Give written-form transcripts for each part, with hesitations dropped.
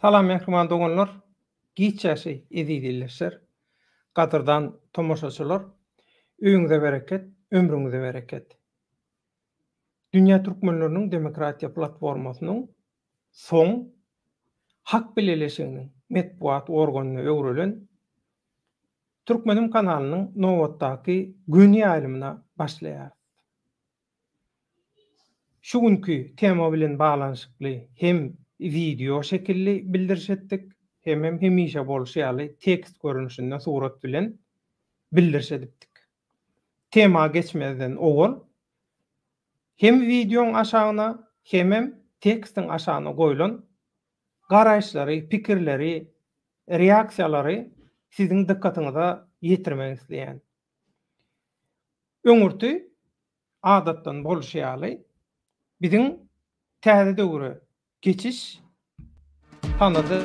Salam mehriman doganlar. Giçäşi edidilleşler. Gadyrdan tomoşaçylar. Öýüňize bereket, ömrüňize bereket. Dünýä türkmenleriniň demokratiýa platformasynyň soň hak bileleşiginiň medpuat organyna öwrelen Türkmenim kanalynyň nowatdaky gün ýaýlymyna başlaýar. Şu günkü tema bilen baglanyşykly hem video şekilli bildirişetdik, hem hemişe bolşýaly tekst görünüşinde surat bilen bildirişetdik. Tema geçmeden owal hem videoň aşagyna hem tekstiň aşagyna goýulan garaýşlary, pikirleri, reaksiýalary siziň dikkatiňize ýetirmek isleýän. Öňürti adatdan bolşýaly biziň täze döwre geçiş tanıdy.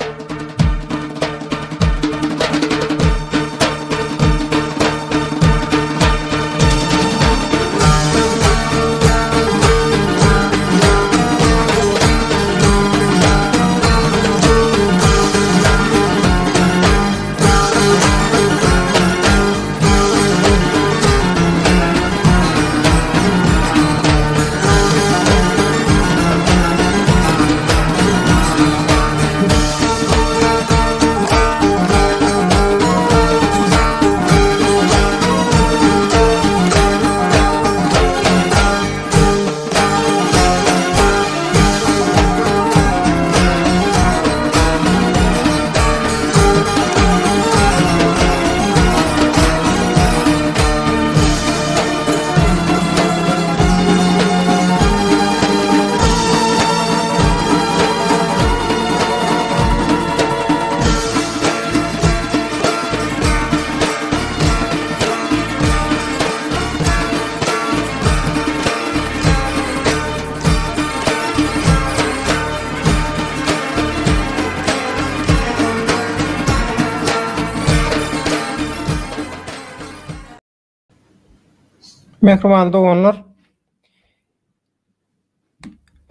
Mehriman doganlar,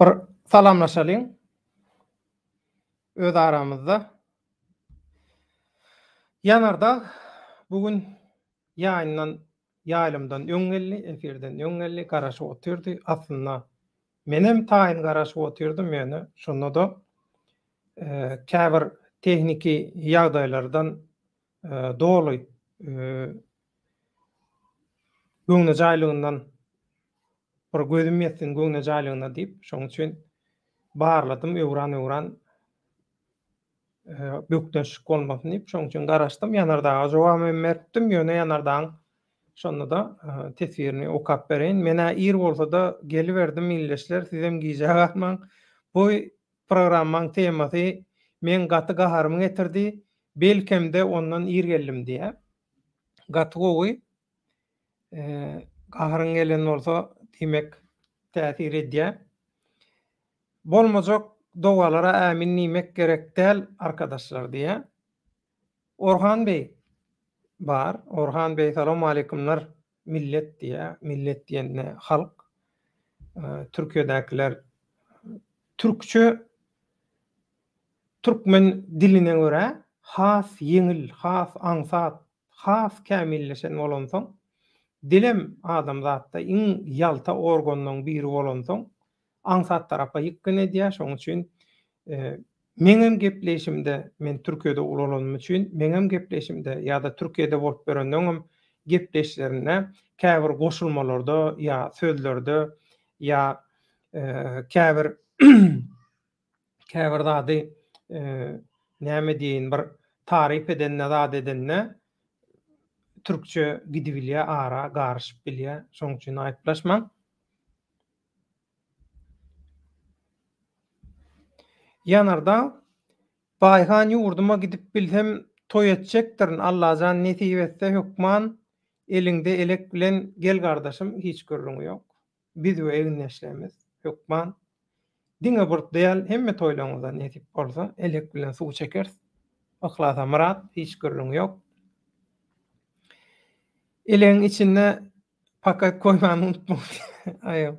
bir salamlaşalyň öz aramyzda. Ýanarda bugün ýaýlymdan öňelli, efirden öňelli garaşyp oturdy. Aslynda menem taýyn garaşyp oturdum ýöne. Şonda da käbir tehniki ýagdaýlardan doly göňne jaýlygyndan bir gözüm ýetsin göňne jaýlygyna diýip şoň üçin barladym öwran bökdeşik bolmasyn diýip şoň üçin garaşdym. Ýanardaga jogap berdim ýöne ýanardaň şonda da tesbirini okap bereň. Mena ir bolsa da geliberdim illeşler sizem giýjek atmaň. Bu programmaň temasy men gaty gaharmy getirdi. Belkemde ondan ir geldim diýe. Gaty gowy gaharyň gelen bolsa demek täsir edýär. Bolmajak dogalara ämin nimek gerek däl arkadaşlar diýe. Orhan Bey bar. Orhan Bey salam aleykumlar millet diýe. Millet diýende halk. Türkiýedekiler türkçe türkmen diline görä has yeňil, has aňsat, has kämilleşen bolansoň dilem adamzatda iň ýalta organyň biri bolansoň aňsat tarapa ýykyn edýär. Şoň üçin meňem gepleşimde men Türkiýede ulalanym üçin meňem gepleşimde ýa-da Türkiýede bolup berendiňem gepleşlerine käbir goşulmalarda ýa sözlerde ýa käbir zady näme diýin bir taryp edenne zat edenne türkçe gidibilýär, ara garşyp bilýär. Şoň üçin aýtlaşmaň. Ýanarda baýhan ýurduma gidip bilsem toý etjekdirin. Allah jan nesip etse hukman elinde elek bilen gel gardaşym hiç görüňi ýok. Biz we egneşlemiz hukman diňe bir diýal hemme toýlaňyza nesip bolsa elek bilen suw çekers. Aklasa murat hiç görüňi ýok. Eleň içinde paket koymany unutma. Aýa.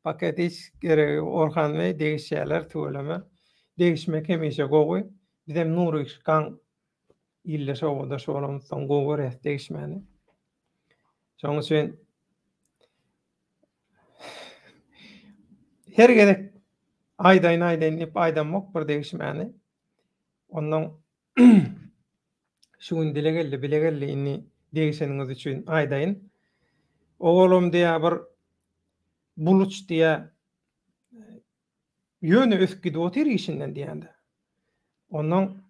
Paket hiç geregi Orhan Bey degişýärler töweleme. Degişmek hemişe gowy. Bizem Nuri Işkan ille şowda şolamyzdan gowy res degişmeni. Şoň üçin her gerek aýdaýyn ip aýdanmak bir degişmeni. Ondan şu gün bile geldi inni degişeniňiz üçin aýdaýyn. Oglum diýä bir buluç diýä ýöne öskidi otyr işinden diýende. Ondan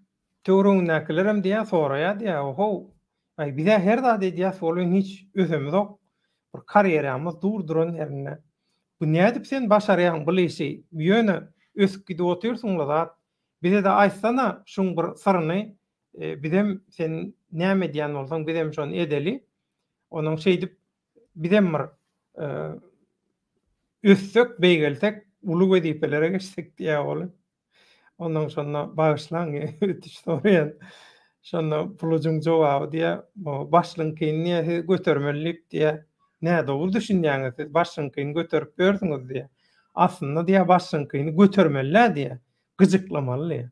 töwreňindekilerem diýä soraýa diýä, oho, ay bize her zat diýä solyň hiç özümüz ok. Bir karyeramyz durduran ýerine. Bu nädip sen başarýan bu işi? Ýöne öskidi otyrsyň zat. Bize de aýtsana şuň bir syryny, bizem sen näme diýän bolsaň bizem şonu edeli. Onuň şeýdip bizem bir üssek beýgelsek ulu wezipelere geçsek diýä boly. Ondan sonra bağışlaň ötüş soraýan. Şonda pulujuň jogaby diýä, başlyňkyny götermelik diýä. Näde ol düşünýäňiz? Başlyňkyny göterip berdiňiz diýä. Aslynda diýä başlyňkyny götermeli diýä. Gyjyklamaly.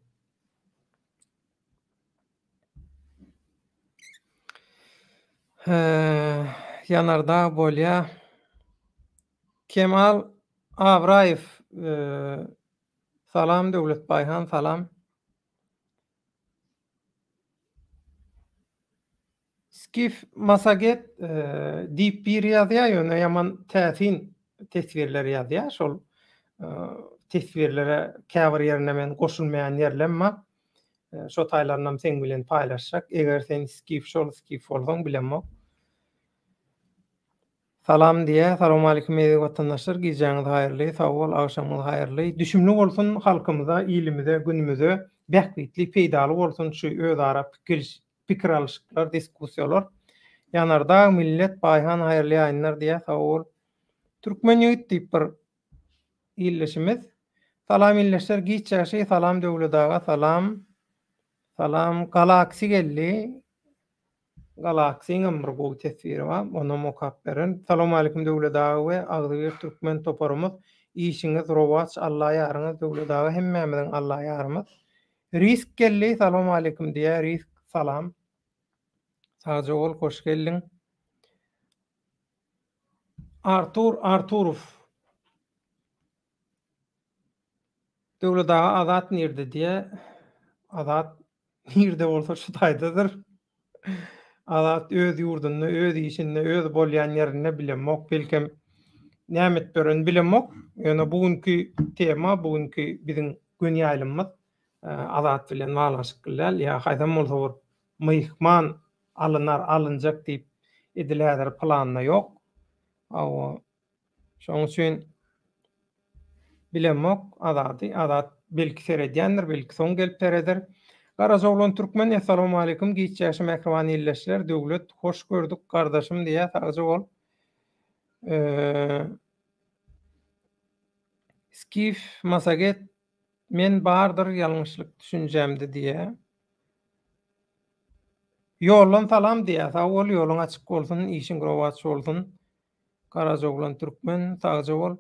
Ýanarda bolýa Kemal Avraýew, salam Döwlet Baýhan, salam. Skif Masaget diýip bir ýazýar, ýöne ýaman täsin tesbirler ýazýar. Şol tesbirlere käbir ýerine men goşulmaýan ýerlemma. Şo taýlarynam sen bilen paýlaşjak. Eger sen skif bolsaň bilenmek. Salam diye, salam aleykum meýze vatandaşlar, gijaňyz haýyrly, sag bol, agşamyň haýyrly. Düşümli bolsun halkymyza, ilimize, günümize bähbitli, peýdaly bolsun şu özara pikir alşyklar, diskussiýalar. Ýanarda millet Baýhan haýyrly ýaýnlar diye, sag bol. Türkmen ýigit diýip bir illeşimiz. Salam illeşler, giçäşi, salam Döwletaga, salam. Salam Galaxy geldi. Galaxyň bir gowy tesbiri bar. Ona mokap beren. Salam aleykum Döwletaga we Agdyr Türkmen toparymyz. İşiňiz rowaç, Allah ýaryňyz Döwletaga hemmämiziň Allah ýarymyz. Risk geldi, salam aleykum diýä, risk salam. Sağ ol, hoş geldin. Arturov. Döwletaga azat nerede diýä. Azat nerede bolsa şu taýdadyr. Azat öz ýurduny, öz işini, öz bolýan ýerini bilenmek, belkem nämet beren bilenmek. Ýöne bugünkü tema, bugünkü biziň gün ýaýlymyz azat bilen baglanşyk gelýär. Ýa haýdam bolsa bir myhman alınjak diýip edilädir, planda ýok. Şoň üçin bilenmek azat belki seredýändir, belki soň gelip bereder. Garazoglan Türkmen, assalamu aleykum, giçäşi mehribany illeşler, Döwlet, hoş gördük kardeşim diýä, sag ol. Skif Masaget, men bardyr ýalňyşlyk düşünjämdi diýä. Ýollan salam diýä, sag ol, ýoluň açyk bolsun, işiň rowaç bolsun. Garazoglan Türkmen, sag ol.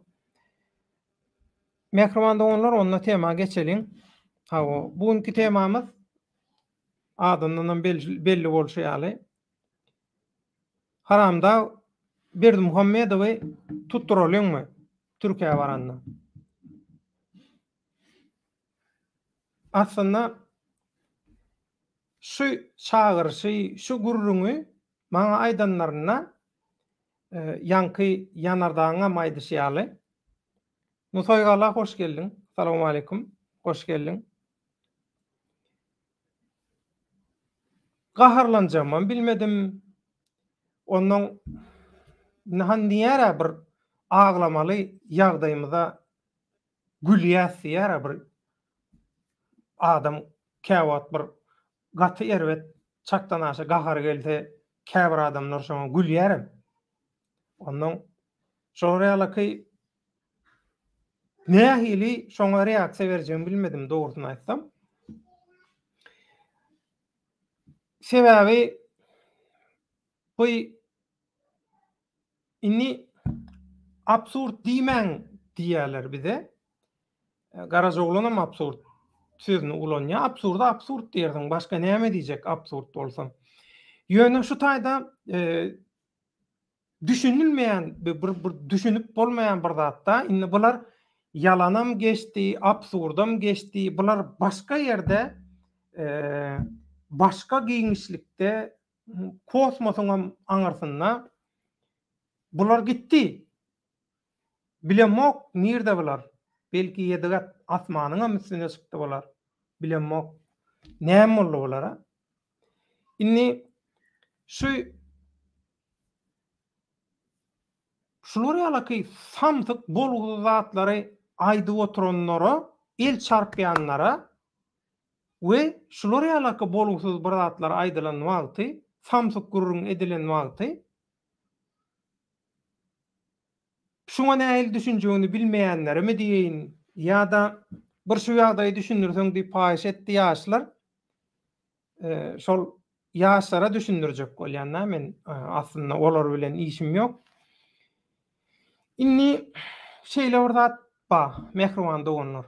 Mehriban doganlar, onda tema geçeliň. Bugünkü temamyz adından belli bolşaýaly. Haramda Berdi Muhammedowy tutturalýarmy Türkiýe baranda? Aslında şu çağırşy, şu gurrunu maňa aýdanlaryna ýanky ýanardaňa maýdyşýaly. Musaýgala hoş geldin. Salam aleykum. Hoş geldin. Gaharlanjamam bilmedim. Ondan nahan diýär bir aglamaly ýagdaýymyza gülýär bir adam käwat bir gaty erbet çakdan aşa gahar gelse käbir adamlar şoňa gülýär. Ondan şoňraýalyky nähili şoňa reaksiýa berjegim bilmedim, dogrusyny aýtsam. Sebebi bu inni absurd diýmän diýerler bize. Garazoglanam absurd sözünü ulanýa absurd diýerdiň. Başga näme diýjek absurd bolsa. Ýöne şu taýda düşünilmeýän bir düşünüp bolmaýan bir zatda indi bular yalanam geçti, absurdam geçti. Bular başga ýerde başga giňişlikde kosmosyň aňarsynda bular gitdi. Bilemok nirde bular? Belki ýedigat asmanyň üstüne çykdy bular. Bilemok. Näme boldy bulara? Inni şular ýalyky samsyk bolguly zatlary aýdyp oturanlara, el çarpýanlara we şular ýalyky bolgusyz bir zatlar aýdylan wagty, samsyk gurrun edilen wagty şuňa näil düşünjegini bilmeýänlere mi diýin ýa-da bir şu ýagdaýy düşündirseň diýip paýş etdi ýaşlar. Şol ýaşlara düşündirjek bolýan men aslynda olar bilen işim ýok. Inni şeýle bir zat bar, mehriban doganlar.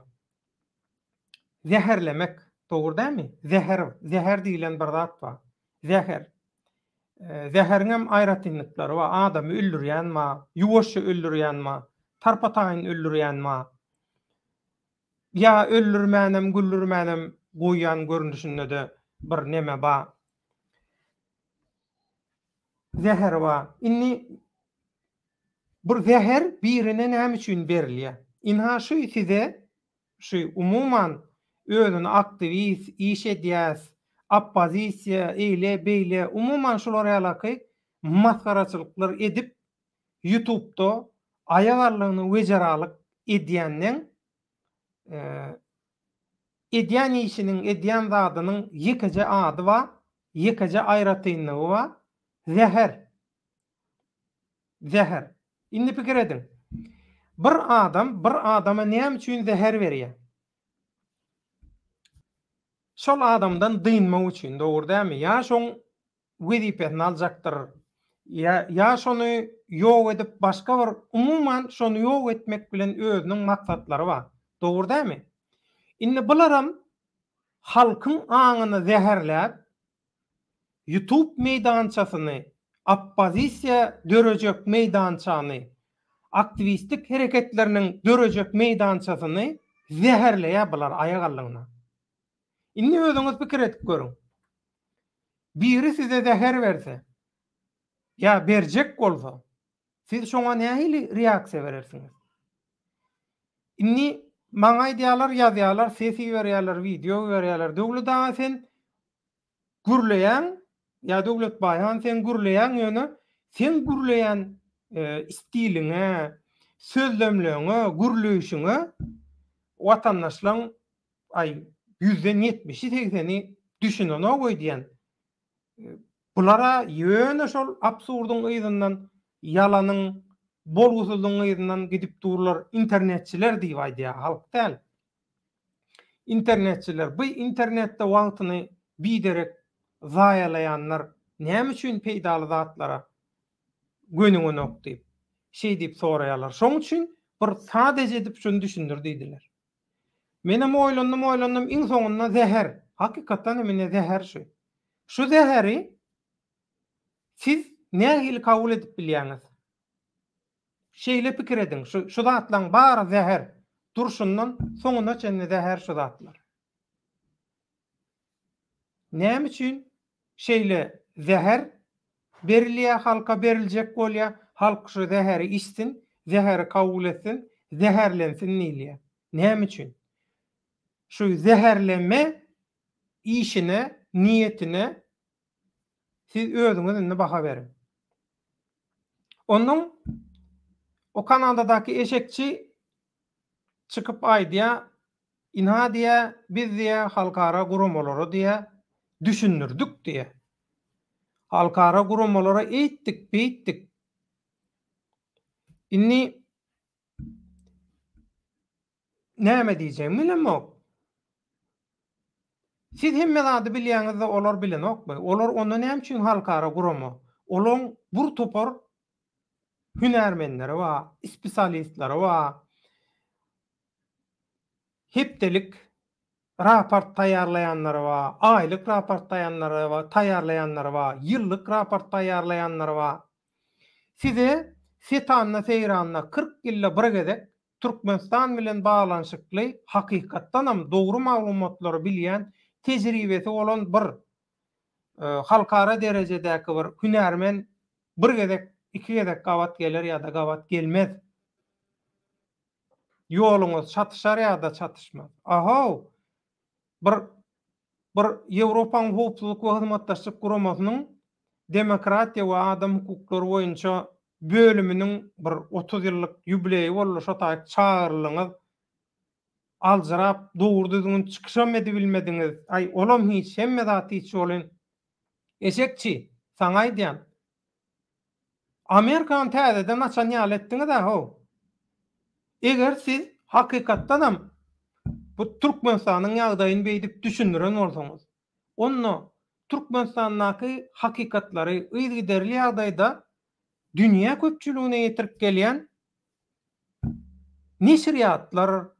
Zäherlemek, dogry dämi? Zäher diýilen bir zat bar. Zäher. Zäheriň aýratynlyklary bar. Adamy öldürýänmi, ýuwaşça öldürýänmi, tarpataýyn öldürýänmi? Ya öldürmänem, güldürmänem goýan görnüşinde de bir neme bar. Zäher bar. Inni bir zäher birine näme üçin berilýär? Inha şu size şu umuman özüni aktivist, iş edýäs, oppozisiýa, eýle beýle umuman şulara ýalyky maskaraçylyklar edip YouTube'da aýagarlygyny wejaralyk edýänniň edýän işiniň, edýän zadynyň ýekije ady bar, ýekije aýratynlygy bar. Zäher. Zäher. Indi pikir edin. Bir adama näme üçin zäher berýär? Şol adamdan dynmak üçin, dogry dämi? Ya şoň wezipesini aljakdyr. Ya şonu ýok edip başga bir umuman şonu ýok etmek bilen özüniň maksatlary bar. Dogry dämi? Indi bularam halkyň aňyny zäherläp YouTube meýdançasyny, oppozisiýa dörejek meýdançany, aktivistik hereketleriniň dörejek meýdançasyny zäherleýär bular aýagallygyna. Indi özüňiz pikir edip görüň. Biri size zäher berse, ya berjek bolsa, siz şoňa nähili reaksiýa berersiňiz? Indi maňa aýdýarlar, ýazýarlar, sesi berýärler, video berýärler. Döwlet daňa sen gürleýän, ya döwlet baýan sen gürleýän ýöne, sen gürleýän stiliňe, sözlemleňe, gürleýişiňe watandaşlaryň %70-80'i düşünen ogy diýen. Bulara ýöne şol absurdyň ýyzyndan, ýalanyň, bolgusyzlygyň ýyzyndan gidip durlar internetçiler diýip aýdýar, halk däl. Internetçiler, bu internetde wagtyny biderek zaýalaýanlar näme üçin peýdaly zatlara gönüňe nokdyp, şey diýip soraýarlar. Şoň üçin bir sadece edip şunu düşündir diýdiler. Menem oýlandym, iň soňunda zäher. Hakykatdan mene zäher şu. Şu zäheri siz nähili kabul edip bilýäňiz? Şeýle pikir edin. Şu zatlaryň bary zäher. Durşundan soňuna çenli zäher şu zatlar. Näme üçin şeýle zäher berilýär, halka beriljek bolýar, halk şu zäheri içsin, zäheri kabul etsin, zäherlensin diýilýär. Näme üçin? Şu zäherleme işine, niyetine siz özüňizden baha berin. Onun o Kanada'daki eşekçi çıkıp aýdýar, inha diýär, biz diýär halkara gurumolary diýär düşündürdik diýär. Halkara gurumolary eýtdik, beýtdik. Inni näme diýjem bilemok. Siz hemme zady bilýäňizde olar bilenokmy? Olar onda näme üçin halkara gurumy? Olaň bir topar hünärmenleri bar, spesialistleri bar. Hepdelik raport taýarlayanlar ba, aýlyk raport taýarlayanlar ba, ýyllyk raport taýarlayanlar ba. Size Setanna Seyranna 40 ýylla bir gezek Türkmenistan bilen baglanyşykly hakykatdanam dogry maglumatlary bilýän tejribesi bolan bir halkara derejedäki bir hünärmen bir gezek, iki gezek gawat gelir ýa-da gawat gelmez. Ýoluňuz çatışar ýa-da çatışmaz. Aho, bir bir Ýewropaň howpsuzlyk we hyzmatdaşlyk guramasynyň demokratiýa we adam hukuklary boýunça bölüminiň bir 30 ýyllyk ýubileýi boluşa taýyp çağırlyňyz aljyrap dogry düzgün çykyşam edi bilmediňiz. Ay olam hiç hemme zat hiç bolan eşekçi saňa aýdýan. Amerikany täzeden açan ýaly etdiňiz aho. Eger siz hakykatdanam bu Türkmenistanyň ýagdaýyny beýdip düşündiren bolsaňyz, onu Türkmenistanyňky hakykatlary ýygyderli ýagdaýda dünýä köpçüligine ýetirip gelýän neşriýatlar,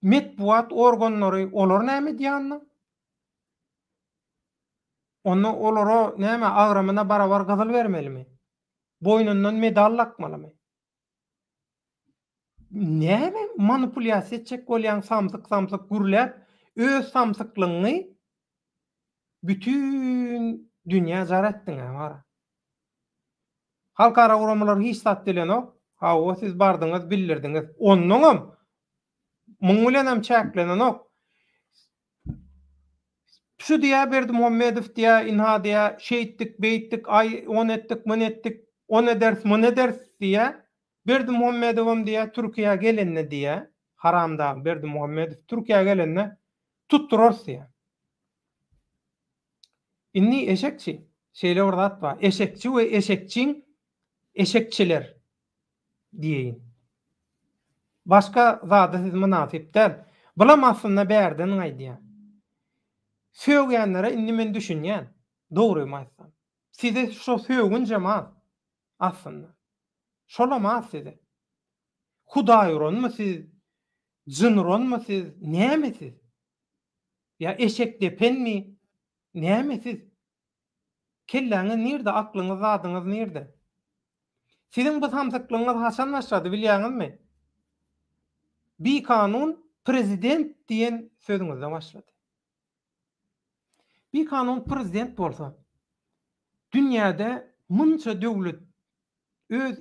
metbuat organlary olar näme diýýänler? Onu olara näme agramyna barabar gyzyl bermelimi? Boynundan medal lakmalymy? Näme manipulasiýa etjek bolýan samsyk gürläp öz samsyklygyny bütün dünýä zaratdyň ara. Halkara uramalar hiç sat dilenok. Ha o siz bardyňyz bildirdiňiz. Onuňam muň bilenem çäklenenok. Şu diýä berdi Muhammedow diýä, inha diýä, şeýitdik, beýitdik, ay on etdik, mun etdik, on eders, mun eders diýä. Berdi Muhammedowam diýä, Türkiýe gelenne diýä, haramda berdi Muhammedow, Türkiýe gelenne tutturar diýä. Inni eşekçi, şeýle ordat ba, eşekçi we eşekçiň eşekçiler diýeýin. Başka zada siz münasip däl. Bulam aslynda bärden aýdýar. Söwgenlere indi men düşünýän, dogry aýtsam. Size şo söwgün jamaat aslynda. Şolamaz size. Hudaý uranmy siz? Jyn uranmy siz? Näme siz? Ya eşek depenmi? Näme siz? Kelläňiz nirde, aklyňyz, zadyňyz nirde? Siziň bu samsyklygyňyz haçan başlady bilýäňizmi? Bir kanun prezident diýen sözüňizden başlady. Bir kanun prezident bolsa, dünýäde munça döwlet öz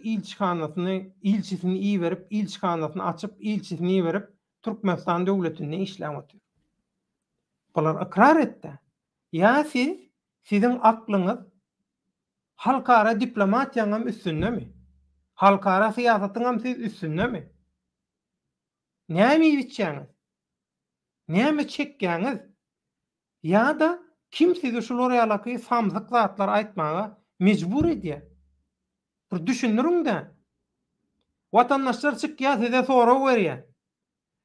ilçisini iyi verip, ilçihanasyny açyp, ilçisini iyi verip, Türkmenistan döwletinde işläňdir. Bular ikrar etdi. Ya sizin aklyňyz halkara diplomatiýaňam üstündemi? Halkara siýasatyňam siz üstündemi? Näme biçýäňiz? Näme çekýäňiz? Ya da kim sizi şulara ýalaky samsyk zatlar aýtmaga mejbur edýär? Bir düşündüriň-de. Watandaşlar çykýar size sorag berýär.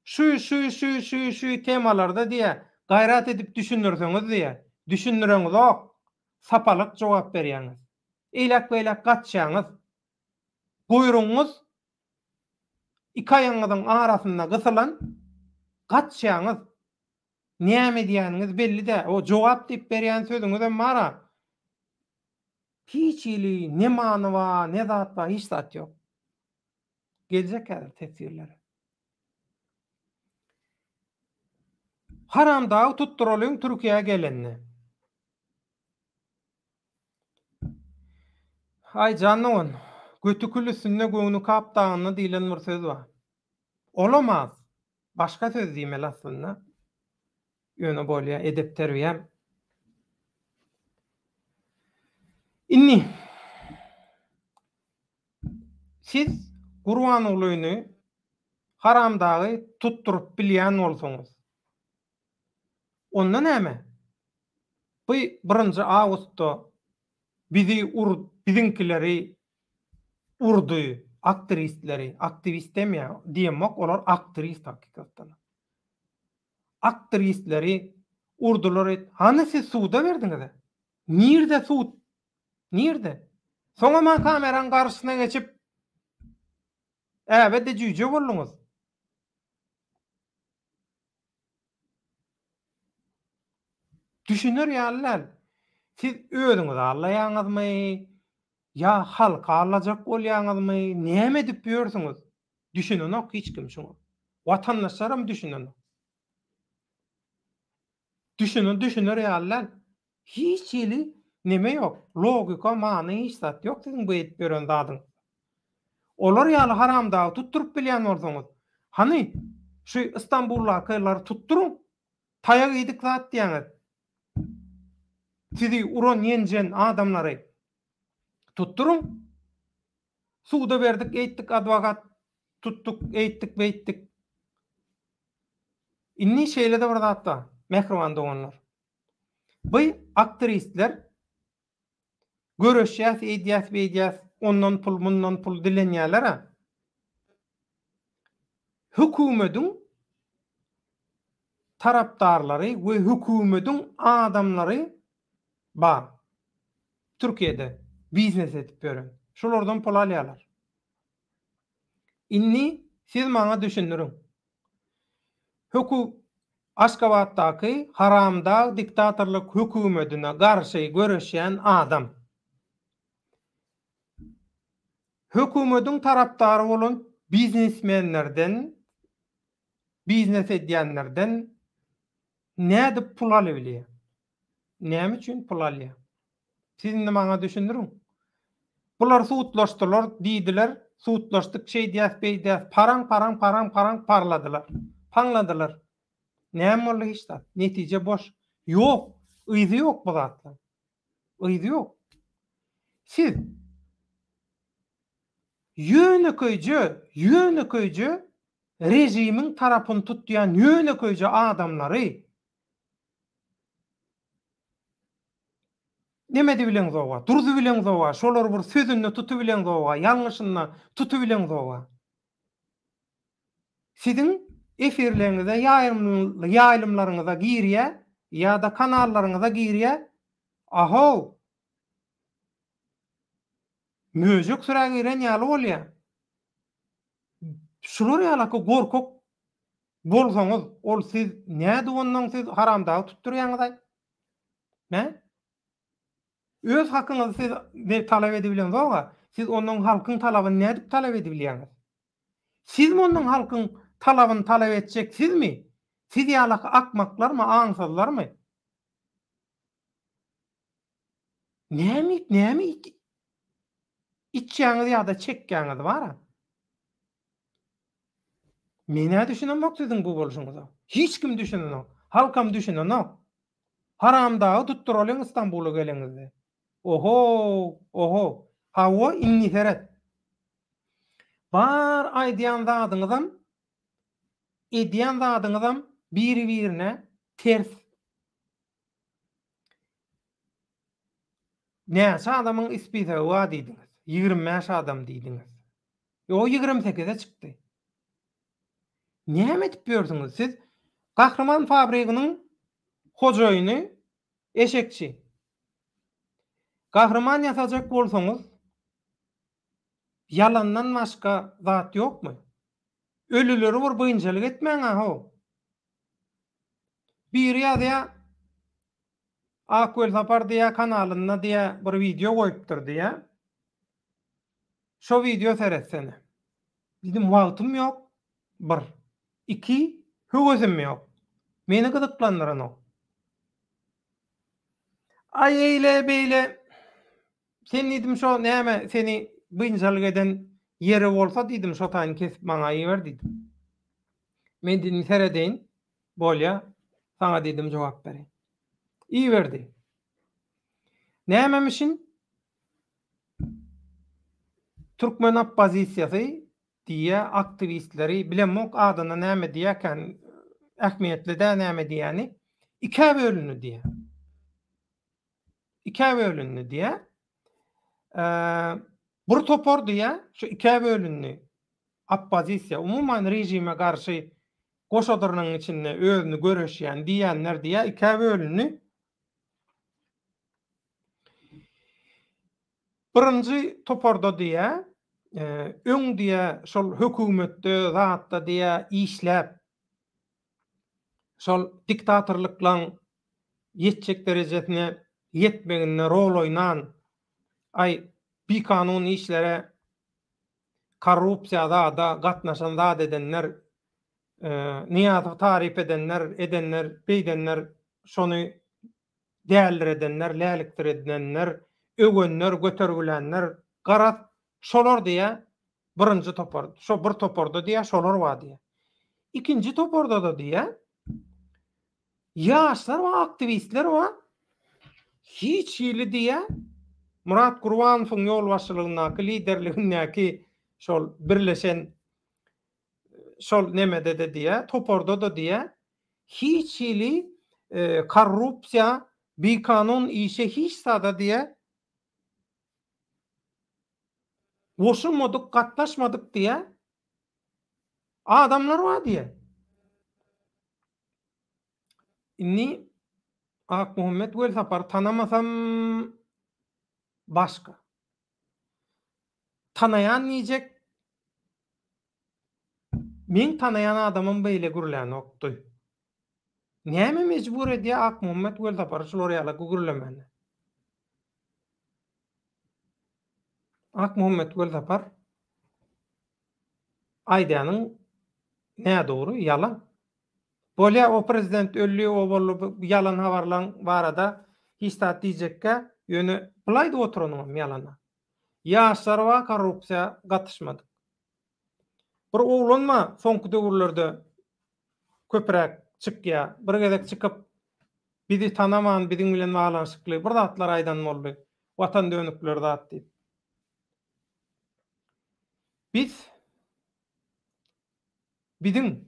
Şu temalarda diýä, gaýrat edip düşündürseňiz diýä. Düşündüreňiz ok. Sapalyk jogap berýäňiz. Eýlek-beýlek gatşaňyz. Buyruňyz iki aýaňyzyň arasynda gysylan gatşaňyz. Näme diýäniňiz belli-de. O jogap diýip berýän sözüňiz mara. Hiç ili, ne many ba, ne zat ba, hiç zat ýok. Geljek häzir tesirleri. Haramda tutturalım Türkiye'ye gelenini. Ay canlıwyn, götükülüsünde göňünü kapdağını diýilen bir söz var. Olamaz. Başka söz diýmeli aslında. Ýöne bolýa edep terbiyem. Inni siz Gurban ulyny haramdagy tutturup bilýän bolsaňyz, onda näme? Bu 1 awgustda biziňkileri urdy, aktivist demýär, diýmek olar aktivist hakykatdan. Aktivistleri urdular. Hany siz suwda berdiňiz? Nirde suwd? Nirde? Soňa men kameraň garşysyna geçip äbede jüýje bolluňuz. Düşünür ýalylar. Siz özüňiz allaýaňyzmy? Ya halka alajak bolýaňyzmy? Näme edip ýörsiňiz? Düşünenok hiç kim şuňa. Watandaşlarym düşünenok. Düşünür ýalylar. Hiç ýeli neme ýok. Logika, many hiç zat ýok siziň bu edip beren zadyň. Olar ýaly haramdagy tutturup bilýän bolsaňyz, hani şu Istanbullakylar tutturuň, taýak edik zat diýäňiz. Sizi uran ýenjen adamlary tutturuň. Suwda berdik, eýtdik, adwokat tuttuk, eýtdik, beýtdik. Inni şeýlede bir zatda, mehriban doganlar. Bu aktrisler görüşýär, eýdýär, ondan pul, mundan pul dilenýärler. Hökümetiň tarapdarlary we hökümetiň adamlary bar. Türkiýede biznes edip beren. Şolardan pul alýarlar. Inni siz maňa düşündüriň. Aşgabatdaky haramda diktatorluk hökümetine garşy görüşýän adam. Hökümetiň tarapdary bolan biznesmenlerden, biznes edýänlerden näde pul alýar? Näme üçin pul alýar? Siz maňa düşündüriň. Bular suutlaşdylar, diýdiler, suutlaşdyk, şey diýär, parang parladylar. Pangladylar. Näme boldy hiç zat? Netije boş. Ýok, ýyzy ýok bu zatlar. Ýyzy ýok. Siz ýöneköýje rejimiň tarapyny tutýan ýöneköýje adamlary neme diýilen zoga, durdy bilen zoga, şolar bir sözünü tutup bilen zoga, ýalňyşyny tutup bilen zoga. Siziň efirleriňizde ýaýlymlaryňyza girýär, ýa-da kanallaryňyza girýär. Aho! Möjük süräg giren ýaly bolýar. Şular ýalyky gorkak bolsaňyz, ol siz näde ondan siz haramdagy tutturýaňyz? Ne? Öz hakyňyzy siz ne talap edebilen zoga, siz ondan halkyň talabyny näde talap edebilýäňiz? Siz ondan halkyň talabyny talap etjeksizmi? Siz ýalyky akmaklarmy, aňsazlarmy? Näme içýäňiz ýa-da çekýäňiz bara? Mene düşünenok siziň bu boluşuňyza. Hiç kim düşünenok. Halkam düşünenok. Haramdagy tutturalım İstanbul'a geleňizde. Oho. Hawa inni heret. Bar aýdýan zadyňyzam, edýän zadyňyzam biri-birine ters. Näçe adamyň ispide wa diýdiňiz? 25 adam diýdiňiz. O 28'e çykdy. Näme edip ýördiňiz siz? Gahrman fabrigynyň hojaýyny, eşekçi. Gahrman ýasajak bolsaňyz, yalandan başga zat ýokmy? Ölüleri bir bynjalyk etmeň aho. Bir ýa-da Akwel Sapar diýä kanalyna diýä bir video goýupdyr diýä. Şo video seretsene. Bizim wagtym ýok. 1. 2. Höwesem ýok. Meni gyzyklandyran o. Ay eýle beýle sen diýdim şo näme seni bynjalyk eden ýere bolsa diýdim şo taýyny kesip maňa ýeber diýdim. Men diýdim seredeýin bolýa saňa diýdim jogap berin. İyi verdi. Nämemişin? Türkmen oppozisiýasy diýe aktivistleri bilemok adyna näme diýäken ähmiýetli de näme diýäni iki bölünni diýe. İki bölünni diýe. Bir topor diýe şu iki bölünni oppozisiýa umumyň rejime garşy goşadyrynyň içinde özüni göreşýän diýenler diýe iki bölünni. Birinji toporda diýe, öň diýe şol hökümetde, zatda diýe işläp şol diktatorlyklaryň yetjek derejesine yetmegine rol oynan ay bir kanun işlere korrupsiyada da gatnaşan zat edenler, niýaty tarif edenler, beýdenler, şonu dälir edenler, lälikdir edenler, ögenler, götergilenler, garat şolar diýe birinji topar. Şo bir toparda diýe şolar wa diýe. İkinji toparda da diýe ýaşlar we aktivistler we hiç ýyly diýe Murat Gurbanowyň ýol başçylygyndaky liderligindäki şol birleşen şol nemede de diye, toporda da diye hiç ýyly korrupsiýa, kanun işe hiç sada diye boşulmadyk, gatnaşmadyk diye adamlar var diye. Inni Ak Muhammed Weltapar tanamasam başka. Tanayan diyecek, men tanayan adamın beýle gürläni okdy. Näme mecbur edýär Ak Muhammed Weltapar şolar ýaly gürlemeni? Ak Muhammed Weltapar aýdanyň nä dogry ýalan. Bolýa o prezident öllü o bolly ýalan habarlan barada hiç zat diýjekkä ýöne bulaydy oturanyň ýalana. Ýaşlar we korrupsiýa gatnaşmadyk. Bir oglanma soňky döwürlerde köpräk çykýa, bir gezek çykyp bizi tanaman, biziň bilen baglanyşykly bir zatlar aýdan boldy. Watan dönükler zat diýip. Biziň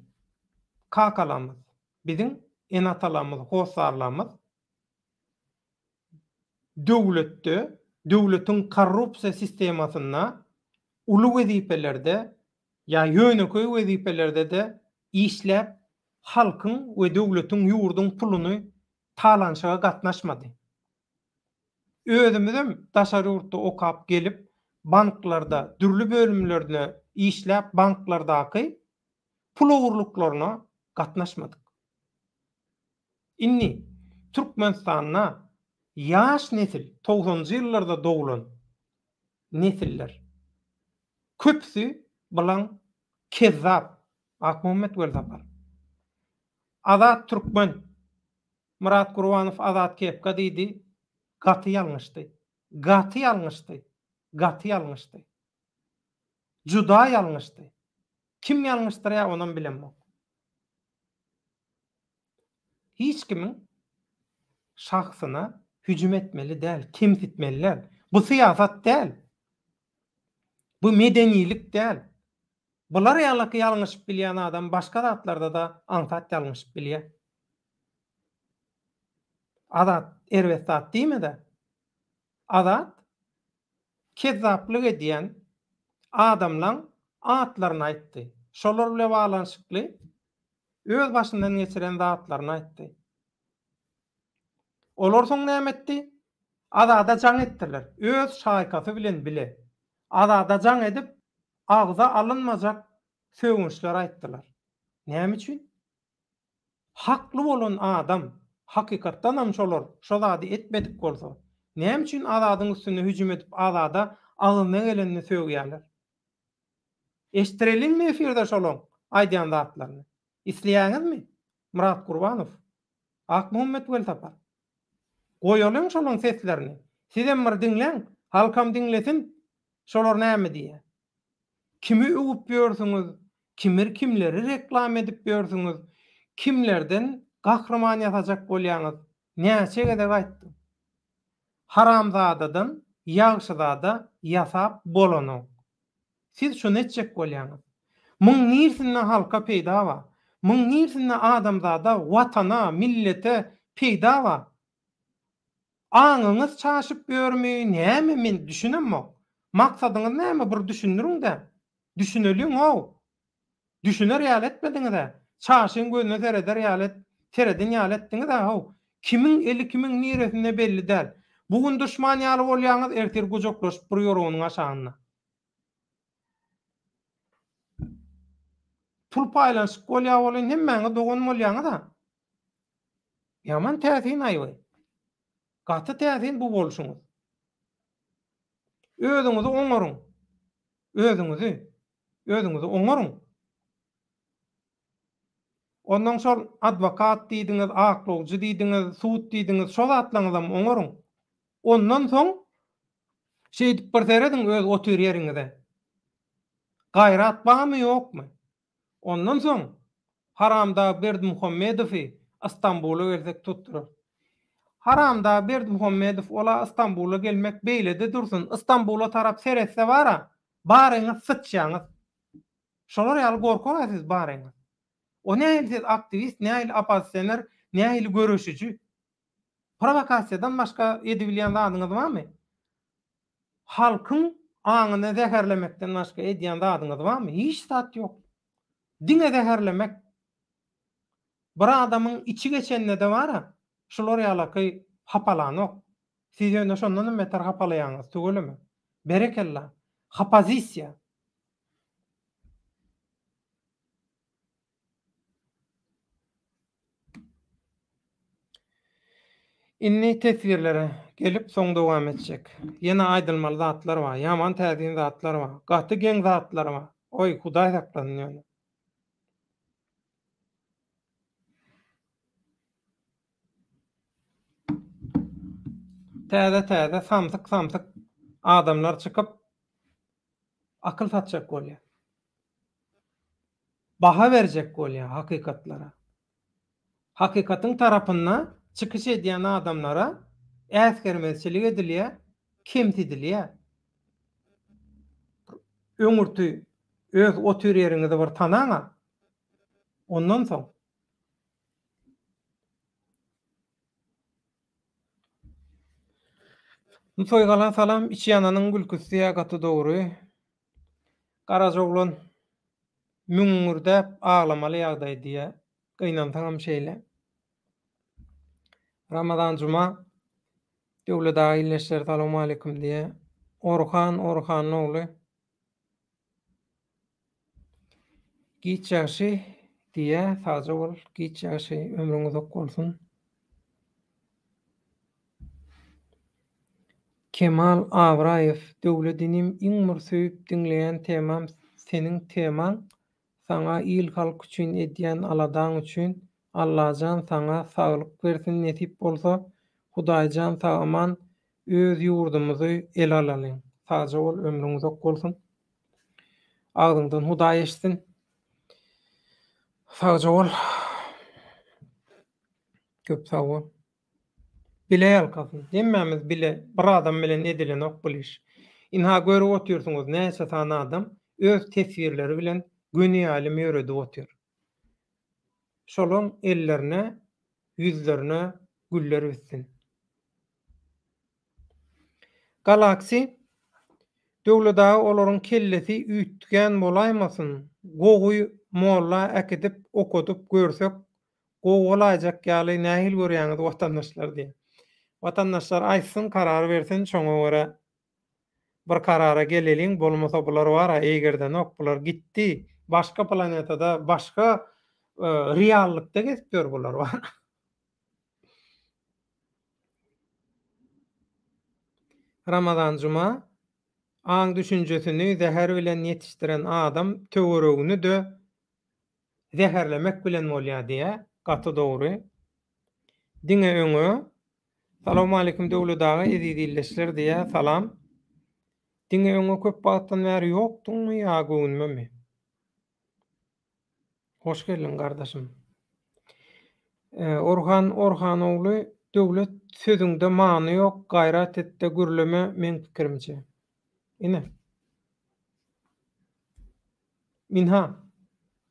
kakalamyz, biziň enatalamyz, hosarlamyz döwletde, döwletiň korrupsiýa sistemasyna uly wezipelerde ýa ýöneköy wezipelerde de işläp halkyň we döwletiň ýurduň puluny talanşyga gatnaşmady. Özümizem daşary ýurtda okap gelip banklarda, dürli bölümlerine işläp banklardaky pul ogurluklaryna gatnaşmadyk. Inni Türkmenistanyna ýaş nesil 90-njy ýyllarda doglan nesiller köpsi bilen kezzap Ak Muhammed Weltapar. Azat Türkmen Murat Gurbanow Azat Kepka diýdi, gaty ýalňyşdy. Gaty ýalňyşdy. Gaty ýalňyşdy. Juda ýalňyşdy. Kim ýalňyşdyrýar onuň bilenmok. Hiç kimiň şahsyna hüjüm etmeli däl, kimsitmeliler. Bu siýasat däl. Bu medenilik däl. Bular ýalyky ýalňyşyp bilýän adam başga zatlarda da ansat ýalňyşyp bilýär. Azat erbet zat diýme de. Azat kezzaplyk edýän adamlaň atlaryny aýtdy. Şolar bilen baglanyşykly öz başyndan geçiren zatlaryny aýtdy. Olar soň näme etdi? Azada jaň etdiler. Öz şaýkasy bilen bile. Azada jaň edip agza alınmajak söwünçler aýtdylar. Näme üçin? Hakly bolan adam hakykatdan hem şolar şo zady etmedik bolsa, näme üçin azadyň üstüne hüjüm edip azada agyna gelenini söwýärler? Eşdirelinmi efirde şolaň aýdýan zatlaryny? Isleýäňizmi? Murat Gurbanow, Ak Muhammed Weltapar. Goýalyň şolaň seslerini. Sizem bir diňleň, halkam diňlesin, şolar näme diýär? Kimi öwüp ýörsiňiz, kimleri reklam edip ýörsiňiz, kimlerden gahrman ýatajak bolýaňyz, näçe gede aýtdy. Haramzadadan, ýagşyzada ýasap bolanyň. Siz şunu etjek bolýaňyz. Muň nirsinä halka peýda ba, muň nirsinä adamzada, watana, millete peýda ba. Aňyňyz çaşyp görmi, näme men düşünemok. Maksadyňyz näme bir düşündüriň de. Düşüneliň o. Düşüner ýaly etmediňiz de. Çaşyň gözüne tereder ýaly teredin ýaly etdiňiz de o. Kimiň eli kimiň niresine belli däl. Bugün düşman ýaly bolýaňyz, ertir gojoklaşyp bir ýorugynyň aşagyna. Pul paýlanşyk bolýar bolan hemmäňe dogan bolýaňyz da. Yaman täsin aýby. Gaty täsin bu bolşuňyz. Özüňizi oňaryň. Özüňizi oňaryň. Ondan şol adwokat diýdiňiz, aklawjy diýdiňiz, sud diýdiňiz, şol atlaňyzam oňaryň. Ondan soň şeýdip bir terediň öz otur ýeriňizde. Gaýrat barmy ýokmy? Ondan soň Haramda Berdimuhammedowy Istanbuly gelsek tutdurar. Haramda Berdimuhammedow ola Istanbuly gelmek beýlede dursun. Istanbuly tarap seretse bara, baryňyz sıçýaňyz. Şolar ýaly gorkaňyz siz baryňyz. O nähili siz aktivist, nähili opozisioner, nähili görüşüjü? Provokasiýadan başga edebilýän zadyňyz barmy? Halkyň aňyny zäherlemekden başga edýän zadyňyz barmy? Hiç zat ýok. Diňe zäherlemek. Bir adamyň içi geçende de bara, şolar ýaly hapalanyk. Siz ýöne şondan beter hapalaýaňyz tügelimi? Berekella. Hapazisiýa. Inni tesvirlere gelip soň dowam etjek. Ýene aýdylmaly zatlar bar, ýaman täzin zatlar bar, gaty geň zatlar bar. Oý Hudaý saklanyn ýöne. Täze samsyk adamlar çykyp akyl satjak bolýar. Baha berjek bolýar hakykatlara. Hakykatyň tarapynda çykyş edýän adamlara äsgermezçilik edilýär, kemtidilýär. Öňürtü öz otur ýeriňizde bir tanaňa. Ondan soň Soýgalan salam içi ýananyň gülküsi gaty dogry. Garajoglan müňürdäp ağlamaly ýagdaý diýe gynansaňam şeýle. Ramazan juma döwlet aýleşler salamu alaykum diýe Orhan ogly giç ýaşy diýe saja bol giç ýaşy ömrüňiz ok bolsun. Kemal Abraýew döwletinim iň mürsüýüp diňleýän temam seniň temaň saňa il halk üçin edýän aladaň üçin Allahyjan saňa saglyk bersin nesip bolsa Hudaýjan sagaman öz ýurdumyzy el alalyň. Saja bol ömrüňiz ok bolsun. Agdyňdan Hudaý eşitsin. Saja bol. Köp sag bol. Bile ýalkasyn. Hemmemiz bile bir adam bilen edilen ok bu iş. Inha görüp oturýarsyňyz, näçe sana adam öz tesvirleri bilen göni ýaly ýörede otur. Şolaň ellerine, yüzlerine güller bitsin. Galaksi döwleda olaryň kellesi üýtgen bolaýmasyn. Gowy molla äkidip okudyp görsek, gowulaýjak ýaly nähil görýäňiz watandaşlar diýe. Watandaşlar aýtsyn, karar bersin, şoňa görä bir karara geleliň, bolmasa bular bara egerde ok, bular gitdi. Başga planetada, başga reallykda geçip bular bar. Ramazan juma aň düşünjesini zäher bilen ýetişdiren adam töweregini de zäherlemek bilen bolýar diýe gaty dogry. Diňe öňe salamu alaykum döwletaga edilýärler diýe salam. Diňe öňe köp wagtdan bäri ýokduňmy ýa göwnümi? Hoş geldin gardaşym. Orhan ogly döwlet sözüňde many ýok, gaýrat etde gürleme men pikirimçe. Ine. Minha.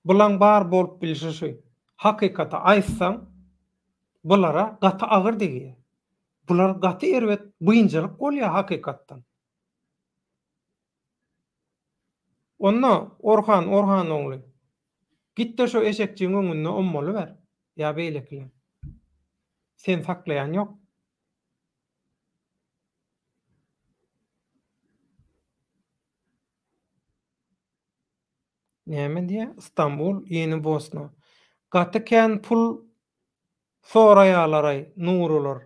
Bulan bar bolup bilşişi. Hakykata aýtsaň bulara gaty agyr diýär. Bular gaty erwet buyynjalyk bolýar hakykatdan. Onna Orhan ogly. Gitde şo eşekçiň öňünde ommaly ber. Ya beýlekle. Sen saklayan ýok. Näme diýe? Istanbul, Ýeni Bosna. Gaty kän pul Soraýalaray, nurular.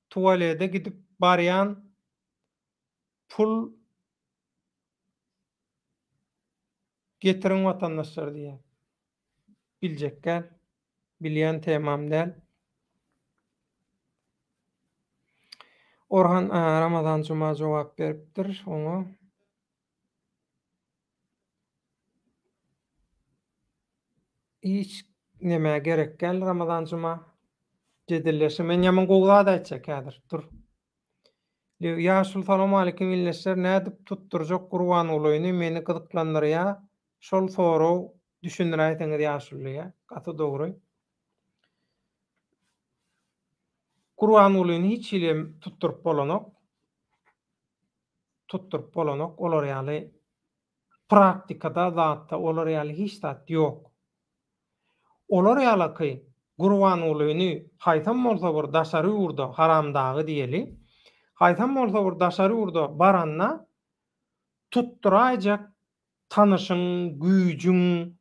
Tuvalede gidip barýan pul getirin watandaşlar diýär. Biljekkäl, bilýän temam däl. Orhan Ramazan Cuma jogap beripdir oňa. Hiç näme gerekkäl Ramazan Cuma jedilleşi. Men ýaman gowgada aýtjak häzir. Dur. Ýaşul salam aleikum illetler. Nädip tutturjak Gurban olayny meni gyzyklandyrýar. Şol soraw düşündir aýtaňyz ýaşullyga. Gaty dogry. Gurban olayny hiç ilem tutturup bolanok. Olar ýaly praktikada zatda olar ýaly hiç zat ýok. Olar ýaly Gurban olayny haýsam bolsa bir daşary urda haramdagy diýeli. Haýsam bolsa bir daşary urda baranna tutturajak tanışyň, güýjüň,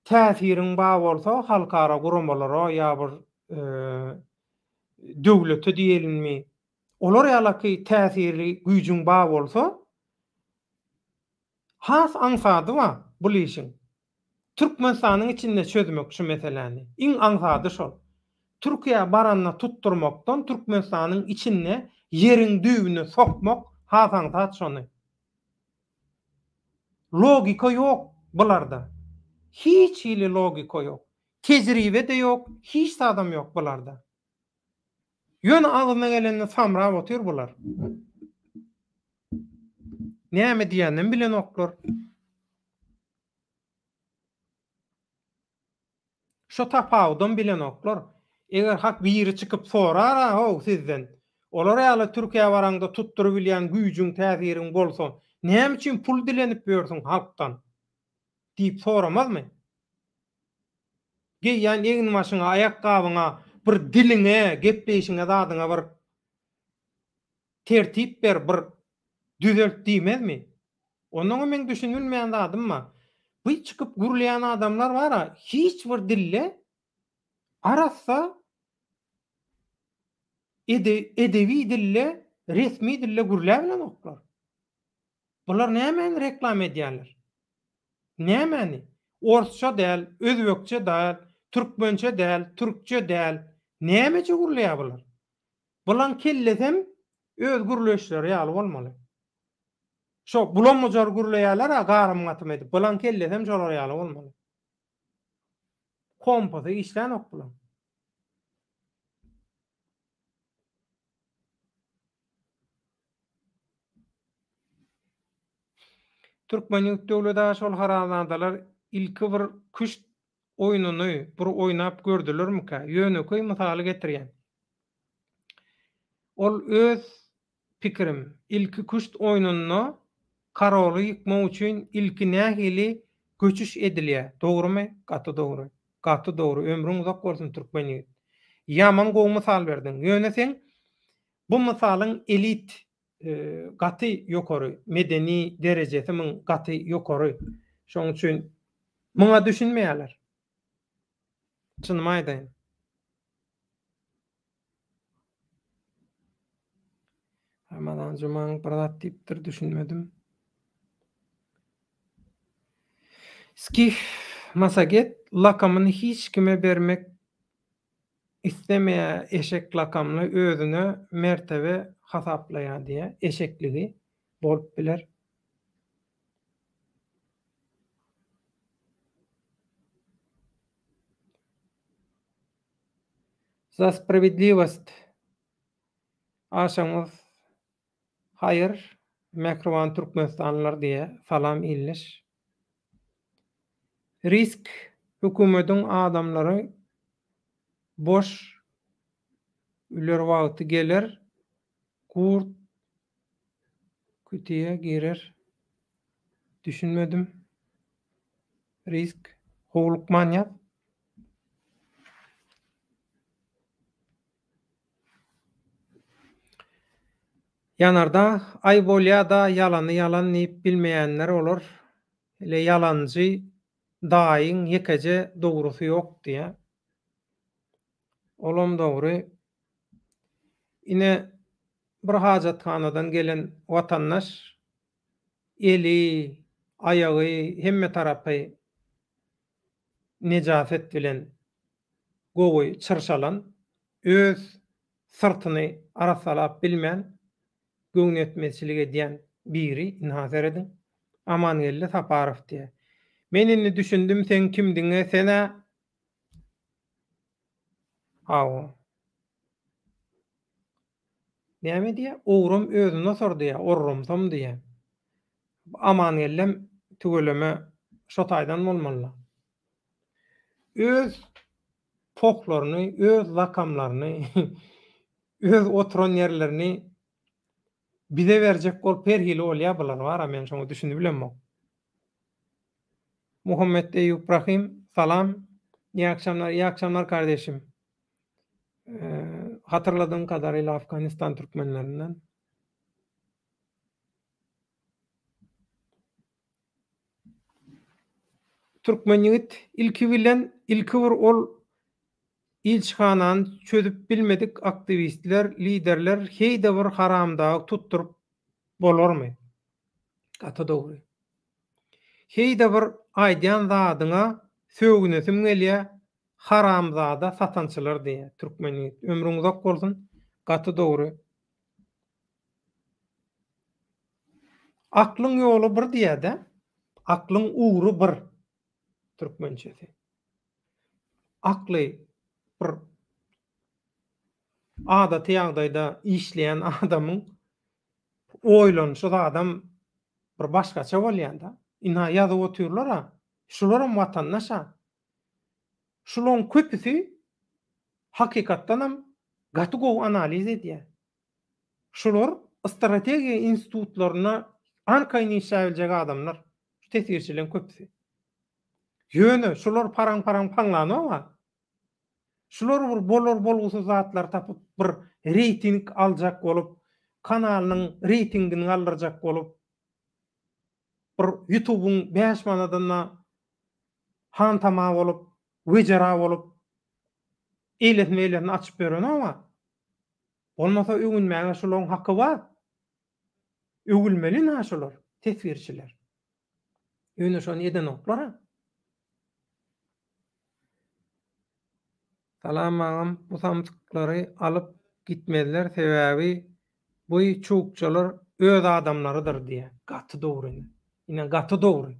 täsiriň bar bolsa halkara guramalara ýa bir döwlete diýelimmi. Olar ýaly täsirli güýjüň bar bolsa has aňsady wa bu işiň. Türkmenistanyň içinde çözmek şu meseleni. Iň aňsady şol. Türkiýe baranna tutturmakdan Türkmenistanyň içinde ýeriň düýbüne sokmak has aňsat şonu. Logika ýok bularda. Hiç ile logika ýok. Tejribe de ýok, hiç adam ýok bularda. Ýöne agyna gelende samra otyr bular. Näme diýenden bilen oklar. Şo tapawdan bilen oklar. Eger hak biri çykyp sorar, "Ho, sizden olar ýaly Türkiýe baranda tutturup bilýän güýjüň, täsiriň bolsa, näme üçin pul dilenip ýörsiň halkdan?" diýip soramazmy? Geýýän eňin maşyna, aýakgabyňa, bir diliňe, gepleşiňe zadyňa bir tertip ber, bir düzelt diýmezmi? Onuň men düşünilmeýän zadymma. Bu çykyp gurlayan adamlar bara hiç bir dille arassa edebi dille, resmi dille gurlap bilen oklar. Bular näme reklam edýärler? Näme? Orsça däl, özbekçe däl, türkmençe däl, türkçe däl. Nämeçe gurlaýar bular? Bulan kellesem öz gurleşleri ýaly bolmaly. Şo bulanmajar gurlaýarlar garym gatym edip, bulan kellesem şolar ýaly bolmaly. Kompozy işlän ok bulan. Türkmen ýurtdöwlede şol haramadalar ilki bir küşt oýnuny bir oýnap gördülermi-ka? Ýöneköý mysaly getirýän. Ol öz pikirim, ilki küşt oýnuny karaly ýykmak üçin ilki nähili göçüş edilýär. Dogrymy? Gaty dogry. Gaty dogry. Ömrüň uzak bolsun türkmeni. Ýaman gowy mysal berdiň. Ýöne sen bu mysalyň elit gaty ýokary, medeni derejesi min gaty ýokary. Şoň üçin muňa düşünmeýärler. Çynymy aýdaýyn. Ramazan Jumaň bir zat diýipdir, düşünmedim. Skif masaget lakamyny hiç kime bermek istemeýär eşek lakamly özüne mertebe hasaplaýar diýe eşekligi bolup biler. За справедливость. Aşamyz hayır, Mekruvan Türkmenistanlılar diye salam illeş. Risk hükümetin adamları boş üler wagty gelir, kurt kütüye girer. Düşünmedim. Risk, howluk manýat. Yanarda ay bolýa da ýalany ýalan diýip bilmeýänler olar. Hele ýalanjy daýyň ýekeje dogrusy ýok diýe. Olam dogry. Ine bir hajathanadan gelen watandaş eli, ayagy, hemme tarapy nejafet bilen gowy çyrşalan, öz sırtyny arasalap bilmän, göňetmezçilik edýän biri inhazar edin. Amangelle Saparow diýe. Men indi düşündüm, sen kimdiňe, sene hawa. Näme diýe? Ogrum özüne sordy diýe, orrumsam diýe. Amangellem tügeleme şo taýdan bolmaly. Öz poklaryny, öz lakamlaryny, öz oturan yerlerini bize berjek bolup perhili bolýar bular bara, men şoňa düşünüp bilenmek. Muhammed Eyyub Ibrahim, salam. İyi akşamlar kardeşim. Hatırladığım kadarıyla Afganistan Türkmenlerinden. Türkmen ýigit ilki bilen, ilki bir ol ilçhanany çözüp bilmedik aktivistler, liderler heýde bir haramdagy tutturup bolarmy? Gata dogry. Heýde bir aýdýan zadyňa söwünesim gelýär, haramzada satançylar diýe. Türkmen ýigit ömrüň uzak bolsun. Gata dogry. Aklyň ýoly bir diýe-de, aklyň ugry bir türkmençesi. Akly bir adaty ýagdaýda işleýän adamyň oýlanşy adam bir başgaça bolýanda. Ina ýazyp oturlar-a, şularam watandaşa. Şularyň köpüsi hakykatdanam gaty gowy analiz edýär. Şular strategiýa institutlaryna ankaýyn işläbiljek adamlar, tesirçilerin köpüsi. Ýöne şular paraň paňlanýar. Şular bir bolar bolgusy zatlar tapyp bir reyting aljak bolup, kanalynyň reytingini aldyrjak bolup, bir YouTube'un 5 manadanna hantama bolup, wejera bolup, eýletme açyp beren ama bolmasa öňünmäge şularyň haky bar. Öňülmeli näşular, tesirçiler. Ýöne şonu eden oklara. Salam agam, bu samsyklary alyp gitmediler, sebäbi bu çukçalar öz adamlarydyr diýe. Gaty dogry. Ine gaty dogry.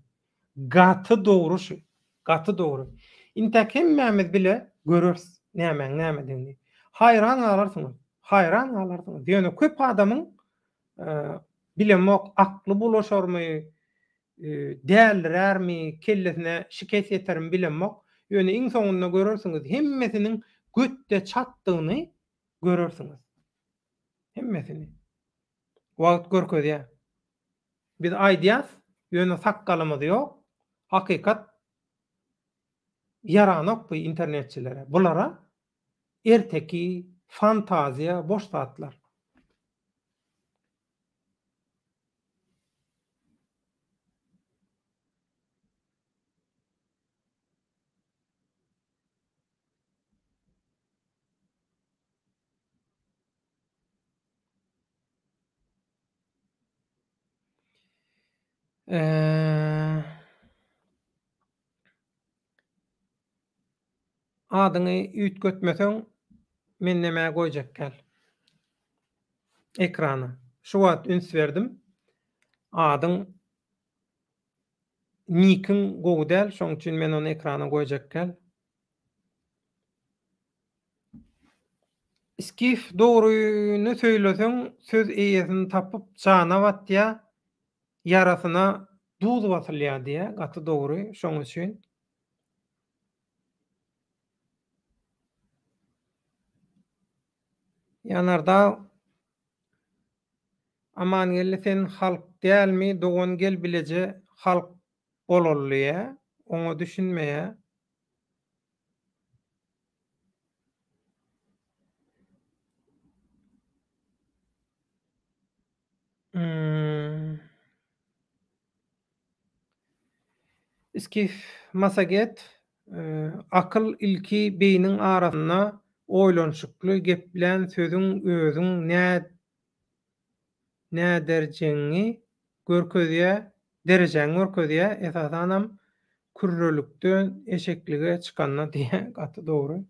Gaty dogry şu. Gaty dogry. Inte hemmämiz bile görürs näme diýeni. Hayran galarsyňyz. Hayran galarsyňyz. Ýöne köp adamyň bilenmek akly bulaşarmy, däldirärmi, kellesine şikayet eterim bilenmek. Ýöne iň soňunda görürsiňiz, hemmesiniň götte çatdygyny görürsiňiz. Hemmesini. Wagt görkezýär. Biz aýdýas, ýöne sakgalymyz ýok. Hakykat yaranok bu internetçilere. Bulara erteki fantaziya boş zatlar. Adyňy üýtgetmeseň men näme goýjak gel. Ekrana. Şu wagt üns berdim. Adyň nikiň gowy däl, şoň üçin men onu ekrana goýjak gel. Skif dogruny söýleseň söz eýesini tapyp jana batýa, yarasyna duz basylýar diýe, gaty dogry, şoň üçin ýanarda aman gelle sen halk dälmi, dogan gel bileje halk bolallyýa, oňa düşünmeýä. Skif masaget akyl ilki beýniň arasyna oýlanşykly gep bilen sözüň özüň näderjegiňi görkezýär, esasanam kürrelükden eşeklige çykanna diýen gaty dogry.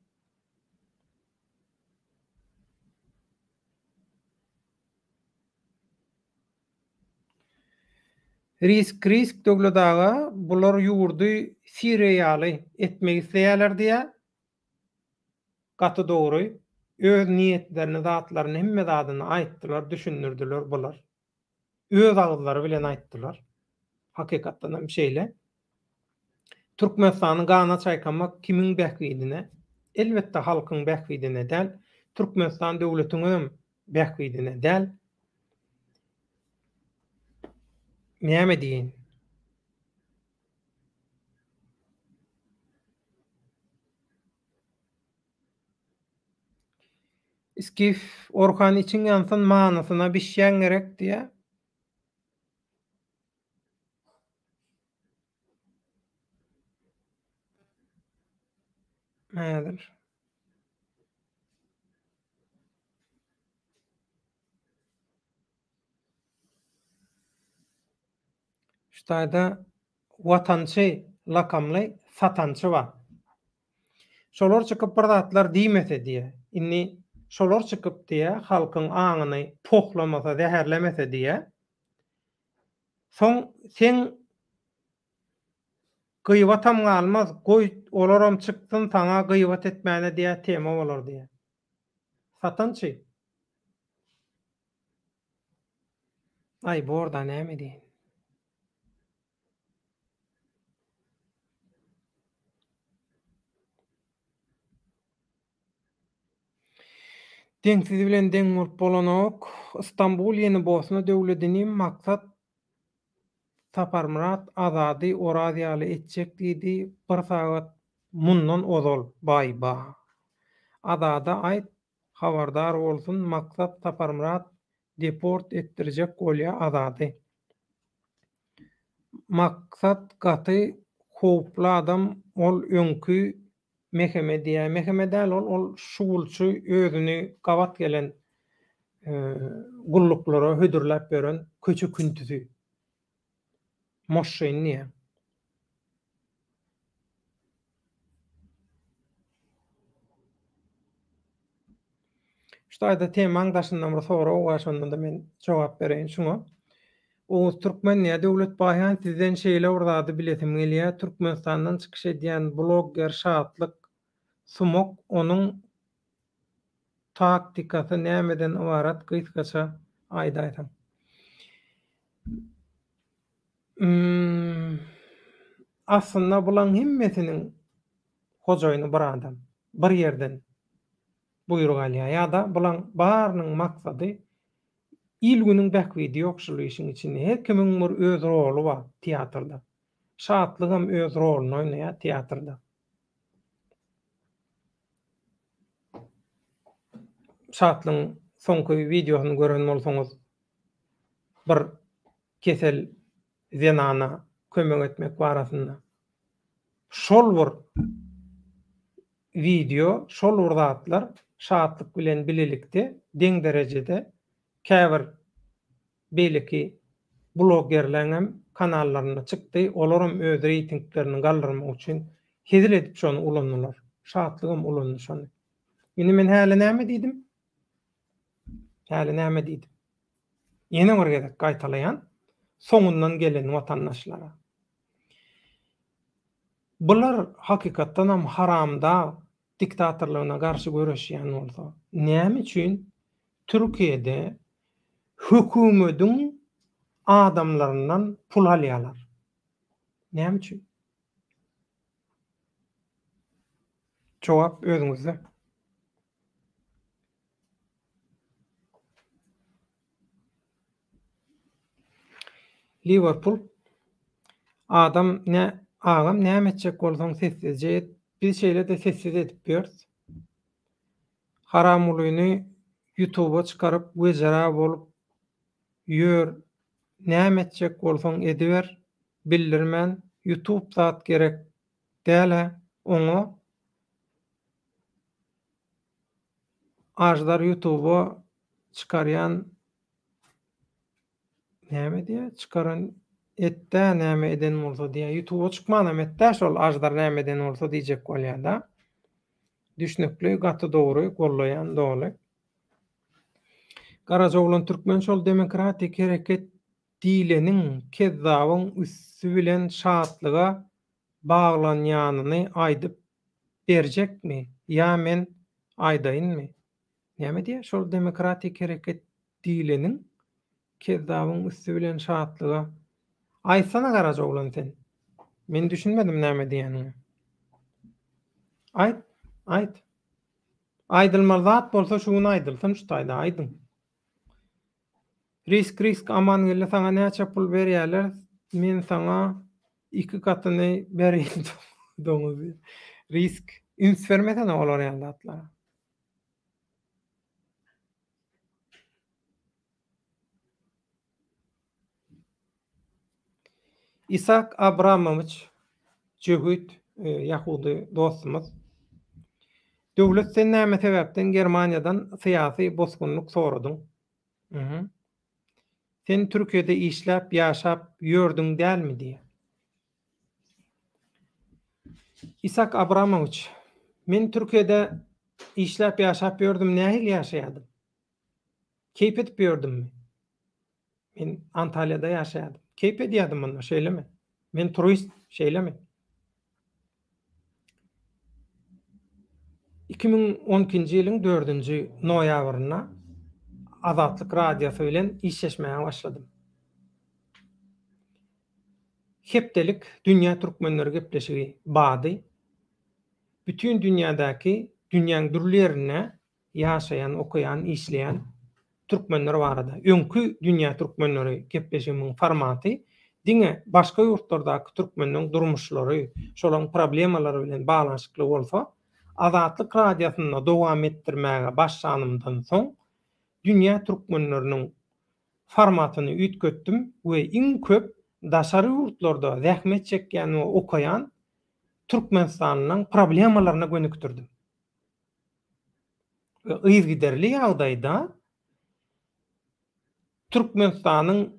Risk dögladaga bular ýurdy Siriýaly etmek isleýärler diýe gaty dogry. Öz niýetlerini, zatlaryny hemme zadyny aýtdylar, düşündirdiler bular. Öz agzlary bilen aýtdylar. Hakykatdanam şeýle. Türkmenistanyň gana çaýkamak kimiň bähwidine? Elbetde halkyň bähwidine däl, Türkmenistan döwletiňiň bähwidine däl. Näme diýin? Iskif Orhan için ýansyn manasyna bişýän gerek diýe. Mädir? Ştaýda watançy lakamly satançy bar. Şolar çykyp bir zatlar diýmese diýe. Inni şolar çykyp diýe halkyň aňyny pohlamasa, zäherlemese diýe. Soň sen gıybatam galmaz, goý olaram çykdyn saňa gıybat etmäne diýe tema bolar diýe. Satançy. Ay borda näme diýin? Deňsiz bilen deň bolup bolanok, Istanbul ýeni Bosna döwletiniň maksat Saparmurat azady Oraziýaly etjek diýdi. Bir sagat mundan ozal baýba. Azada aýt, habardar bolsun, maksat Saparmurat deport etdirjek bolýa azady. Maksat gaty howply adam, ol öňkü meheme diýä. Meheme däl, ol şugulçy, özüni gabat gelen gulluklara hödürläp beren köçe küntüsi. Moşşyn diýä. Ştaýda temaň daşyndan bir sora owaşandan da men jogap bereýin şuňa. Oğuz Türkmenliýe döwlet baýan sizden şeýle urzady bilesim gelýär. Türkmenistandan çykyş edýän blogger Şatlyk Sumok onuň taktikasy nämeden ibarat gysgaça aýdaýsam. Aslynda bulan hemmesiniň hojaýyny bir adam, bir ýerden buyruk alýar ýa-da bulan barynyň maksady ilgüniň bähwidi ýokşulygy işin içinde. Her kimiň bir öz roly bar teatrda. Şatlygam öz roluny oýnaýar teatrda. Şatlyň soňky videosyny gören bolsaňyz bir kesel zenana kömek etmek barasynda. Şol bir video, şol bir zatlar şatlyk bilen bilelikde deň derejede käbir belki bloggerleriniň kanallaryna çykdy. Olaram öz reytinglerini galdyrmak üçin hezil edip şonu ulandylar. Şatlygym ulandy şonu. Indi men häli näme diýdim? Ýene bir gezek gaýtalaýan soňundan gelen watandaşlara. Bular hakykatdan ham haramda diktatorlygyna garşy göreşýän bolsa, näme üçin Türkiýede hökümetiň adamlaryndan pul alýarlar? Näme üçin? Jogap özüňizde. Liverpool agam näme etjek bolsaň sessizje et. Biz şeýle de sessiz edip ýörüz. Haramlygyny YouTube'a çykaryp wezara bolup ýör. Näme etjek bolsaň ediber, bildirmän. YouTube zat gerek däl, oňa Ajdar YouTube'a çıkaryan näme diýe? Çıkaran etde näme eden bolsa diýe. YouTube'a çykmanam etde şol ajdar näme eden bolsa diýjek bolýar-da. Düşnükli, gaty dogry, gollaýan doly. Garajoglan türkmen şol demokratik hereket diýlenin kezzabyň üssü bilen şatlyga baglanýanyny aýdyp berjekmi? Ya men aýdaýynmy? Näme diýe? Şol demokratik hereket diýlenin kezzabyň üssü bilen şatlyga aýtsana garajoglan sen. Men düşünmedim näme diýenini. Aýt, aýt. Aýdylmaly zat bolsa şuny aýdylsyn şutaýda aýdyň. Risk aman gelle sana näçe pul berýärler, men sana 2 katyny berýän doňuzy. Risk üns vermesene olar ýa zatlara. Isak Abramovich Jehud Yahudi dostumuz. Döwlet sen näme sebäpden Germaniýadan syýasy bosgunlyk soradyň? Sen Türkiýede işläp, ýaşap ýördüň dälmi diýe. Isak Abramovich, men Türkiýede işläp, ýaşap ýördüm, nähili ýaşaýardym? Keýp edip ýördümmi? Men Antalya'da ýaşaýardym. Keýp edýärdim onda, şeýlemi? Men turist, şeýlemi? 2012-nji ýylyň 4-nji noýabryna Azatlyk radiosy bilen işleşmäge başladym. Hepdelik dünýä türkmenleri gepleşigi bady. Bütün dünýädäki dünýäň dürlerine ýaşaýan, okuyan, işleýän türkmenler barada. Öňkü dünýä türkmenleri gepleşiginiň formaty diňe başga ýurtlardaky türkmenleriň durmuşlary, şolaryň problemalary bilen baglanyşykly bolsa, Azatlyk radiosyna dowam etdirmäge başlanymdan soň dünýä türkmenleriniň formatyny üýtgetdim we iň köp daşary ýurtlarda zähmet çekýän we okaýan Türkmenistanyň problemalaryna gönükdirdim. Ýyzgiderli ýagdaýda Türkmenistanyň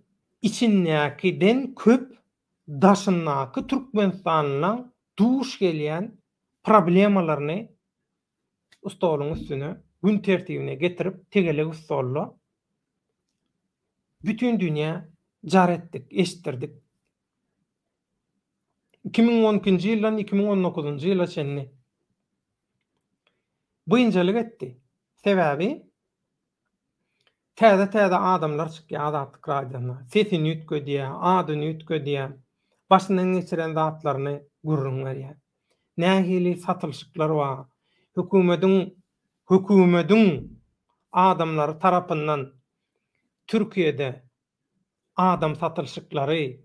içindäkiden köp daşyndaky Türkmenistanyň duş gelýän problemalaryny ustalyň üstüne gün tertibine getirip tegele ustalla bütün dünýä jar etdik, eşitdirdik. 2012-nji ýyldan 2019-njy ýyla çenli bynjalyk etdi. Sebäbi täze adamlar çykýar Azatlyk radiosyna. Sesini üýtgedýär, adyny üýtgedýär, başyndan geçiren zatlaryny gurrun berýär. Nähili satylşyklar bar. Hökümetiň adamlary tarapyndan Türkiýede adam satylşyklary,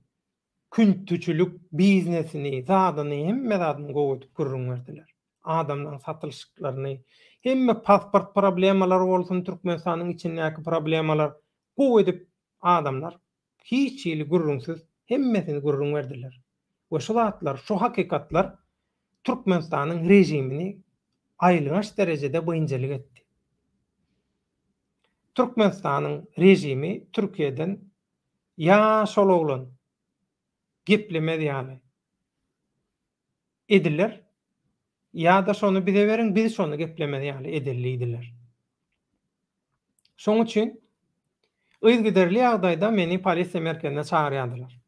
küntüçülük biznesini, zadyny hemme zadyny goýup gurrun berdiler. Adamlaryň satylşyklaryny, hemme pasport problemalary bolsun, Türkmenistanyň içindäki problemalar goýup adamlar hiç ýyly gurrunsyz hemmesini gurrun berdiler. We şu zatlar, şu hakykatlar Türkmenistanyň rejimini aýlyňaç derejede bynjalyk etdi. Türkmenistanyň rejimi Türkiýeden ýaş olaglan geplemedi ediler. Ya da şonu bize verin, biz şonu geplemedi edillidiler. Şoň üçin ýyzgiderli ýagdaýda meni polisiýa merkezine çağırýardylar.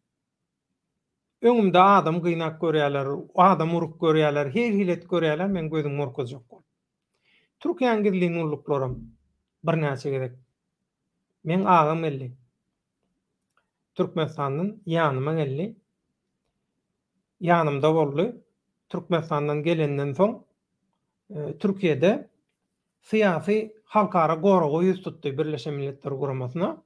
Öňümde adam gıynak görýärler, adam urup görýärler, her hilet görýärler, men gözüm morkoz ýok. Türkiýanyň gizli nurluklarym bir näçe gerek. Men agam geldi. Türkmenistanyň ýanyma geldi. Ýanymda boldy. Türkmenistandan gelenden soň Türkiýede syýasy halkara goragy ýüz tutdy Birleşen Milletler Guramasyna.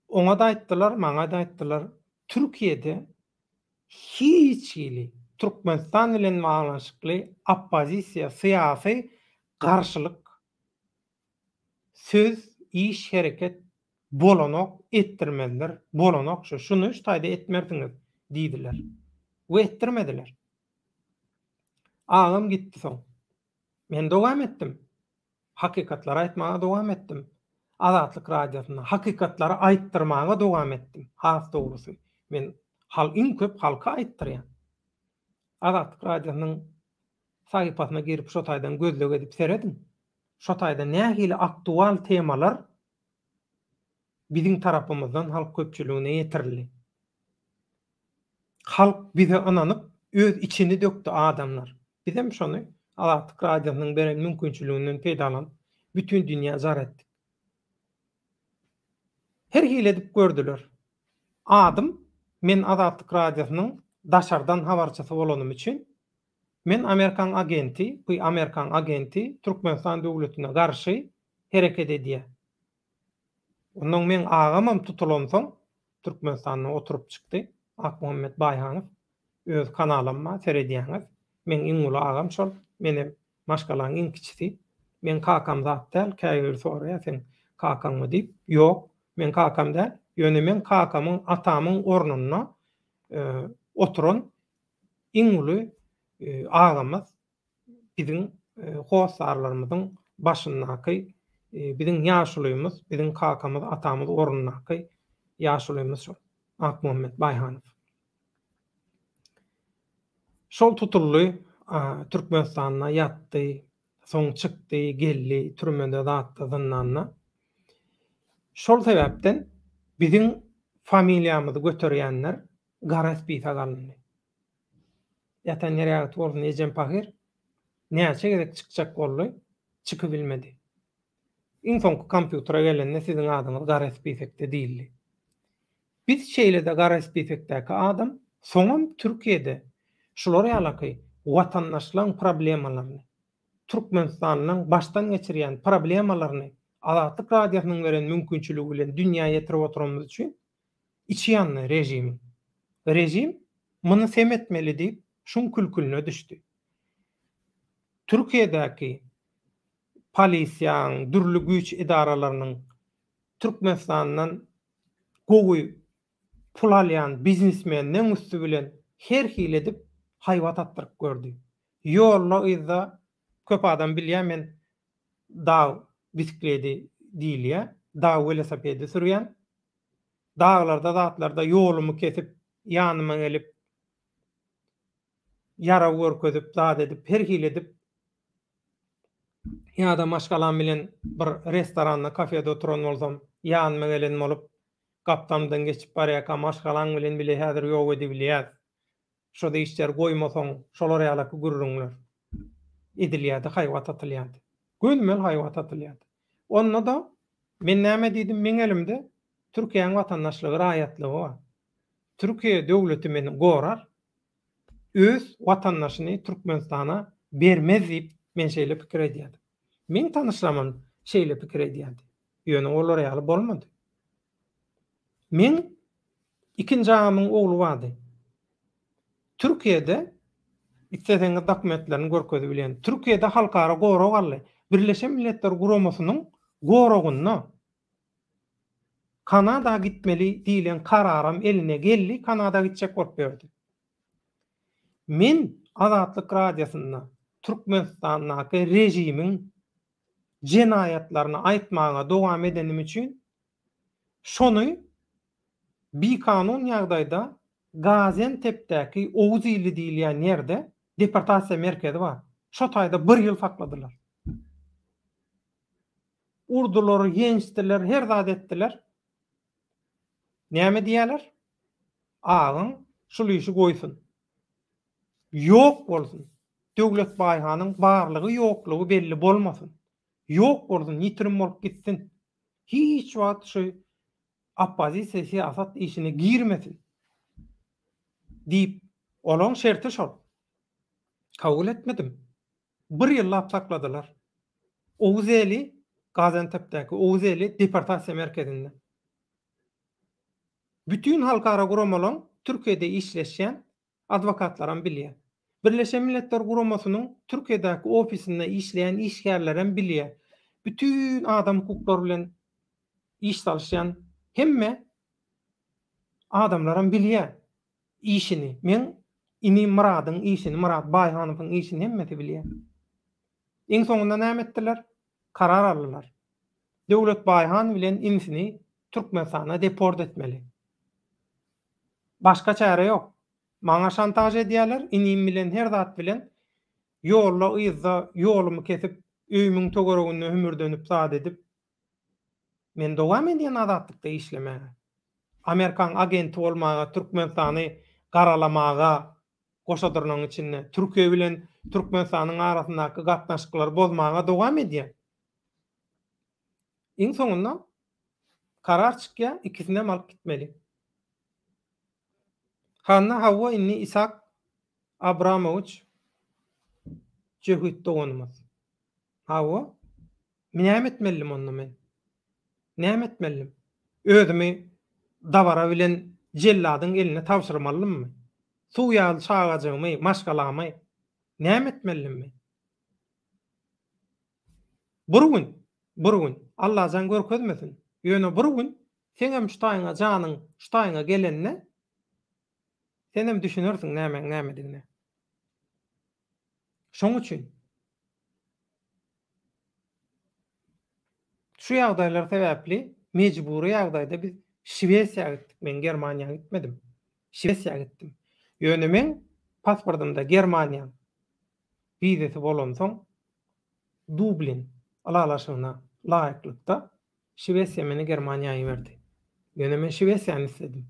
Oňa da aýtdylar, maňa da aýtdylar. Türkiýede hiç ýyly Türkmenistan bilen baglanyşykly oppozisiýa, syýasy garşylyk söz, iş, hereket bolanok etdirmediler. Bolanok şunu şutaýda etmerdiňiz diýdiler. We etdirmediler. Agam gitdi soň. Men dowam etdim. hakykatlara aýtmaga dowam etdim. Azatlyk radiosyna hakykatlary aýtdyrmaga dowam etdim. Has dogusy. Men iň köp halka aýtdyrýan. Azatlyk radiosynyň sahypasyna girip şo taýdan gözleg edip seredim. Şo taýda nähili aktual temalar biziň tarapymyzdan halk köpçüligine ýetirildi. Halk bize ananyp öz içini dökdi adamlar. Bizem şonu Azatlyk radiosynyň beren mümkinçiliginden peýdalanyp bütün dünýä zar etdik. Her hile edip gördüler. Men Azatlyk radiosynyň daşardan habarçysy bolanym üçin men Amerikan agenti Türkmenistan döwletine garşy hereket edýär. Onuň men agamam tutulan soň Türkmenistana oturup çykdy. Akmuhammed Bayhanow öz kanalyma seredýäňiz. Men iň uly agam şol. Menem maşgalaň iň kiçisi. Men kakam zat däl, käýgir soraýar sen kakam diýip, ýok, men kakam däl. Ýöne men kakamyň, atamyň ornuna oturan iň uly agamyz biziň howsarlarymyzyň başyndaky biziň ýaşulymyz, biziň kakamyz, atamyz ornundaky ýaşulymyz şol. Akmuhammed Bayhanow. Şol tutuldy, Türkmenistana ýatdy, soň çykdy, geldi, türmede zatdy zyndanna. Şol sebäpden biziň familiýamyzy göterýänler gara spisa galdy. Ýatan ýere bolsun ejem pahir, näçe gerek çykjak boldy, çykyp bilmedi. Iň soňky kompýutera gelende siziň adyňyz gara spisekde diýildi. Biz şeýlede gara spisekdäki adam soňam Türkiýede şulara ýalaky watandaşlaryň problemalaryny, Türkmenistanyň başdan geçirýän problemalaryny Azatlyk radiosynyň beren mümkinçiligi bilen dünýäge ýetirip oturamyz üçin içi ýanly rejim muny semetmeli diýip şuň külkülüne düşdi. Türkiýedäki polisiýaň, dürli güýç idaralarynyň Türkmenistandan gowy pul alýan biznesmenniň üstü bilen her hile edip haýwat atdyryp gördü. Ýollar ýa köp adam bilýär, men dağ bisikleti diýilýär, dağ velosipedi sürýän. Dağlarda, zatlarda ýolumy kesip, ýanyma gelip, ýara görkezip, zat edip, her hile edip, ýa-da maşgalan bilen bir restoranda, kafede oturan bolsam, ýanyma gelen bolup, gaptamdan geçip barýaka maşgalan bilen bile häzir ýok edip bilýär. Şoda işler goýmasaň, şolara ýalaky gürrüňler. Edilýärdi, haýwat atylýardy. Gönmel haýwat atylýardy. Onna da men näme diýdim, men elimde Türkiýanyň watandaşlygy raýatlygy bar. Türkiýe döwleti meni gorar, öz watandaşyny Türkmenistana bermez diýip men şeýle pikir edýärdim. Men tanışlamam şeýle pikir edýärdi. Ýöne olar ýaly bolmady. Men ikinji agamyň ogly bardy. Türkiýede itseňiz dokumentlerini görkezip bilen. Türkiýede halkara gorog barly. Birleşen Milletler Guramasynyň gorogyna Kanada gitmeli diýilen kararam eline geldi, Kanada gitjek bolup berdi. Men Azatlyk radiosyna Türkmenistanyň rejimiň jenayatlaryny aýtmaga dowam edenim üçin şonu bir kanun ýagdaýda Gaziantep'däki Oğuz ili diýilýän ýerde deportasiýa merkezi bar. Şo taýda 1 ýyl sakladylar. Urdular, ýençdiler, her zat etdiler. Näme diýerler? Agyň şol işi goýsun. Ýok bolsun. Döwlet baýhanyň barlygy ýoklugy belli bolmasyn. Ýok bolsun, ýitirim bolup gitsin. Hiç wagt şu oppozisiýa siýasat işine girmesin diýip olaň şerti şol. Kabul etmedim. 1 ýyllap sakladylar. Oğuz eli, Gaziantep'däki Oğuz eli deportasiýa merkezinde. Bütün halkara guramalar Türkiýede işleşen adwokatlaram bilýär. Birleşen Milletler Guramasynyň Türkiýedäki ofisinde işleyen işgärlerim bilýär. Bütün adam hukuklary bilen iş salşýan hemme adamlaram bilýär işini. Men ini Muradyň işini, Murad Bayhanowyň işini hemmeti bilýär. Eň soňunda näme etdiler? karar aldylar. Döwlet Baýhan bilen inisini Türkmenistana deport etmeli. Başga çare ýok. Maňa şantaj edýärler, inim bilen her zat bilen ýolla ýyzda ýolumy kesip öýümüň tögereginde hümürdenip zat edip men dowam edýän azatlykda işlemäge. Amerikan agenti bolmaga, Türkmenistany garalamaga goşadyrnyň içinde Türkiýe bilen Türkmenistanyň arasyndaky gatnaşyklary bozmaga dowam edýär. Iň soňunda karar çykýar, ikisinem alyp gitmeli. Hanna Hawwa inni Isak Abramovich jehit doganymyz. Hawwa näme etmelim onda men? Näme etmelim? Özümi dabara bilen jelladyň eline tapşyrmalymy? Suw ýaly çagajymy, maşgalamy näme etmelim men? Bir gün Allah jan görkezmesin. Ýöne bir gün senem şutaýyňa janyň, şutaýyňa gelenne senem düşünürsiň näme-nämedigine. Şoň üçin şu ýagdaýlar sebäpli mejburi ýagdaýda biz Şwesiýaga gitdik. Men Germaniýaga gitmedim. Şwesiýaga gitdim. Ýöne men pasportymda Germaniýa wizesi bolan soň Dublin alalaşygyna laýyklykda Şwesiýa meni Germaniýaga berdi. Ýöne men Şwesiýany isledim.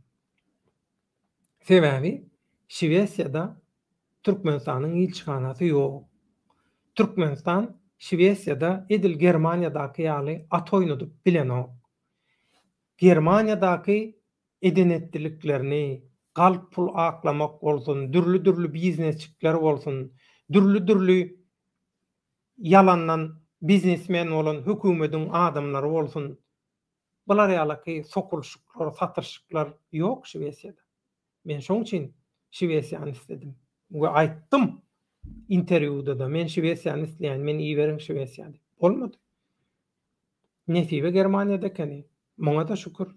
Sebäbi Şwesiýada Türkmenistanyň ilçihanasy ýok. Türkmenistan Şwesiýada edil Germaniýadaky ýaly at oýnadyp bilenok. Germaniýadaky edenetdiliklerini, galp pul aklamak bolsun, dürlü biznesçikler bolsun, dürlü yalandan biznesmen bolan hökümetiň adamlary bolsun. Bular ýaly sokulşyklar, satyrşyklar ýok Şwesiýada. Men şoň üçin Şwesiýany isledim. Bu aýtdym interwýuda da men Şwesiýany isleýän, men iýberim Şwesiýa. Bolmady. Nesibe Germaniýada ekeni. Muňa da şükür.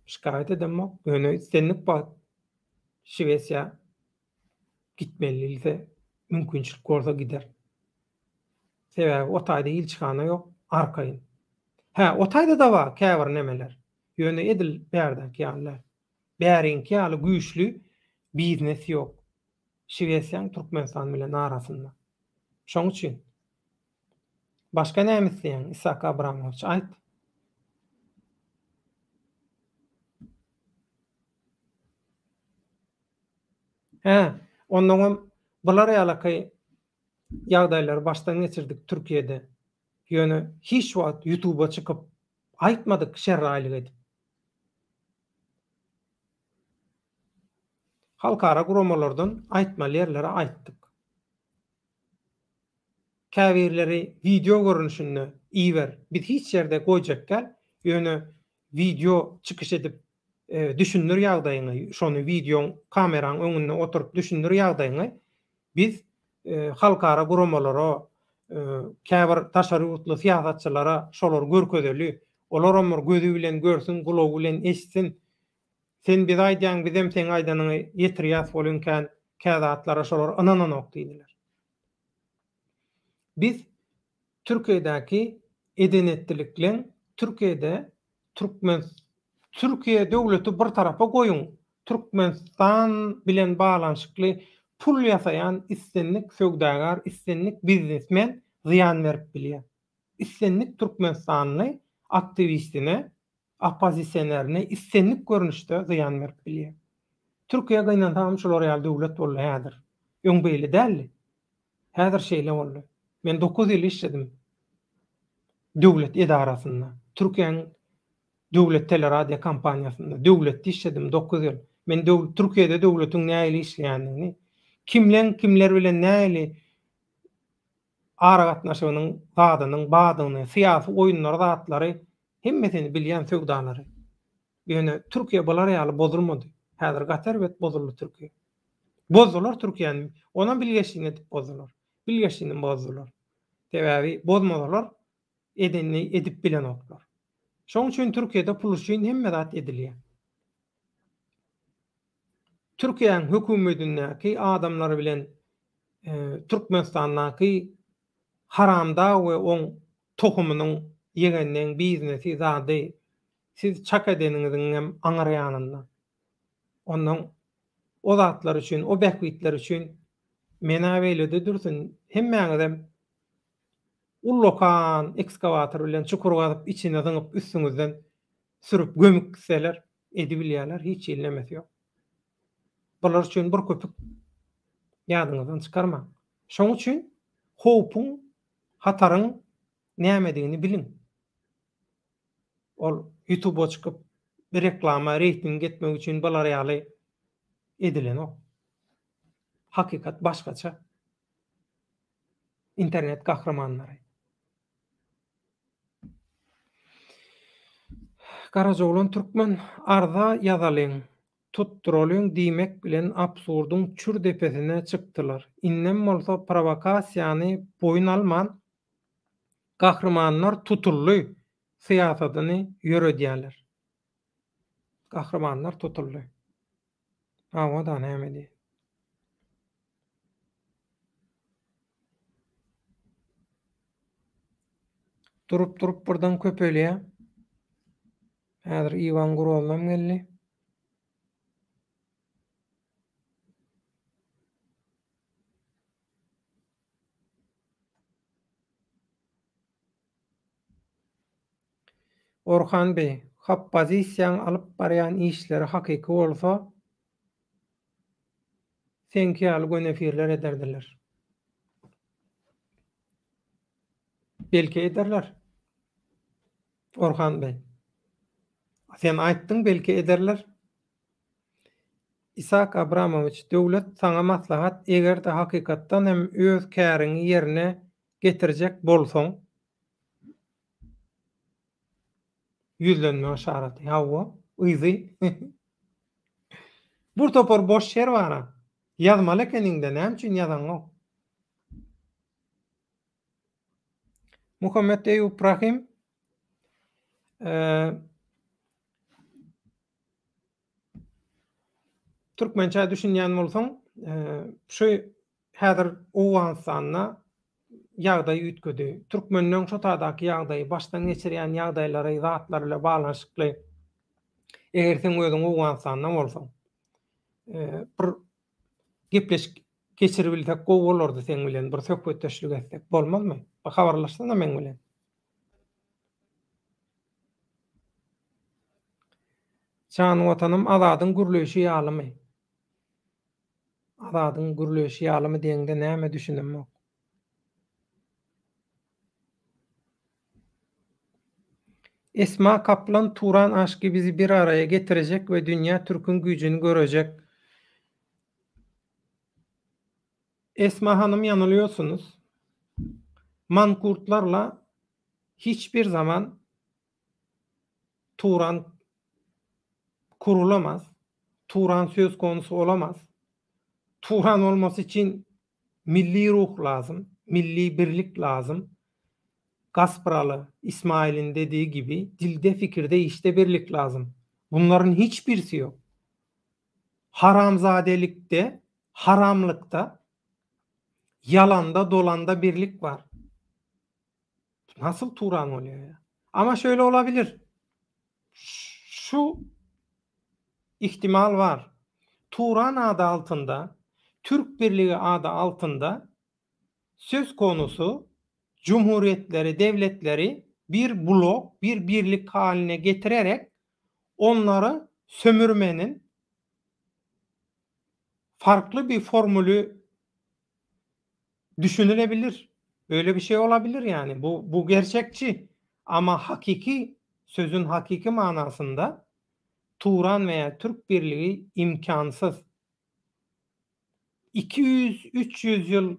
Şikayet edemok. Ýöne istenlik bar. Şwesiýa gitmelilse mümkinçilik bolsa gider. Sebäbi o taýda ilçihana ýok, arkaýyn. O taýda da bar käbir nemeler. Ýöne edil bärdak ýaly. Bärinki ýaly güýçlü biznes ýok. Şwesiýa Türkmenistan bilen arasynda. Şoň üçin başga näme isleýän Isak Abramovich aýt. Ondan bular ýaly ýagdaýlar başdan geçirdik Türkiýede. Ýöne hiç wagt YouTube'a çykyp aýtmadyk şerraýlyk edip. Halkara guramalardan aýtmaly ýerlere aýtdyk. Käbirleri video görünüşinde iýber. Biz hiç ýerde goýjaklar, ýöne video çykyş edip düşünür ýagdaýyny, şonu videoň kameraň öňünde oturup düşünür ýagdaýyny biz halkara guramalara, käbir taşary ýurtly siýasatçylara şolar görkezeli, olar ömür gözü bilen görsün, gulagy bilen eşitsin. Sen bir aýdýan, bizem sen aýdanyny ýetirýäs bolankan käzatlara şolar ananan okdylar. Biz Türkiýedäki edenetdilikleň Türkiýede Türkiýe döwleti bir tarafa goýun. Türkmenistan bilen balanşykly pul ýasaýan istenlik söwdagar, istenlik biznesmen ziýan berip bilýär. İstenlik Türkmenistanly aktivistine, oppozisionerine istenlik görünüşde ziýan berip bilýär. Türkiýe gaýnan tam şolar ýaly döwlet bolýardyr. Öň beýle däldi. Häzir şeýle boldy. Men 9 ýyl işledim döwlet edarasynda. Türkiýeň döwlet teleradio kampaniýasynda döwletde işledim 9 ýyl. Men Türkiýede döwletiň näýle işleýändigini, kimler bilen näýle ara gatnaşygynyň zadynyň badyny, syýasy oýunlar zatlary hemmesini bilýän söwdalary. Ýöne Türkiýe bular ýaly bozulmady. Häzir gaterbet bozuldy Türkiýe. Bozdular Türkiýany. Ona bilgeçliğini edip bozdular. Bilgeçliğini bozdular. Sebäbi bozmadylar, edip bilen oklar. Şoň üçin Türkiýede pul üçin hemme zat edilýär. Türkiýeň hökümetindäki adamlar bilen Türkmenistandaky haramda we oň tohumynyň ýegenden biznesi zady siz çak edeniňiziň hem aňyrýanyndan. Ondan o zatlar üçin, o bekwitler üçin mena beýlede dursun. Hemmäňizem ullokan ekskavator bilen çukur gazyp içine zyňyp üstüňizden sürüp gömük gitseler edip bilýärler, hiç illemesi ýok. Bular üçin bir köpük ýadyňyzdan çykarma. Şoň üçin howpuň, hataryň nämedigini bilin. Ol YouTube'a çykyp bir reklama, reyting getmek üçin bular ýaly edilen o. Hakikat başgaça. İnternet kahramanlary. Garajoglan türkmen arda ýazalyň, tutturolyň diýmek bilen absurdyň çür depesine çykdylar. Innem bolsa provokasiýany boyun alman kahramanlar tutully syýasatyny ýöredýärler. Kahramanlar tutully. Awa da näme diýdi? Durup burdan köpelýär. Häzir Iwan Gurollam geldi. Orhan Bey, hap pozisiýaň alyp barýan işleri hakyky bolsa, senki al gönefirler ederdiler. Belki ederler. Orhan Bey. Sen aýtdyň, belki ederler. Isak Abramovich, döwlet saňa maslahat, eger-de hakykatdan hem öz käriňi ýerine getirjek bolsaň, yüzlenme işareti. Hawa, yzy. Bur topar boş yer bara. Ýazmaly ekeniňde näme üçin ýazanok? Muhammed Eyüp Rahim, türkmençe düşünýän bolsaň, şu häzir Owganstanda ýagdaý ütküdi. Türkmeniň şu tadaky ýagdaýy, başdan geçirýän ýagdaýlary, zatlar bilen baglanşykly. Eger sen özüň Owganstandan bolsaň, bir gepleşik geçirip bilsek gowy bolardy sen bilen, bir söhbetdeşlik etsek bolmazmy? Bir habarlaşsana men bilen. Can watanım azadyň gürleşi ýalymy. Azadyň gürleşi ýalymy diýende näme düşünemok? Esma Kaplan, Turan aşky bizi bir araya getirecek ve dünya Türk'ün gücünü görecek. Esma Hanım, yanılıyorsunuz. Mankurtlarla hiçbir zaman Turan kurulamaz. Turan söz konusu olamaz. Turan olması için milli ruh lazım, milli birlik lazım. Gasparalı İsmail'in dediği gibi dilde, fikirde, işte birlik lazım. Bunların hiçbirisi yok. Haramzadelikte, haramlıkta, yalanda, dolanda birlik var. Nasıl Turan oluyor ya? Ama şöyle olabilir. Şu ihtimal var. Turan adı altında, Türk Birliği adı altında söz konusu cumhuriyetleri, devletleri bir blok, bir birlik haline getirerek onları sömürmenin farklı bir formülü düşünülebilir. Öyle bir şey olabilir yani. Bu gerçekçi. Ama hakiki, sözün hakiki manasında Turan veya Türk Birliği imkansız. 200-300 yıl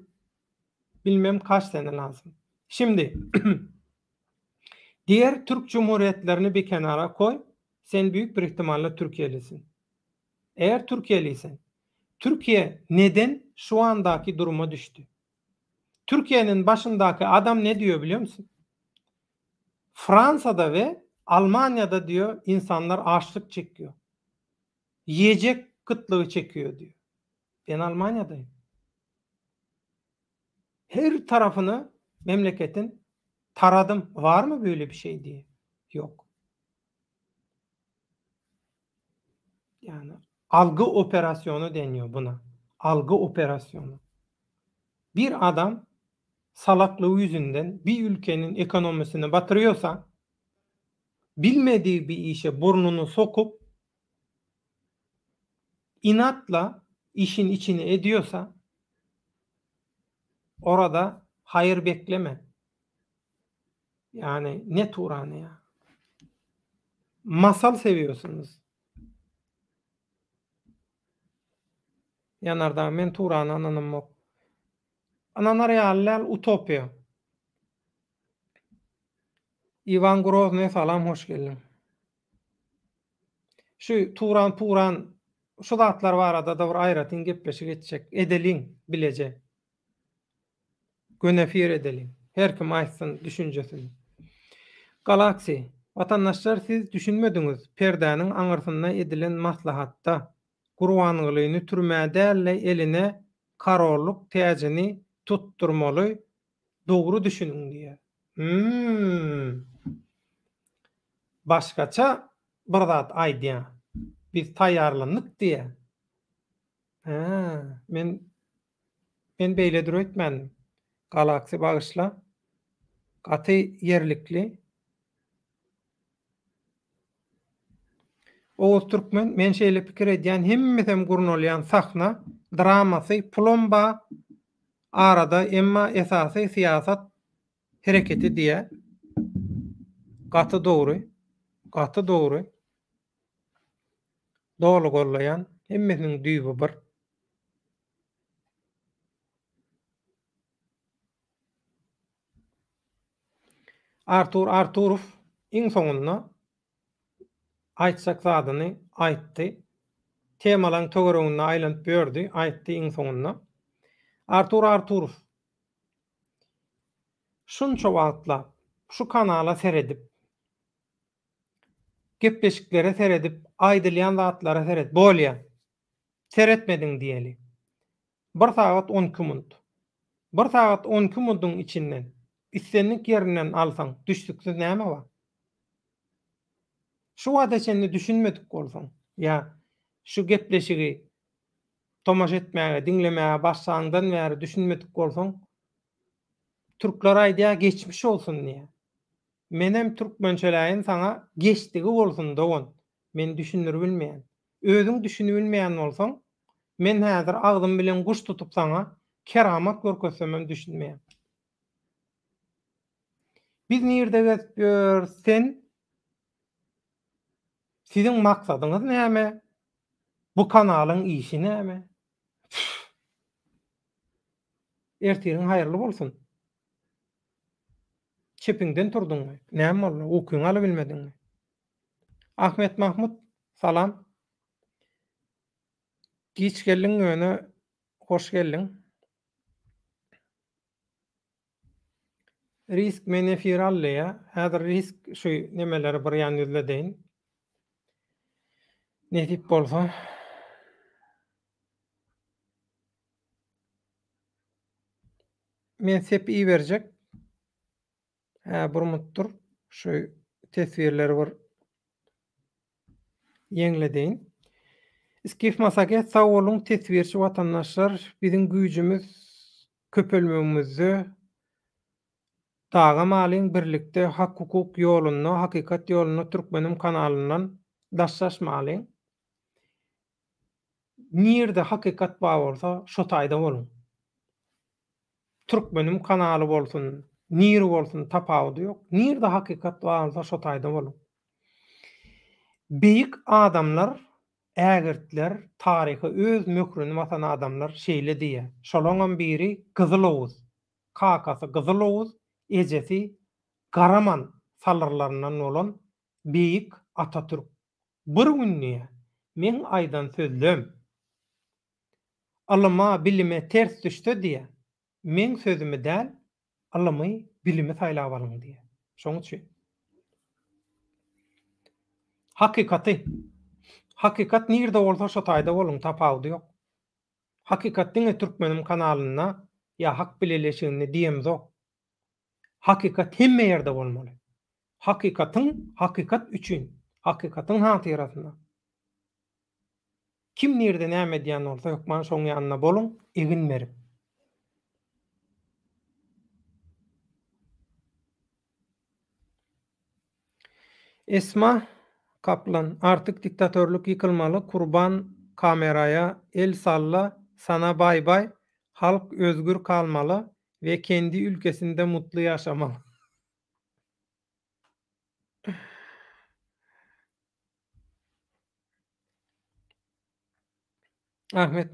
bilmem kaç sene lazım. Şimdi diğer Türk Cumhuriyetlerini bir kenara koy. Sen büyük bir ihtimalle Türkiye'lisin. Eğer Türkiye'liysen, Türkiye neden şu andaki duruma düştü? Türkiye'nin başındaki adam ne diyor biliyor musun? Fransa'da ve Almanya'da diyor insanlar açlık çekiyor. Yiyecek kıtlığı çekiyor diyor. Ben Almanya'dayım. Her tarafını memleketin taradım. Var mı böyle bir şey diye? Yok. Yani algı operasyonu deniyor buna. Algı operasyonu. Bir adam salaklığı yüzünden bir ülkenin ekonomisini batırıyorsa, bilmediği bir işe burnunu sokup inatla işin içine ediyorsa, orada hayır bekleme. Yani ne Turan'ı ya? Masal seviyorsunuz. Yanardağ men Turan'ı ananamok. Ananar realler utopya. Ivan Grozny salam, hoş geldin. Şu Turan şu zatlar var arada da bir aýratyn gepleşik etjek. Edeliň bilece. Gönefir edeliň. Her kim aýtsyn düşünjesini. Galaksi. Vatandaşlar, siz düşünmediňiz. Perdäniň aňyrsynda edilen maslahatda gurbanlygyny türmädäle eline kararlyk täjini tutturmaly, dogry düşünüň diýär. Başgaça bir zat aýdýar. Biz taýýarlandyk diýe. Men beýledir öýtmändim. Galaksi bagyşla. Gaty yerlikli. Oğuz Türkmen, men şeýle pikir edýän hemmesem gurnalýan sahna dramasy plomba arada, emma esasy siýasat hereketi diýe. Gaty dogry. Gaty dogry. Dogry gollaýan hemmesiniň düýbi bir. Arturov iň soňunda aýtsak zadyny aýtdy. Temalaň töweregiňe aýlanyp berdi, aýtdy iň soňunda. Arturov şunça wagtla şu kanala seredip, gepleşiklere seredip, aýdylýan zatlara seredip, bolýa. Seretmediň diýeli. 1 saat 12 minut. 1 saat 12 minutyň içinden istenlik ýerinden alsaň, düşdüksiz näme bar? Şu wada seni düşünmedik bolsaň, ýa şu gepleşigi tomaş etmäge, diňlemäge başlandan bäri düşünmedik bolsaň, türkler aýdýar geçmiş bolsun diýe. Menem türkmençeläýin saňa geçdigi bolsun dogon. Men düşünür bilmeýän. Özüň düşünüp bilmeýän bolsaň, men häzir agdym bilen guş tutup saňa keramat görkezsemem düşünmeýän. Biz nirde gezip sen siziň maksadyňyz näme? Bu kanalyň işi näme? Ertiň haýyrly bolsun. Çepiňden turduňmy? Näme boldy? Okuň aly bilmediňmi? Ahmet Mahmut, salam. Giç geldiň öňe, hoş geldiň. Risk menefir alýa. Häzir risk şu nemeleri bir ýanyzda deýin. Netip bolsa. Men sep iyi berjek. Bir mutdur. Şu tesvirleri bir ýeňledeýin. Skif Masake, sağ olun tesvirçi vatandaşlar. Bizim güýjümiz köpelmegimizi dagam alyň, birlikde hak hukuk ýolunda, hakykat ýolunda Türkmenim kanalyndan daşlaşmalyň. Nirde hakykat bar bolsa, şo taýda bolun. Türkmenim kanaly bolsun, nir bolsun, tapawdy ýok. Nirde hakykat bar bolsa, şo taýda bolun. Beýik adamlar, ägirtler, taryhy öz möhürüni batan adamlar şeýle diýe. Şolaňam biri Gyzyl Owuz. Kakasy Gyzyl Owuz, ejesi Garaman sallarlaryndan bolan beýik Atatürk. Bir günniýe men aýdan sözlem. Alama bilime ters düşdi diýe. Men sözümi däl, alamy bilimi saýlap alyň diýe. Şoň üçin hakykat nirde bolsa şo taýda bolun, tapawdy ýok. Hakykat diňe Türkmenim kanalyna ýa hak bileleşigini diýemzok. Hakikat hemme ýerde bolmaly. Hakikat üçin, hakikatyň hatyrasynda. Kim nerede näme diýen bolsa, ýokman şoň ýanyna boluň, eginmerip. Esma Kaplan, artık diktatörlük yıkılmalı, kurban kameraya el salla, sana bay bay, halk özgür kalmalı ve kendi ülkesinde mutlu yaşamalı. Ahmet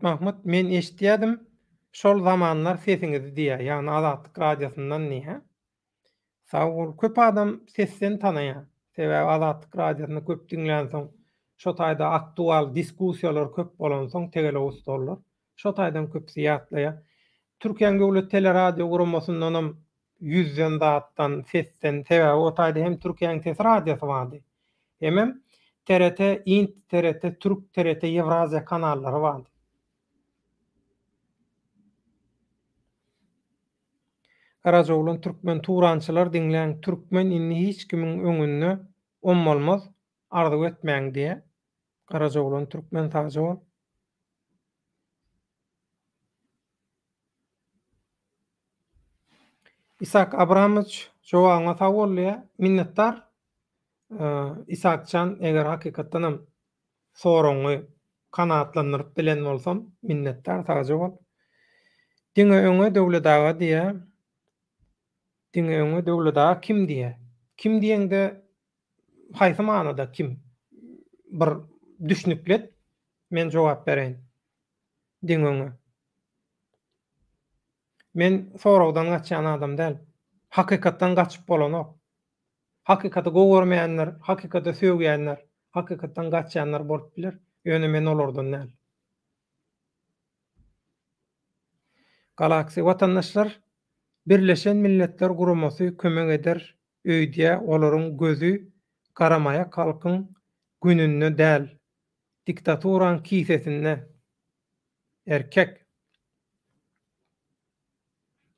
Mahmut, men eşitýädim, şol zamanlar sesiňizi diýär, ýagny Azatlyk radiosundan niýe? Sag bol, köp adam sesten tanaýar. Sebäbi Azatlyk radiosyny köp dinlän soň, şo taýda aktual diskussiýalar köp bolan soň tegele ustallar. Şo taýdan köpsi ýatlaýar. Türkiýanyň döwlet teleradio guramasyndanyň yüzden zatdan, sesten, sebäbi o taýda hem Türkiýanyň ses radiosy bardy. Hemem TRT, Int TRT, Türk TRT, Ewrazia kanallary bardy. Garajoglan türkmen turançylar dinleýän türkmen inni hiç kimiň öňünde ommalmaz, arzu etmäň diýe. Garajoglan türkmen taýjy. Isak Abramovich jogaňa sag bolýa, minnetdar. Isakçan, eger hakykatdanam soraňy kanatlandyryp bilen bolsam, minnetdar taýjy bol. Diňe öňe döwletaga diýe. Diňe öňe döwletaga kim diýe? Kim diýende haýsy manada kim? Bir düşnüklet, men jogap bereýin. Diňe öňe. Men soragdan gaçan adam däl. Hakykatdan gaçyp bolanok. Hakikaty gowurmaýanlar, hakikaty söwgýänler, hakykatdan gaçýanlar bolup biler. Ýöne men olardan näl. Galaksy watandaşlar, Birleşen Milletler Guramasy kömek eder, öýdýä olaryň gözü garamaýa kalkyň gününde däl. Diktaturan kisesinde erkek.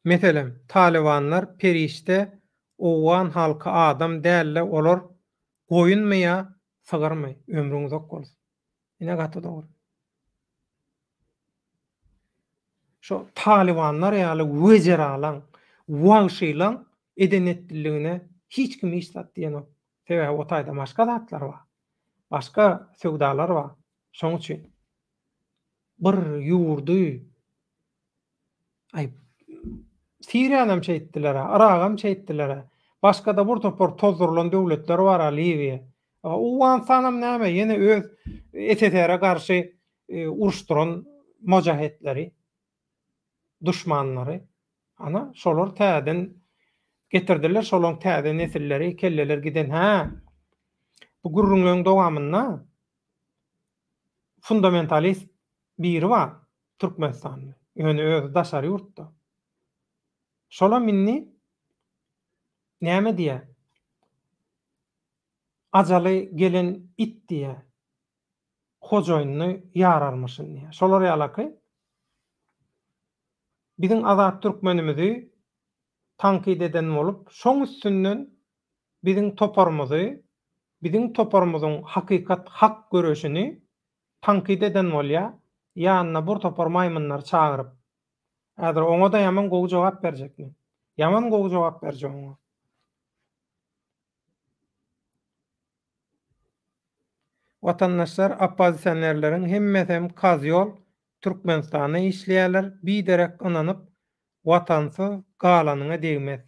Meselem, Talibanlar perişte owan halky adam dälle, olar goýunmaýa, sygarmaý, ömrüň uzak bolsun. Ine gaty dogry. Şo Talibanlar ýaly wejeralan, wagşylan edenetdiligine hiç kim iştat diýen ok. Sebäbi o taýda başga zatlar bar. Başga söwdalar bar. Şoň üçin bir ýurdy ay Siriýanam çeýitdiler, Iragam çeýitdiler. Başga da bir topar tozdurulan döwletler bar, Libiýa. Uwan sanam näme? Ýene öz SSR-e garşy uruşduran mujahitleri, düşmanlary. Ana şolar täden getirdiler, şolaň täze nesilleri, kelleler giden. Bu gurrunlygyň dowamyna fundamentalist biri bar Türkmenistanda. Ýöne öz daşary ýurtda. Şola minni näme diýe? Ajaly gelen it diýe. Hojaýyny ýararmyşyn diýe. Şolar ýalaky biziň azat türkmenimizi tankyd eden bolup, şoň üstünden biziň toparmyzyň hakykat, hak göreşini tankyd eden bolýa, ýanyna bir topar maýmunlar çagyryp, häzir oňa da ýaman gowy jogap berjekmi? Ýaman gowy jogap berjek oňa. Watandaşlar, oppozisionerleriň hemmesem kazyol Türkmenistana işleýärler, biderek ynanyp watansy galanyňa degmez.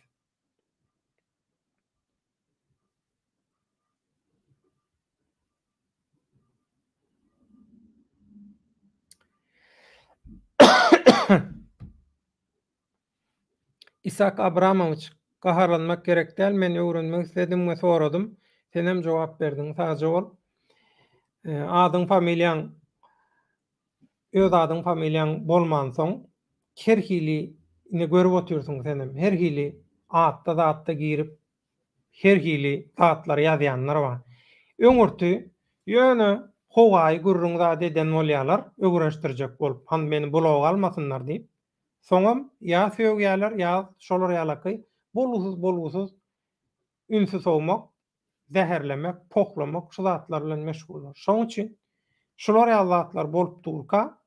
Isak Abramovich, gaharlanmak gerek däl, men öwrenmek istedim we soradym. Senem jogap berdiň, taýjy bol. Adyň familiýaň, öz adyň familiýaň bolman soň, her hili ine görüp oturýarsyň senem. Her hili zatda girip, her hili zatlar ýazýanlar bar. Öňürti, ýöne Howaý gürrüň zat eden bolýarlar, öwreşdirjek bolup, han meni bulaga almasynlar diýip. Soňam ýa söýgýärler, ýa şolar ýalaky bolgusuz ünsüz sowmak, zäherlemek, poklamak şu zatlar bilen meşgul. Şoň üçin şolar ýazatlar bolup durka,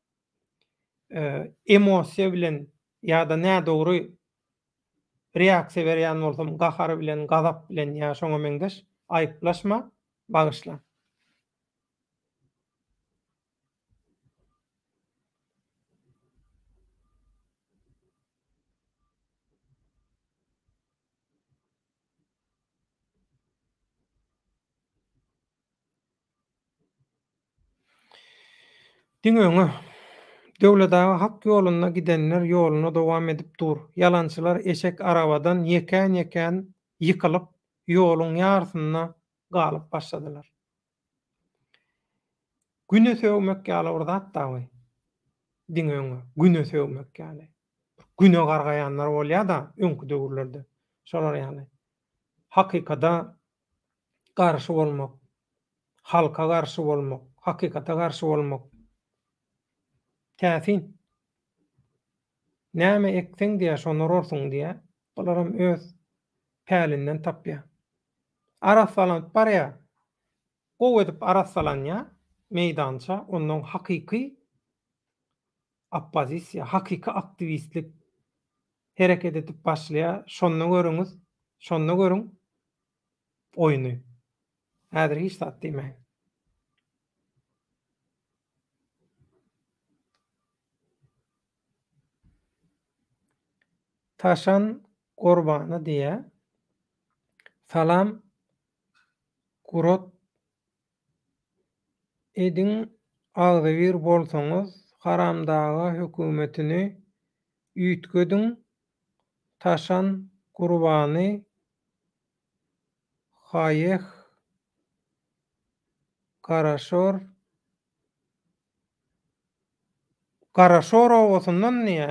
emosiýa bilen ýa-da nädogry reaksiýa berýän bolsam, gahar bilen, gazap bilen ýa şoňa meňdeş aýyplaşma, bagyşla. Diňöňe döwletaga hak ýoluna gidenler ýoluna dowam edip dur. Yalançylar eşek arabadan ýeken ýykylyp ýoluň ýarsyna galyp başladylar. Güne söwmek ýaly bir zat daby. Diňöňe güne söwmek ýaly. Güne gargaýanlar bolýar da öňkü döwürlerde. Şolar ýaly. Hakykata garşy bolmak, halka garşy bolmak, hakykata garşy bolmak. Täsin. Näme ekseň diýe şonu urarsyň diýe, bularam öz pälinden tapýar. Arasalan barya, gow edip arasalanýa meýdança, onuň hakyky oppozisiýa, hakyky aktivistlik hereket edip başlaýar. Şonu görüň oýuny. Häzir hiç zat diýmeýin. Taşan Gurbany diýe salam gurot ediň agzybir bolsaňyz haramdaga hökümetini üýtgediň. Taşan Gurbany haýyh Garaşorowosundan niýe?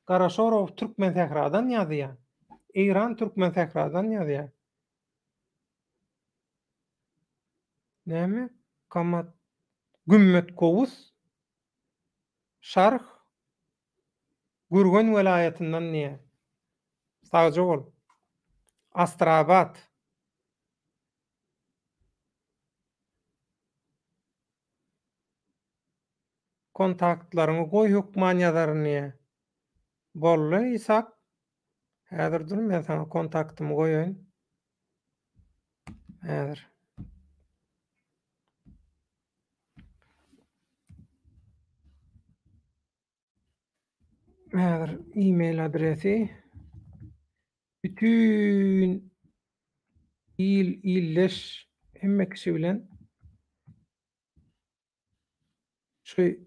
Garaşorow türkmen sähradan ýazýar. Eýran türkmen sähradan ýazýar. Näme? Kamat Gümmet Gowus Şarh Gürgen welaýatyndan niýe? Sagja bol. Astrabat kontaktlaryňy goý hukman ýazar niýe? Bolly Isak. Häzir dur men sana kontaktymy goýaýyn. Häzir. Häzir e-mail adresi bütün illeş hemme kişi bilen şu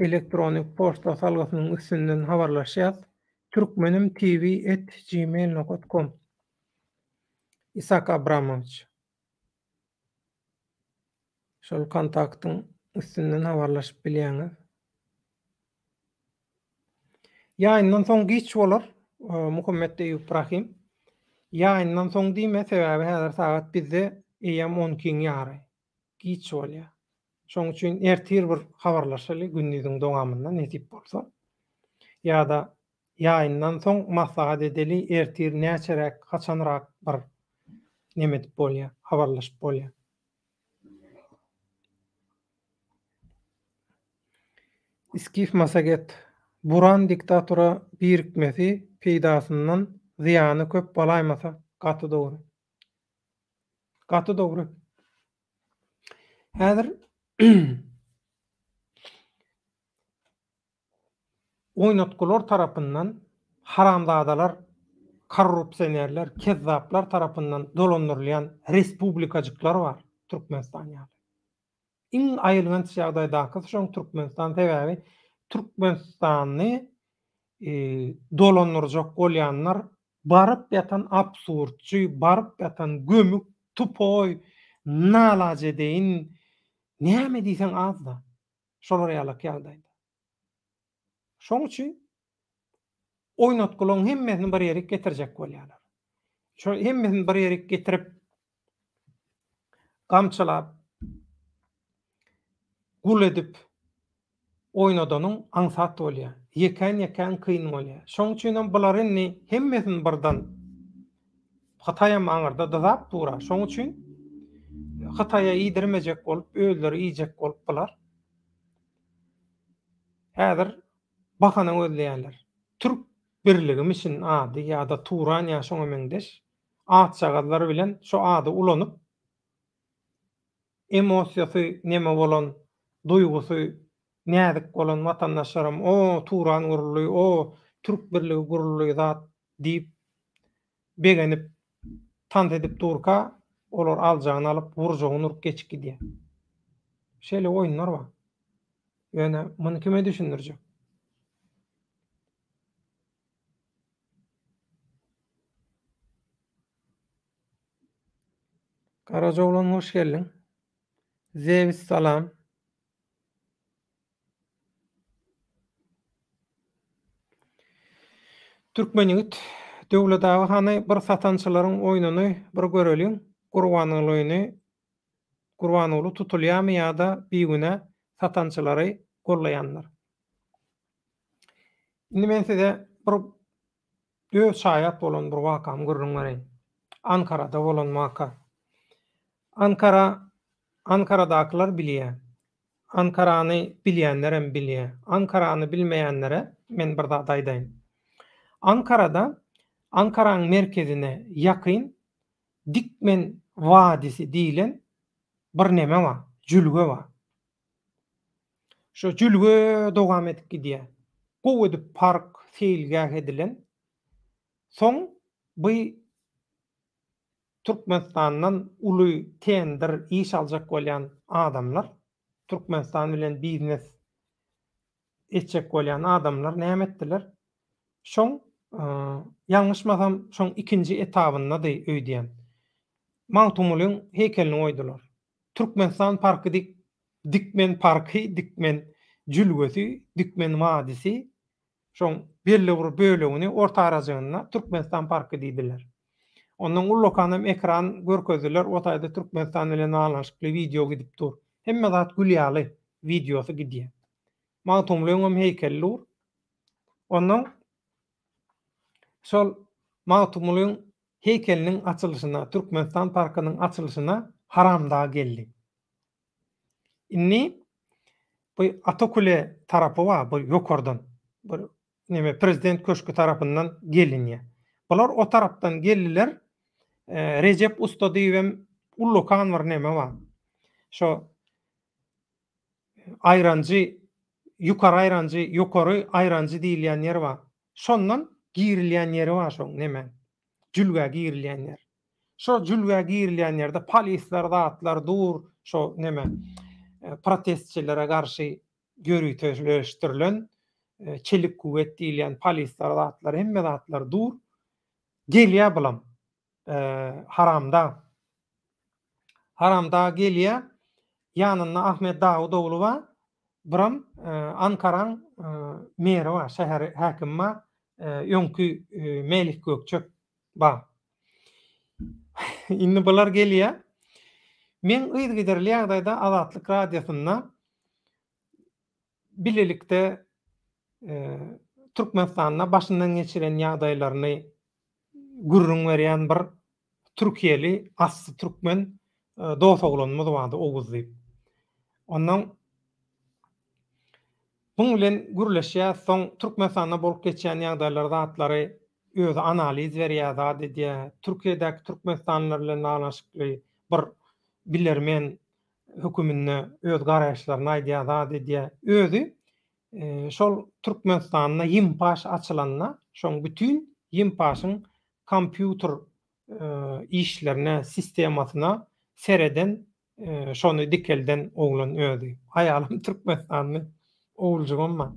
elektronik posta salgasynyň üstünden habarlaşýar. turkmenimtv@gmail.com Isak Abramovich. Şol kontaktyň üstünden habarlaşyp bilýäňiz. Ýaýyndan soň giç bolar. Muhammed Ibrahim. Ýaýyndan soň diýme sebäbi häzir sagat bizde eýem 12 ýary. Giç bolýar. Şoň üçin ertir bir habarlaşaly gündüziň dowamynda nesip bolsa. Ýa-da ýaýyndan soň maslahat edeli ertir näçerek, haçanrak bir nemet bolýar, habarlaşyp bolýar. Iskif Masaget Buran diktatora birikmesi peýdasyndan ziýany köp bolaýmasa gaty dogry. Gaty dogry. Häzir oýnatgylar tarapyndan haramzadalar, korrupsionerler, kezzaplar tarapyndan dolandyrylýan respublikajyklar bar Türkmenistan ýaly. Iň aýylgan ýagdaýdaky şoň Türkmenistan sebäbi Türkmenistany dolandyrjak bolýanlar baryp ýatan absurdçy, baryp ýatan gömük, tupoy, nalajedeýin näme diýsen azda. Şolar ýaly ýagdaýda. Şoň üçin oýnatgylaryň hemmesini bir ýere getirjek bolýarlar. Şo hemmesini bir ýere getirip gamçylap gul edip oýnadanyň aňsat bolýar. Ýeken kyn bolýar. Şoň üçin bularyny hemmesini birden Hataýam aňyrda dazap dura. Şoň üçin Hataýa iýdirmejek bolup, özleri iýjek bolup bular. Häzir bahana gözleýärler. Türk birligi mişin ady ýa-da Turan ýa şoňa meňdeş at çagadlary bilen şo ady ulanyp emosiýasy neme bolan, duýgusy näzik bolan watandaşlarym o Turan gurulýy, o Türk birligi gurulýy zat diýip begenip tant edip durka olar aljagyny alyp wurjagyny urup geçip gidýär. Şeýle oýunlar bar. Ýöne muny kime düşündirjek? Karaca ulan hoş geldin. Zevis salam. Türkmen ýigit döwletagy hany bir satançylaryň oýnuny bir göreliň. Gurbanyny tutulýarmy ýa-da biýgüne satançylary gollaýanlar. Indi men size bir göz şaýat bolan bir wakamy görüň bereyim. Ankara'da bolan waka. Ankara'dakylar bilýär. Ankara'ny bilýänler hem bilýär. Ankara'ny bilmeýänlere men bir zat aýdaýyn. Ankara'nın merkezine ýakyn Dikmen Wadisi diýilen bir neme bar, jülge bar. Şo jülge dowam edip gidýär. Gow edip park seýilgäh edilen. Soň bu Türkmenistandan uly tendir iş aljak bolýan adamlar, Türkmenistan bilen biznes etjek bolýan adamlar näme etdiler? Şoň ýalňyşmasam şoň ikinji etapynda da öýdýän. Mawtumlyň heýkelini oýdular. Türkmenistan parky Dikmen parky, Dikmen jülgesi, Dikmen Wadisi. Şoň belli bir bölegini orta arajagyna Türkmenistan parky diýdiler. Ondan ullokanam ekran görkezdiler. Otaýda Türkmenistan bilen alanşykly video gidip dur. Hemme zat gülýärli videosy gidýär. Mawtumlyň heýkelli ur. Ondan şol Mawtumlyň heýkeliniň açylyşyna, Türkmenistan parkynyň açylyşyna Haramda geldi. Inni bu Atakule tarapy bar, bu ýokardan. Bir neme prezident köşkü tarapyndan gelinýär. Bular o tarapdan geldiler. Recep Usta diýen ullokan bar neme bar. Şo aýrancı, ýokary aýrancı, ýokary aýrancı diýilýän ýer bar. Şondan girilýän ýeri bar şoň neme? Jülge girilýän ýer. Şo jülge girilýän ýerde polisler, zatlar dur, şo neme? Protestçilere garşy görüýtleşdirilen çelik kuwet diýilýän polisler, zatlar, hemme zatlar dur. Gelýär bulam. Haramda gelýär. Ýanynda Ahmet Dawudoglu bar. Biram Ankaraň meri bar, şäher häkimi bar. Öňkü Melih Gökçek bar. Indi bular gelýär. Men ýygyderli ýagdaýda Azatlyk radiosyna bilelikde Türkmenistanda başyndan geçiren ýagdaýlaryny gurrun berýän bir Türkiýeli asly türkmen dost oglanymyz bardy, Oguz diýip. Ondan buň bilen gürleşýär, soň Türkmenistanda bolup geçýän ýagdaýlar zatlary özü analiz berýär, zat edýär. Türkiýedäki Türkmenistanlylar bilen alanşykly bir bilermen hökümine öz garaşlaryny aýdýar, zat edýär. Özü şol Türkmenistanda ýympaş açylanda şoň bütün ýympaşyň kompýuter işlerine, sistemasyna sereden şonu dikelden oglan öýdi. Aýalym Türkmenistanly oğulcugam bar.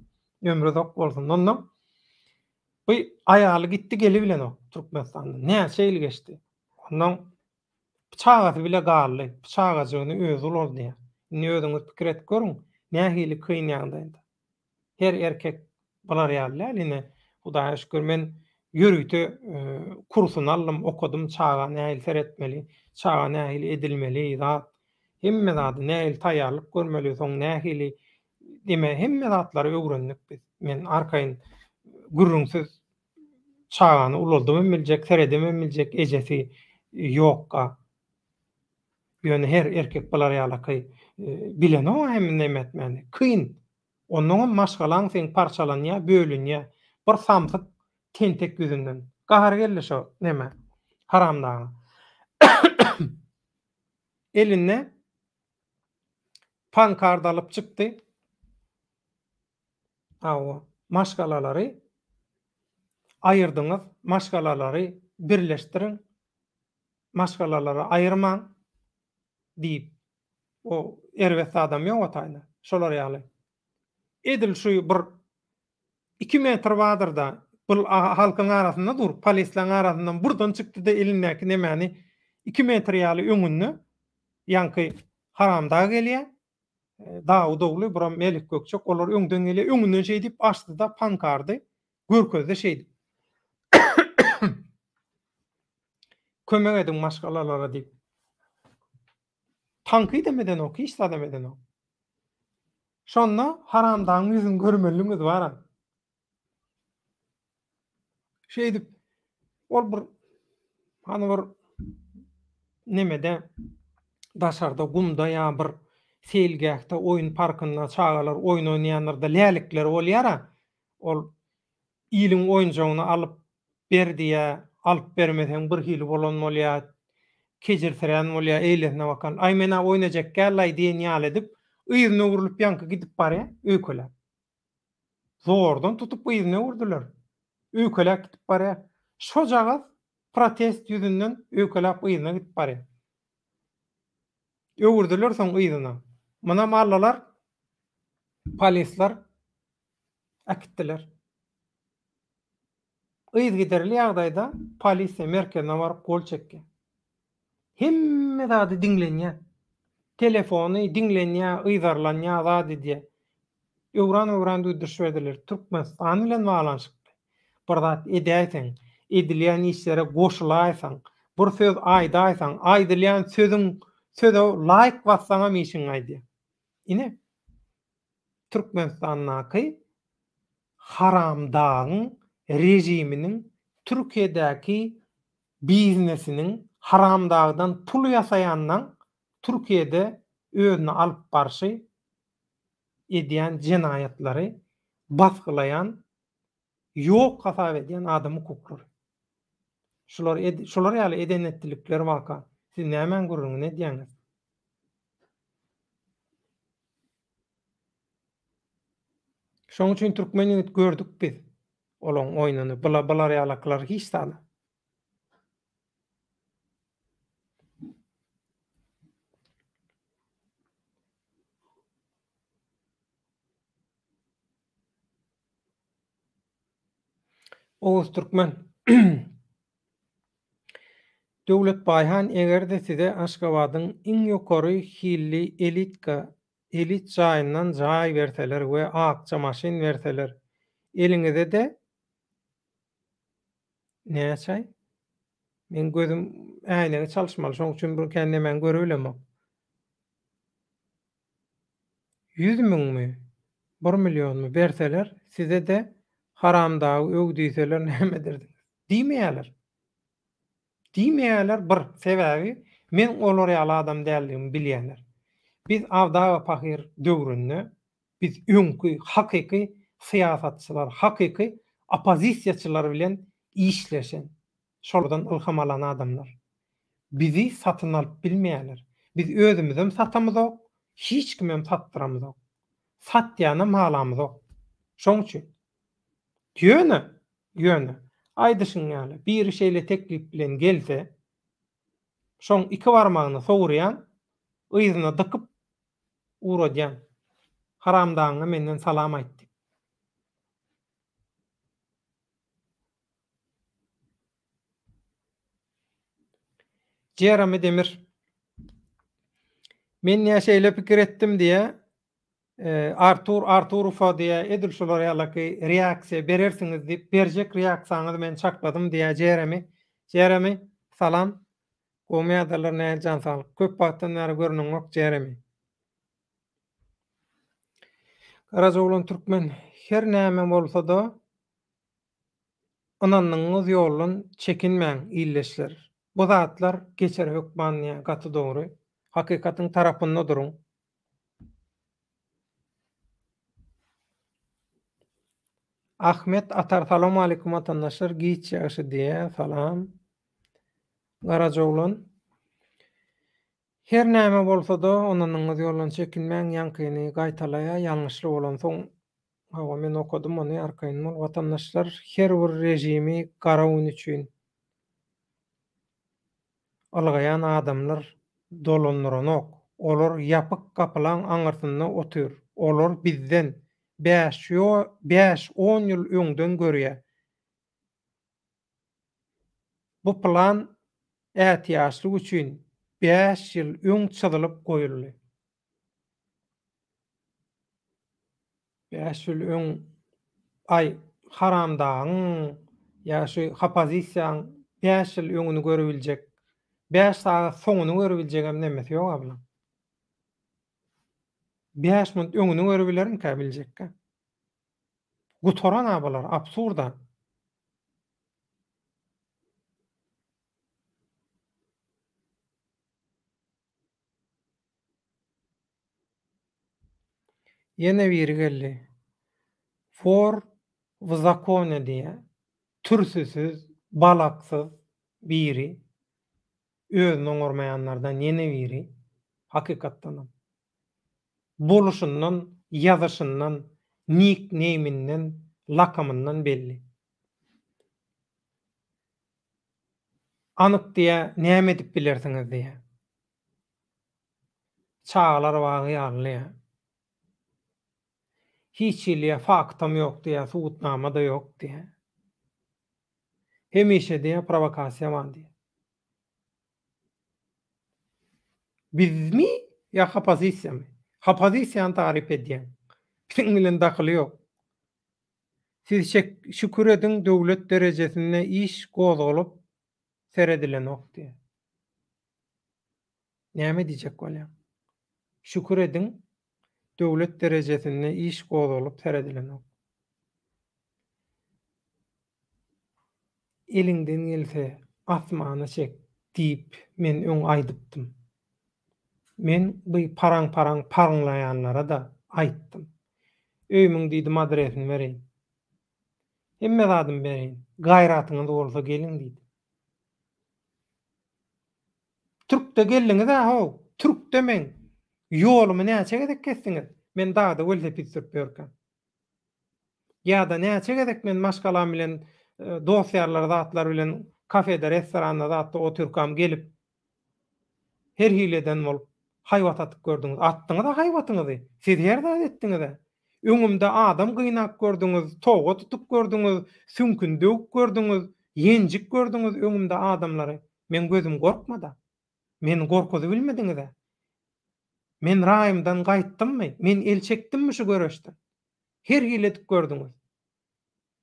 Ömrü zok bolsun. Ondan bu aýaly gitdi geli bilen o Türkmenistandan. Näçe ýyl geçdi. Ondan bıçağı bile gally. Bıçağacyny özü boldy ýa. Indi özüňiz pikir et görüň. Nähili kyn ýagdaýda. Her erkek bular ýaly. Ine Hudaýa şükür men ýörüýte kursuny aldym, okudum, çağa nähili seretmeli, çağa nähili edilmeli, zat Hemme zady näil taýýarlyk görmeli soň nähili deme hemme zatlary öwrendik biz. Men arkaýyn gürrüňsiz çagany uldum biljek, seredem biljek ejesi ýokga. Ýöne her erkek bolar ýalyky bilen o hem näme etmeli. Kyn. Onuň maşgalan sen parçalanýa, bölünýä. Bir samsyk tentek yüzünden. Gahar geldi şo näme? Haramdagy. Eline pankart alıp çykdy. Awa maşgalalary ayırdyňyz, maşgalalary birleşdiriň. Maşgalalary aýyrmaň diýip o erwes adam ýok ataýla. Şolar ýaly. Edil şu bir 2 metr badyr da bu halkyň arasynda dur, polisleriň arasyndan burdan çykdy da elindäki nämäni 2 metr ýaly öňünü ýanky haramda gelýär. Dağı dogly buram melik gökçek olar öňden gelýär. Öňünden şey diýip açdy da pankardy. Görkezde şey kömek edin maşgalalara diýip. Tanky demeden o, hiç da demeden o. Şonda haramdaň ýüzüni görmeliňiz bar. Şey diýip ol bir hany bir nemede daşarda gumda ýa bir selgähde oyun parkynda çagalar oyun oýnaýanlarda lälikler bolýar. Ol iliň oýunjagyny alyp berdiýä, alyp bermesen bir hili bolan bolýar. Kejirtiren bolýar, eýlesine bakan. Ay mena oýnajak gällaý diýen ýaly edip, ýyzyna urulyp ýanky gidip barýar, öýkeler. Zordan tutup ýyzyna urdular. Öýkelek gidip barýar. Şo jagaz protest ýüzünden öýkelep ýyzyna gidip barýar. Öwürdiler soň ýyzyna. Mana mallalar polisler akitdiler. Ýyzy giderli ýagdaýda polisiýa merkezine baryp gol çekdi. Hemme zady dinlenýär. Telefony dinlenýär, ýyzarlanýar zady diýe. Öwran duýdurşberdiler. Türkmenistan bilen baglanyşypdy. Bir zat edäýsen, edilýän işlere goşulaýsan, bir söz aýdaýsan, aýdylýan söze laýyk bassaňa meşiň aýdy. Ine Türkmenistanyňky haramdagyň rejiminiň Türkiýedäki biznesiniň haramdagdan pul ýasaýandan Türkiýede özüne alyp barşy edýän jenaýatlary basgylayan, ýok hasap edýän adam hukuklar. Şolar ýaly edenetlikler waka. Siz näme görüňiz, ne diýäňiz? Şoň üçin türkmenini gördük biz. Olaň oýnany, bular ýalaklar hiç sala. Oğuz Türkmen. Döwlet Baýhan egerde size Aşgabatyň iň ýokary hilli elit jaýyndan jaý berseler we akça maşyn berseler, eliňizde de näçe? Men gözüm äýnege çalşmaly, şoň üçin bu kendime men görebilemok. 100 miňmi, 1 million berseler, size de haramdagy öwdüýseler näme derdiňiz? Diýmeýärler. Diýmeýärler bir sebäbi men olar ýaly adam däldigimi bilýärler. Biz awda we pahyr döwründe biz öňkü hakyky syýasatçylar, hakyky opozisiýaçylar bilen işleşen, şoldan ilham alan adamlar. Bizi satyn alyp bilmeýärler. Biz özümizem satamyzok, hiç kimem satdyramyzok. Satýany malamyzok. Şoň üçin ýöne aýdyşyň ýaly bir şeýle teklip bilen gelse, şoň iki barmagyny sowurýan, ýyzyna dykyp uradýan. Haramdaňa menden salam aýtdy. Jeremy Demir. Men näşeýle pikir etdim diýe Artur Ufa diye edil şolar ýalyky reaksiýa berersiňiz diýip berjek reaksiýaňyzy men çakladym diýe Jeremy. Jeremy, salam. Gowy ýazdalar näme jan sağlyk. Köp wagtdan bäri görnüňok jeremi. Garajoglan türkmen her näme bolsa-da ynandyňyz ýoldan çekinmäň illeşler. Bu zatlar geçer hökmanýa gaty dogry. Hakykatyň tarapynda duruň. Ahmet atar, salam aleikum atandaşlar. Giç ýaşy diýe salam. Garajoglan her näme bolsa-da ynandyňyz ýoldan çekinmäň ýankyny gaýtalaýa, ýalňyşly bolan soň hawa men okudum ony arkaýyndan watandaşlar her bir rejimi garawyň üçin algaýan adamlar dolandyranok. Olar ýapyk gapylaň aňyrsynda otur. Olar bizden 5-10 ýyl öňden görýär. Bu plan ätýaşlyk üçin 5 ýyl öň çyzylyp goýuldy. 5 ýyl öň ay haramdagyň ýa-şu hapozisiýaň 5 ýyl öňüni görebiljek. 5 saat soňuny görebiljegem nemesi ýok abla. 5 minut öňüni görebilerim biljekkä. Gutoran abalar absurda. Ýene biri geldi. For w zakone diýe. Türsüsiz, balaksyz biri. Özüni oňarmaýanlardan ýene biri. Hakykatdanam. Boluşundan, ýazyşyndan, nicknameinden, lakamyndan belli. Anyk diýe, näme edip bilersiňiz diýe. Çağlar wagy ýaly. Hiç ýyly faktam ýok diýe, subutnama da ýok diýe. Hemişe diýe provokasiýa var diýe. Bizmi ýa hapozisiýamy? Hapozisiýany taryp edýän. Bizim bilen dakyly ýok. Siz şükür ediň döwlet derejesinde iş gozgalyp seredilenok diýe. Näme diýjek bolýar? Şükür ediň döwlet derejesinde iş gozgalyp seredilenok. Eliňden gelse asmana çek diýip men öň aýdypdym. Men bu paraň paraňlaýanlara da aýtdym. Öýmüň diýdim adresini bereýin. Hemme zadymy bereýin. Gaýratyňyz bolsa geliň diýdim. Türkde gelliňiz ho, türk demeň. Ýolumy näçe gezek kesdiňiz? Men dagda velosiped sürüp ýörkäm. Ýa-da näçe gezek men maşgalam bilen dosýarlar zatlar bilen kafede, restoranda zatda oturkam gelip her hileden bolup haýwat atyp gördüňiz. Atdyňyz da haýwatyňyzy. Siz her zat etdiňiz. Öňümde adam gynap gördüňiz, toga tutup gördüňiz, sünkündük gördüňiz, ýenjik gördüňiz öňümde adamlary. Men gözüm gorkmada. Men gorkuzy bilmediňiz. Men raýymdan gaýtdymmy? Men el çekdimmi şu göreşden? Her hile edip gördüňiz.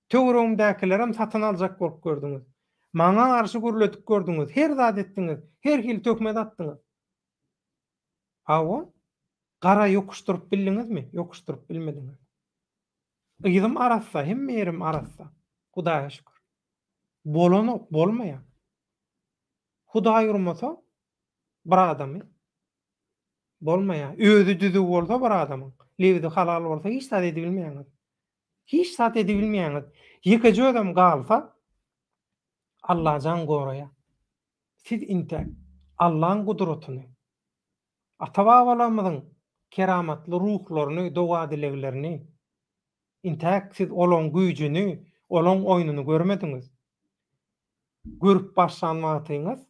Töweregimdäkilerem satyn aljak bolup gördüňiz. Maňa garşy gürledip gördüňiz. Her zat etdiňiz. Her hil tökmed atdyňyz. Hawa? Gara ýokuşdurup bildiňizmi? Ýokuşdurup bilmediňiz. Ýyzym arassa, hemme ýerim arassa. Hudaýa şükür. Bolanok, bolmaýar. Hudaý urmasa bir adamy bolmaýar. Özü düzü bolsa bir adamyň. Lewdi halal bolsa hiç zat edip bilmeýäňiz. Hiç zat edip bilmeýäňiz. Ýekiji adam galsa Allah jan goraýa. Siz inte Allahyň gudratyny, ata-babalarymyzyň keramatly ruhlaryny, dowa dileglerini, intäk siz olaň güýjüni, olaň oýnuny görmediňiz. Görüp başlanmagyňyz,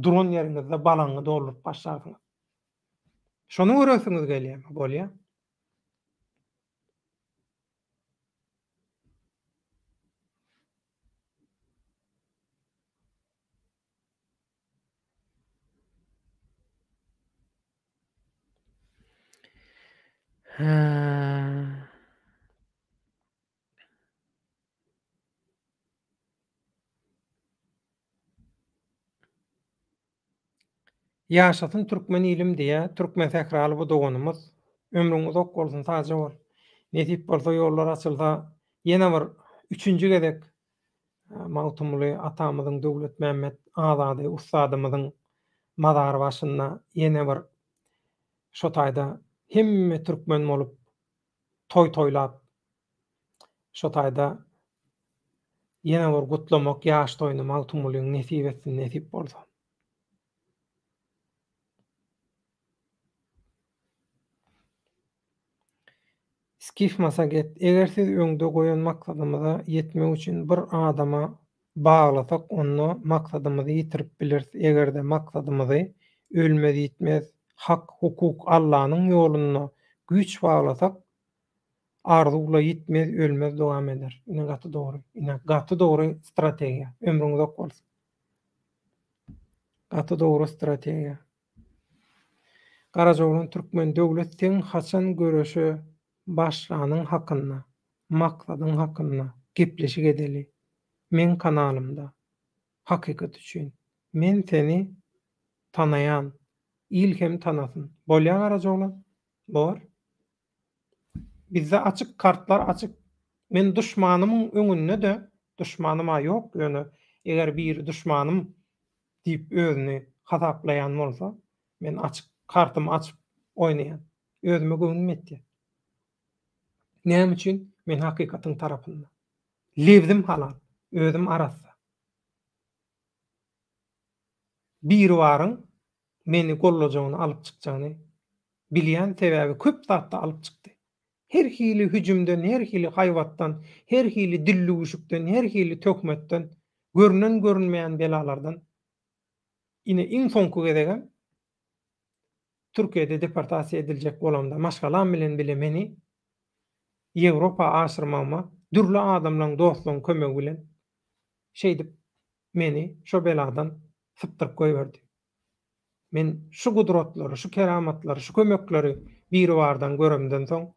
duran ýeriňizde balaňy doldurup başlarsyňyz. Şonu göresiňiz gelýärmi? Bolýar. Ha. Ýaşatyn türkmen ilim diýe türkmen täkraly bu doganymyz ömrüňiz ok bolsun taja bol. Netip bolsa ýollar açylsa ýene bir üçünji gezek mawtumly atamyzyň Döwlet Mämmed Azady ustadymyzyň mazary başynda ýene bir şo taýda hemme türkmen bolup toýlap şo taýda ýene bir gutlamak ýaş toýuny mawtumlygyň nesip etsin nesip bolsa. Skif masaget, eger siz öňde goýan maksadymyza ýetmek üçin bir adama baglasak, onu maksadymyzy ýitirip bileriz. Egerde maksadymyzy ölmez ýitmez hak, hukuk Allah'nyň ýoluna güýç baglasak, arzuwla ýitmez, ölmez dowam eder. Ine gaty dogry. Ine gaty dogry strategiýa. Ömrüňiz ok bolsun. Gaty dogry strategiýa. Garajogluň türkmen döwlet teň haçan göreşe başlanyň hakynda, maksadyň hakynda gepleşik edeli. Men kanalymda hakykat üçin men seni tanayan, ilkem tanasyn. Bolýar garajoglan? Bor. Bizde açyk kartlar açyk. Men duşmanymyň öňünde de duşmanyma ýok, ýöne eger bir duşmanym diýip özüni hataplayan bolsa, men açyk kartymy açyp oýnaýan. Özüme göwnüm etdi. Näme üçin? Men hakykatyň tarapynda. Lewdim halal, özüm arassa. Bir waryň meni gollajagyny alyp çykjagyny bilýän sebäbi köp zatda alyp çykdy. Her hili hüjümden, her hili haýwatdan, her hili dilluguşukdan, her hili tökmetden, görünen görünmeýän belalardan ine iň soňky gezegem Türkiýede deportasiýa ediljek bolamda maşgalam bilen bile meni Ýewropa aşyrmama dürli adamlaryň dostlugyň kömegi bilen şeýdip meni şo beladan sypdyryp goýberdi. Men şu gudratlary, şu keramatlary, şu kömekleri bir bardan göremden soň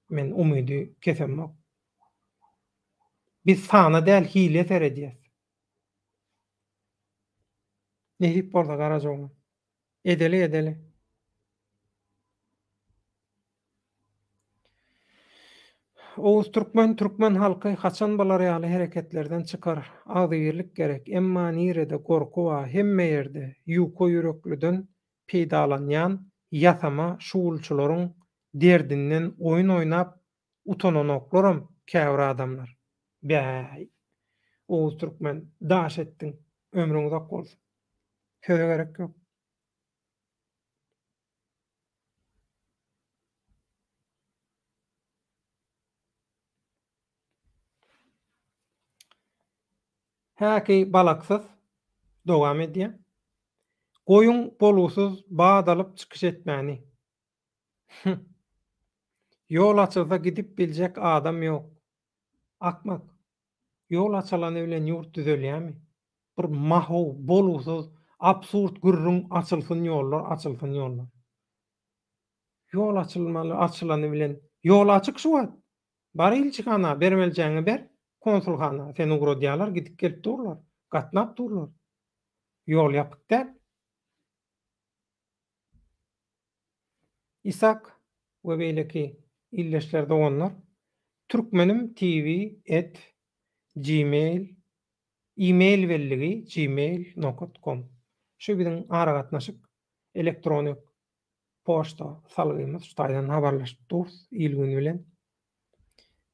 men umydy kesemok. Biz sana däl hile seredýäs. Nähip bolsa garajoglan. Edeli. Oğuz Türkmen halky haçan bolar ýaly hereketlerden çykar. Agyrlyk gerek, emma nirede gorku wa hemme ýerde ýuko ýürekliden peýdalanýan ýasama şuwulçylaryň derdinden oýun oýnap utananoklaram käbir adamlar. Bäý. Oğuz Türkmen daş etdiň, ömrüňiz ok bolsun. Söze gerek ýok. Häki balaksyz dowam edýär. Goýun bolusuz bad alyp çykyş etmäni. Ýol açylsa gidip biljek adam ýok. Akmak. Ýol açylany bilen ýurt düzelýärmi? Bir mahow, bolusuz, absurd gürrüň açylsyn ýollar. Ýol açylany bilen ýol açyk şu wagt. Bar ilçikana bermeljeňi ber, konsulxana seni ugrudýarlar, gidip gelip durlar, gatnap durlar. Ýol ýapyk däl. Isak we beýleki illeşlerde onlar turkmenim.tv@gmail email belligi gmail.com. Şu biziň aragatnaşyk elektronik poçta salgymyz, şu taýdan habarlaşyp durus ilgini bilen.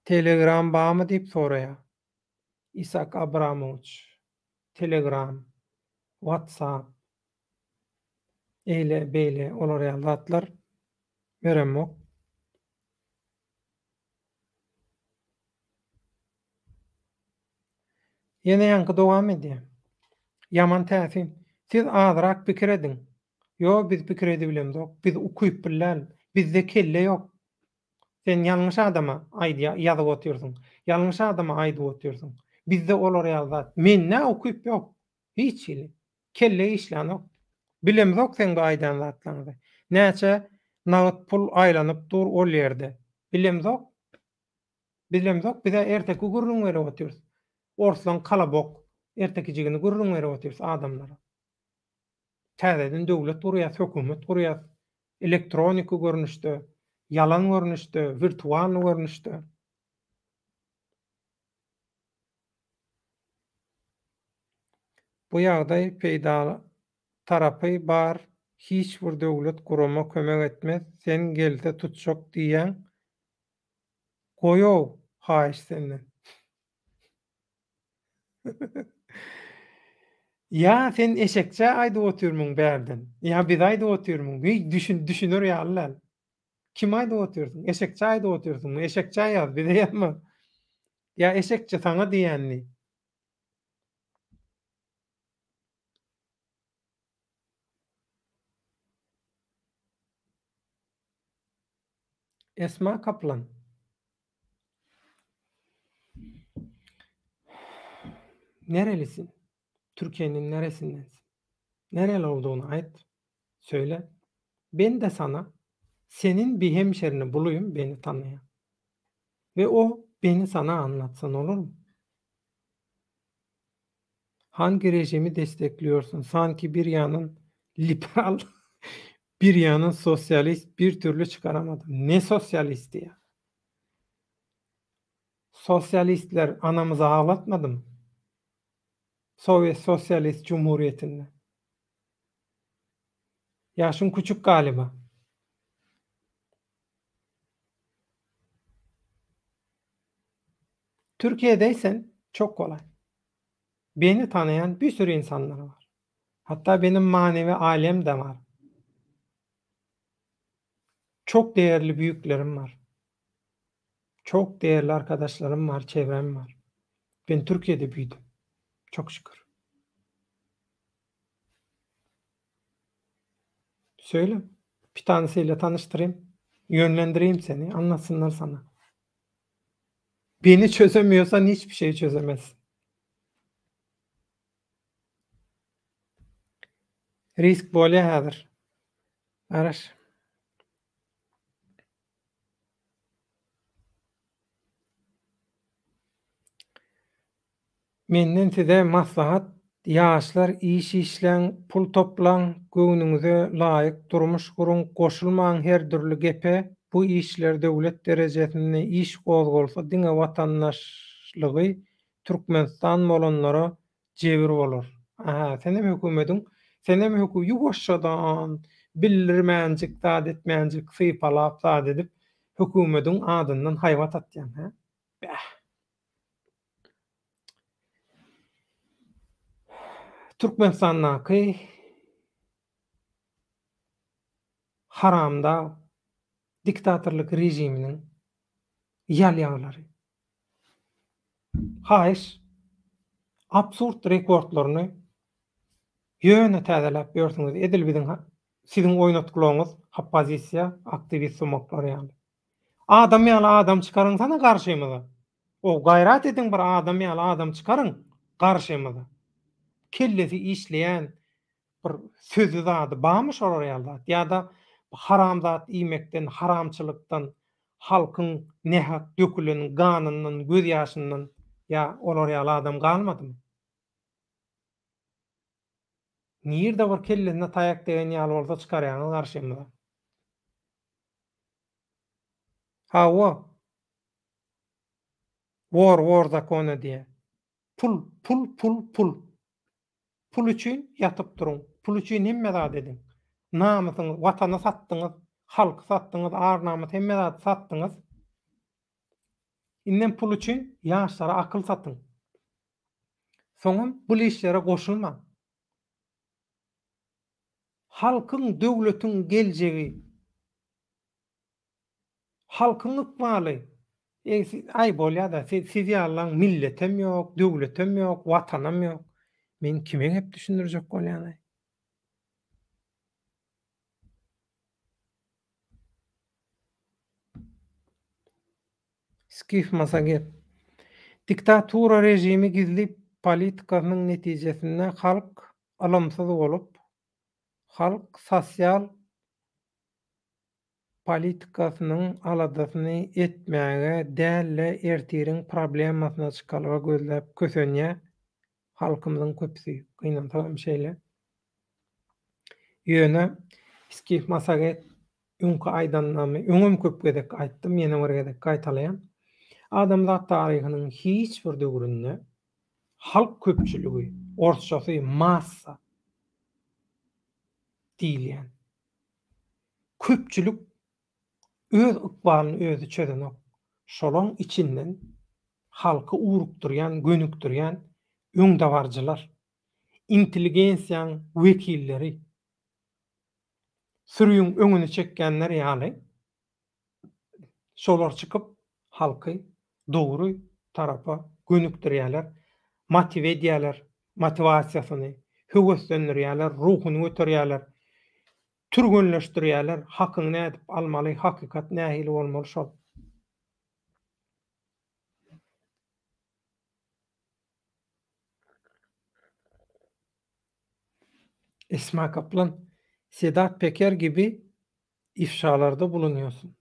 Telegram barmy diýip soraýar. Isak Abramovich, Telegram, WhatsApp, eýle beýle olar ýazatlar beremok. Ýene ýanky dowam edýär. Yaman täsin. Siz azyrak pikir ediň. Ýo biz pikir edibilemok. Biz ukyp bilýän. Bizde kelle ýok. Sen ýalňyş adama ýazyp otyrsyň. Ýalňyş adama aýdyp otyrsyň. Bizde olar ýazat. Men nä ukyp ýok. Hiç hili. Kelle işlänok. Bilemzok sen bu aýdan zatlaňyzy. Näçe nagat pul aýlanyp dur ol ýerde. Bilemzok. Bize erteki gurrun berip otyrys. Orslan kalabok ertekijigini gurrun berip otyrys adamlara. Täzeden döwlet gurýar, hökümet gurýar. Elektronika görnüşde, ýalan görnüşde, virtual görnüşde. Bu ýagdaý peýda tarapy bar, hiç bir döwlet gurama kömek etmez, sen gelse tutjak diýen goýaw haýyş senden. Ya sen eşekçe aýdyp oturmaň bärden. Ya biz aýdyp oturmaň. Düşünür ýalylar. Kim aýdyp otursun? Eşekçe aýdyp otursun. Eşekçe ýaz, bize ýazma. Ya eşekçe saňa diýenli. Esma Kaplan. Nerelisin? Türkiye'nin neresindensin? Nereli olduğunu ait. Söyle. Ben de sana senin bir hemşerini bulayım beni tanıyan. Ve o beni sana anlatsın, olur mu? Hangi rejimi destekliyorsun? Sanki bir yanın liberal, bir yanın sosyalist, bir türlü çıkaramadım. Ne sosyalisti ya? Sosyalistler anamızı ağlatmadı mı? Sovyet Sosyalist Cumhuriyeti'nde. Yaşın küçük galiba. Türkiye'deysen çok kolay. Beni tanıyan bir sürü insanlar var. Hatta benim manevi ailem de var. Çok değerli büyüklerim var. Çok değerli arkadaşlarım var, çevrem var. Ben Türkiye'de büyüdüm. Çok şükür. Söyle. Bir tanesiyle tanıştırayım. Yönlendireyim seni. Anlatsınlar sana. Beni çözemiyorsan hiçbir şey çözemezsin. Risk bolýa häzir. Araş. Menden size maslahat, ýaşlar iş işleň, pul toplaň, göwnüňize laýyk durmuş gurun, goşulmaň her türlü gepe, bu işler döwlet derejesinde iş gozgolsa diňe watandaşlygy Türkmenistan bolanlara jebir bolar. Aha, senem hökümetiň, senem ýugoşçadan bildirmänjik, zat etmänjik, sypalap zat edip hökümetiň adyndan haýwat atýan, ha? Türkmenistan'daki haramda diktatörlük rejiminin ýalýaglary. Haýyş absurd rekordlaryny ýöne täzeläp ýörsiňiz. Edil biziň siziň oýnatgylaryňyz oppozisiýa aktivist sumaklar ýaly. Adam ýaly adam çykaryň sana garşymyza. O gaýrat ediň bir adam ýaly adam çykaryň garşymyza. Kellesi işleyen bir sözü zady barmy şolar ýalda ýa-da haramzat iýmekden, haramçylykdan, halkyň nähak dökülen ganyndan, göz ýaşyndan ýa olar ýaly adam galmadymy? Nirde bir kellesine taýak degen ýaly bolsa çykarýaňyz garşymyza. Hawa war zakony diýe. Pul. Pul üçin ýatyp duruň. Pul üçin hemme zat ediň. Namysyňyz, watany satdyňyz, halky satdyňyz, ar-namys hemme zat satdyňyz. Inden pul üçin ýaşlara akyl satyň. Soňam bu işlere goşulma. Halkyň, döwletiň geljegi, halkyň ykbaly. Ay bolýa-da, siz ýalan milletem ýok, döwletem ýok, watanam ýok. Men kime hep düşündirjek bolýany? Skif Masagep. Diktatura rejimi gizli politikasynyň netijesinde halk alamsyz bolup, halk sosial politikasynyň aladasyny etmäge dälle ertiriň problemasyna çykalyga gözläp kösenýär halkymyzyň köpüsi. Gynansalam şeýle. Ýöne eski masaget üňkü aýdannamy öňem köp gedek aýtdym, ýene bir gedek gaýtalaýan. Adamzat taryhynyň hiç bir döwründe halk köpçüligi, ortçasy massa diýilýän. Köpçülük öz ykbalyny özü çözenok. Şolaň içinden halky urukdurýan, gönükdirýän öňdawarjylar, intelligensiýaň wekilleri, sürüýüň öňüni çekkenler ýaly şolar çykyp halky dogry tarapa gönükdirýärler, motive edýärler, motivasiýasyny höweslendirýärler, ruhuny göterýärler, türgünleşdirýärler, hakyny nädip almaly, hakykat nähili bolmaly şol. Esma Kaplan, Sedat Peker gibi ifşalarda bulunuyorsun.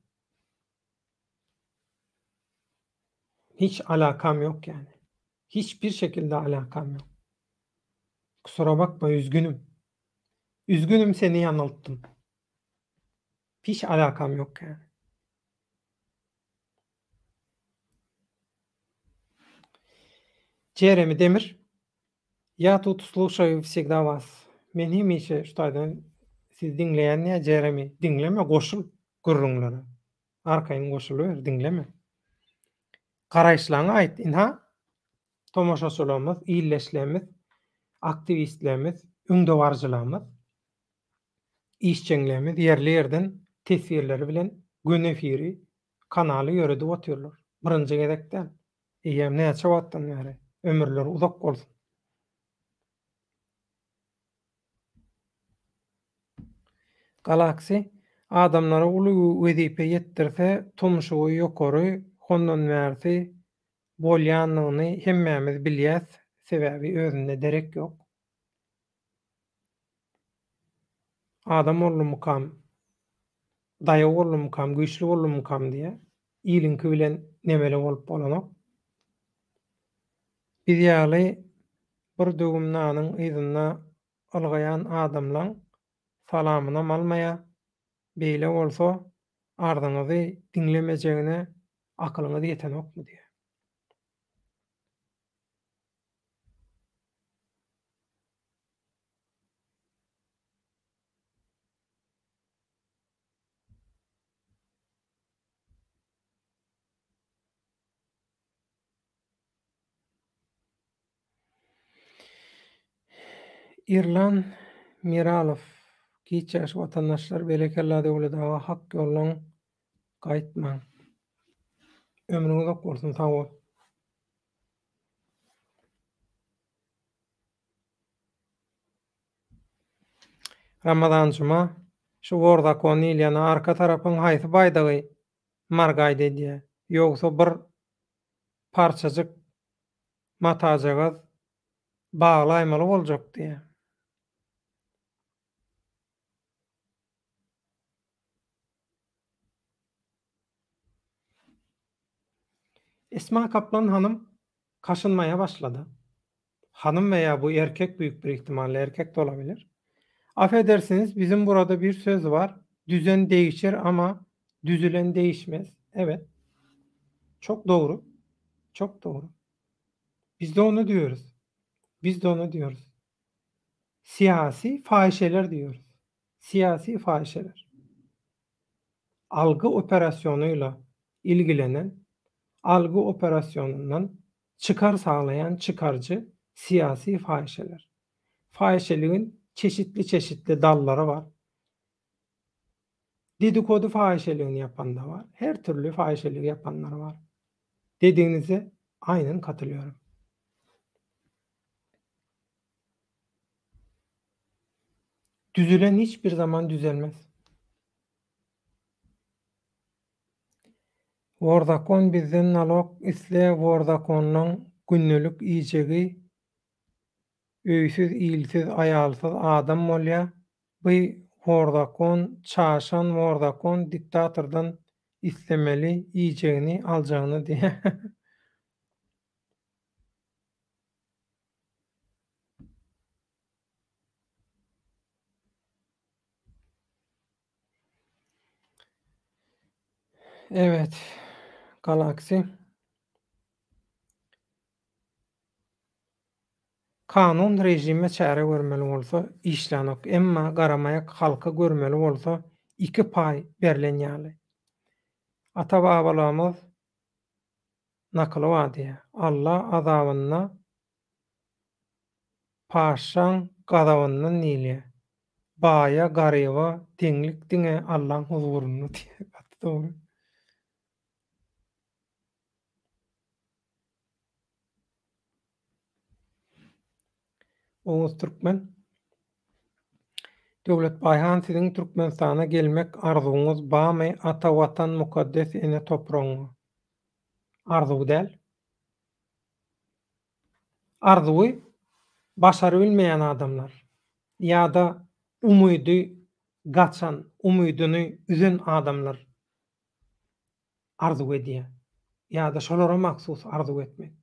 Hiç alakam yok yani. Hiçbir şekilde alakam yok. Kusura bakma, üzgünüm. Üzgünüm, seni yanılttım. Hiç alakam yok yani. Jeremy Demir, я тут слушаю всегда вас. Men hemişe şutaýdan siz dinleýän ya Jeremy, dinleme, goşul gürrüňlere. Arkaýyn goşulyber, dinleme. Garaýşlaryňy aýt, inha tomoşaçylarymyz, illeşlerimiz, aktivistlerimiz, öňdewarjylarymyz, işçilerimiz ýerli ýerden tesirleri bilen gün efiri kanaly ýöredip otyrlar. Birinji gezekden. Eýem näçe wagtdan bäri ömürleri uzak bolsun. Galaksy adamlara uly wezipe ýetdirse, tumşugy ýokary, hondan bärsi bolýanlygyny hemmämiz bilýäs, sebäbi özünde derek ýok. Adam bolmukam, daýa bolmukam, güýçli bolmukam diýe ilinki bilen nemeli bolup bolanok. Biz ýaly bir dögümnanyň yzyna ylgaýan adamlaň salamynam almaýa, beýle bolsa ardyňyzy dinlemejegine akylyňyz ýetenokmy diýe. Irlan Miralow, giçäş watandaşlar belekella döwletaga hak ýollan gaýtmaň. Ömrüň uzak bolsun, sag bol. Ramazanjyma şu Wordakon ilýany arka tarapyň haýsy baýdagy margaýdy diýe. Ýogsa bir parçajyk matajaga baglaýmaly boljak diýe. Esma Kaplan hanım kaşınmaya başladı. Hanım veya bu erkek, büyük bir ihtimalle erkek de olabilir. Affedersiniz, bizim burada bir söz var. Düzen değişir ama düzülen değişmez. Evet. Çok doğru. Çok doğru. Biz de onu diyoruz. Biz de onu diyoruz. Siyasi fahişeler diyoruz. Siyasi fahişeler. Algı operasyonuyla ilgilenen, algı operasyonundan çıkar sağlayan çıkarcı siyasi fahişeler. Fahişeliğin çeşitli çeşitli dalları var. Dedikodu fahişeliğini yapan da var. Her türlü fahişeliği yapanlar var. Dediğinize aynen katılıyorum. Düzülen hiçbir zaman düzelmez. Wordakon bizden nalok isle Wordakon'un günnülük iyicegi öýsüz, iýilsiz, aýalsyz adam bolýa, bu Wordakon çaşan Wordakon diktatordan islemeli, iýjegini aljagyny diýe. Evet, galaksi kanun rejime çäre görmeli bolsa işlenok, emma garamayak halka görmeli bolsa iki pay berilen ýaly. Ata-babalarymyz nakyly wady. Allah azabyna paşaň gazabyndan nile. Baýa garyba teňlik diňe Allahyň huzuruny diýip atdy. Oğuz Türkmen. Döwlet Baýhan siziň Türkmenistana gelmek arzuwuňyz bamy? Ata watan mukaddes ene topragyňy. Arzuw däl. Arzuwy başary bilmeýän adamlar ýa-da umydy gaçan, umydyny üzen adamlar arzuw edýär. Ýa-da şolara maksus arzuw etmek.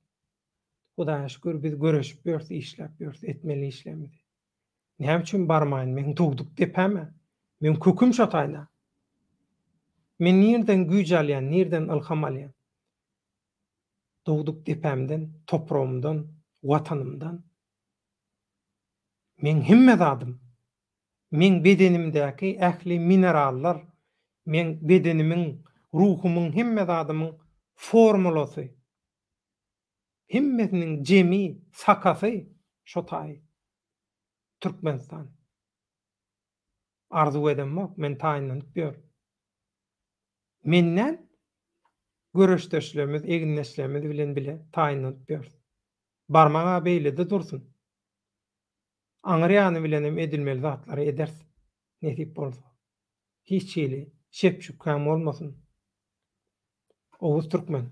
Hudaýa şükür biz göreşip ýörs, işläp ýörs, etmeli işlerimizi. Näme üçin barmaýyn? Men tugduk depeme. Men köküm şotaýna. Men nirden güýj alýan, nirden ilham alýan? Dugduk depemden, toprağımdan, watanymdan. Men himme zadym. Men bedenimdäki ähli minerallar, men bedenimiň, ruhumyň himme zadymyň formulasy. Himmesiniň jemi, sakasy şotaý. Türkmenistan. Arzuw edemok, men taýynlanyp ýör. Menden göreşdeşlerimiz, eginleşlerimiz bilen bile taýynlanyp ýör. Barmaga beýlede dursun. Aňyrýany bilenem edilmeli zatlary edersin. Nesip bolsa. Hiç çeýli, şep şüphem bolmasyn. Oğuz Türkmen.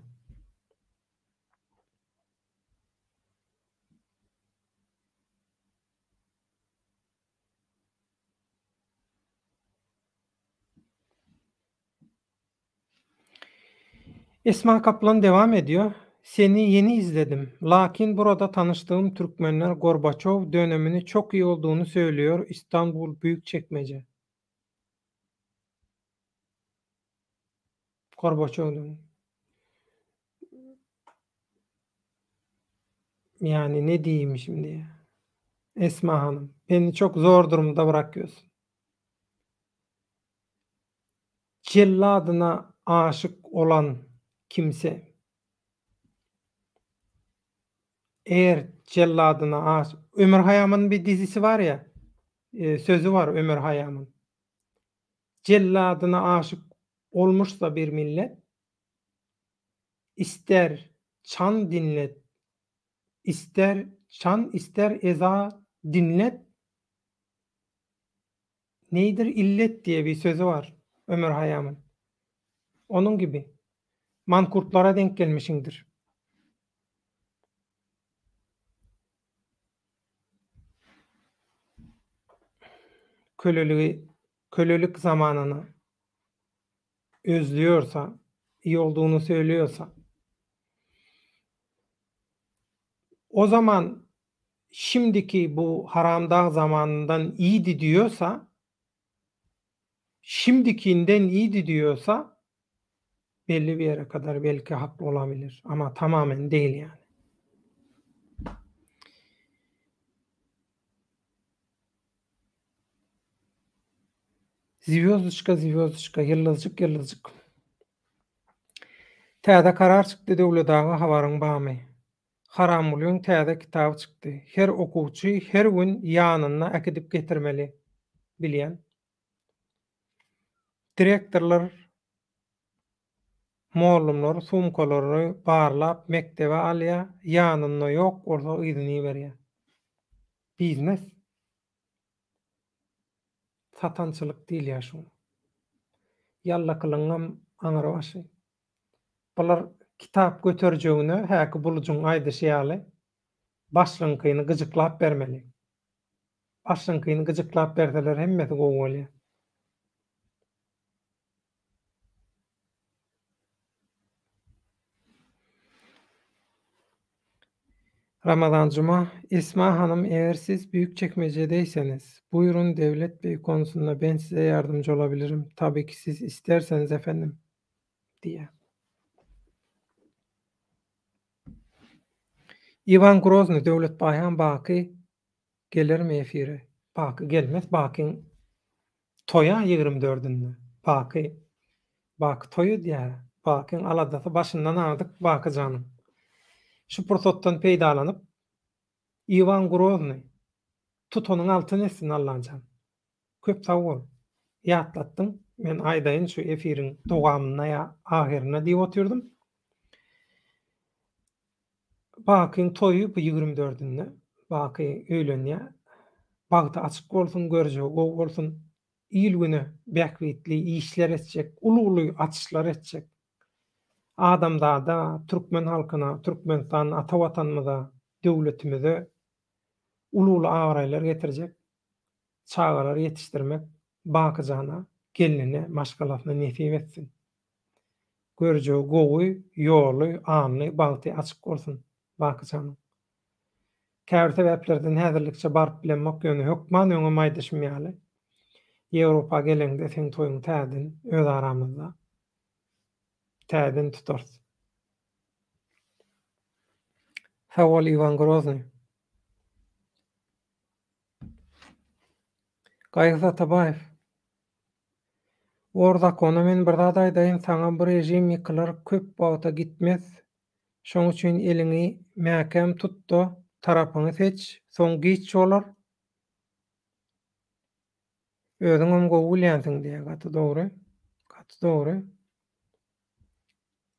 Esma Kaplan devam ediyor. Seni yeni izledim. Lakin burada tanıştığım Türkmenler Gorbaçov dönemini çok iyi olduğunu söylüyor. İstanbul Büyükçekmece. Gorbaçov yani ne diyeyim şimdi ya? Esma Hanım, beni çok zor durumda bırakıyorsun. Celladına aşık olan kimse eğer celladına aşık... Ömer Hayyam'ın bir dizisi var ya, sözü var Ömer Hayyam'ın. Celladına aşık olmuşsa bir millet, ister çan dinlet, ister çan, ister eza dinlet, neydir illet diye bir sözü var Ömer Hayyam'ın. Onun gibi mankurtlara denk gelmişindir. Kölelik zamanını özlüyorsa, iyi olduğunu söylüyorsa, o zaman şimdiki bu haramdağ zamanından iyiydi diyorsa, şimdikinden iyiydi diyorsa, belli bir yere kadar belki haklı olabilir ama tamamen değil yani. Звёздочка, yıldızcık. Täze karar çykdy döwletdagy habaryň bamy. Haramulýan täze kitap çykdy. Her okuwçy her gün ýanyna äkidip getirmeli bilýän. Direktorlar, mollumlar sumkalary barlap mektebe alýar, ýanyna ýok bolsa yzyny berýär. Biznes satançylyk diýilýär şu. Ýalla kılıňam aňyra başy. Bular kitap göterjegine häki bulujuň aýdyşýaly başlynkyny gyjyklap bermeli. Başlynkyny gyjyklap berseler hemmesi gowy bolýar. Ramazan Cuma, Esma Hanım eğer siz Büyükçekmece'deyseniz buyurun Devlet Bey konusunda ben size yardımcı olabilirim. Tabii ki siz isterseniz efendim. diye. Ivan Grozny döwlet baýhan Baky gelermi efire? Baky gelmez. Bakyň toya 24-nde. Baky toyu diýär. Bakyň aladasy başyndan adyk Bakyjanyň. Şu pursatdan peýdalanyp Ivan Grozny tutonyň altyn etsin allanjan. Köp sag bol. Ýatlatdyň. Men aýdaýyn şu efiriň dogamyna ýa ahyryna diýip oturdum. Bakyň toyu bu 24-nde. Baky öýlenýär. Bagty açyk bolsun, görjegi gowy bolsun. İl güni bäkwitli işler etjek, ulu-uly açyşlar etjek. Adamlarda, türkmen halkyna, Türkmenistan ata watanymyza, döwletimize ulu-uly agraýlar getirjek, çagalar ýetişdirmek Bakyjana, geline, maşgalasyna nesip etsin. Görjegi gowy, ýoly, anly, bagty açyk bolsun Bakyjanyň. Käbir sebäplerden häzirlikçe baryp bilenmek ýöne hökman öňe maýdaşmaýaly. Ýewropa gelende sen toýuň täzin öz aramyzda täzin tutarys. Hawal Ivan Grozny. Gaýgy Atabaýew. Orada konu men bir zat aýdaýyn, saňa bu rejim ýykylar, köp wagta gitmez. Şoň üçin eliňi mäkem tutdy, tarapyňy seç, soň giç bolar. Özüň gowy bilýänsiň diýe gaty dogry. Gaty dogry.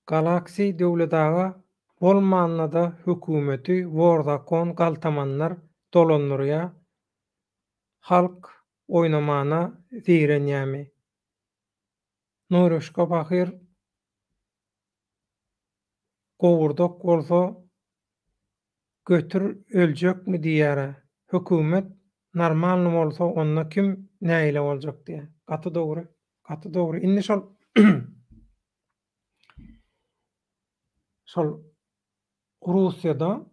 Galaksi döwletaga bolmanda hökümeti wordakon galtamanlar dolanýar. Halk oýnamana direnýärmi. Nuruşka bahyr gowurdak bolsa götür öljekmi diýär. Hökümet normalny bolsa onda kim näile boljak diýär. Gaty dogry. Gaty dogry. Indi şol Russiýada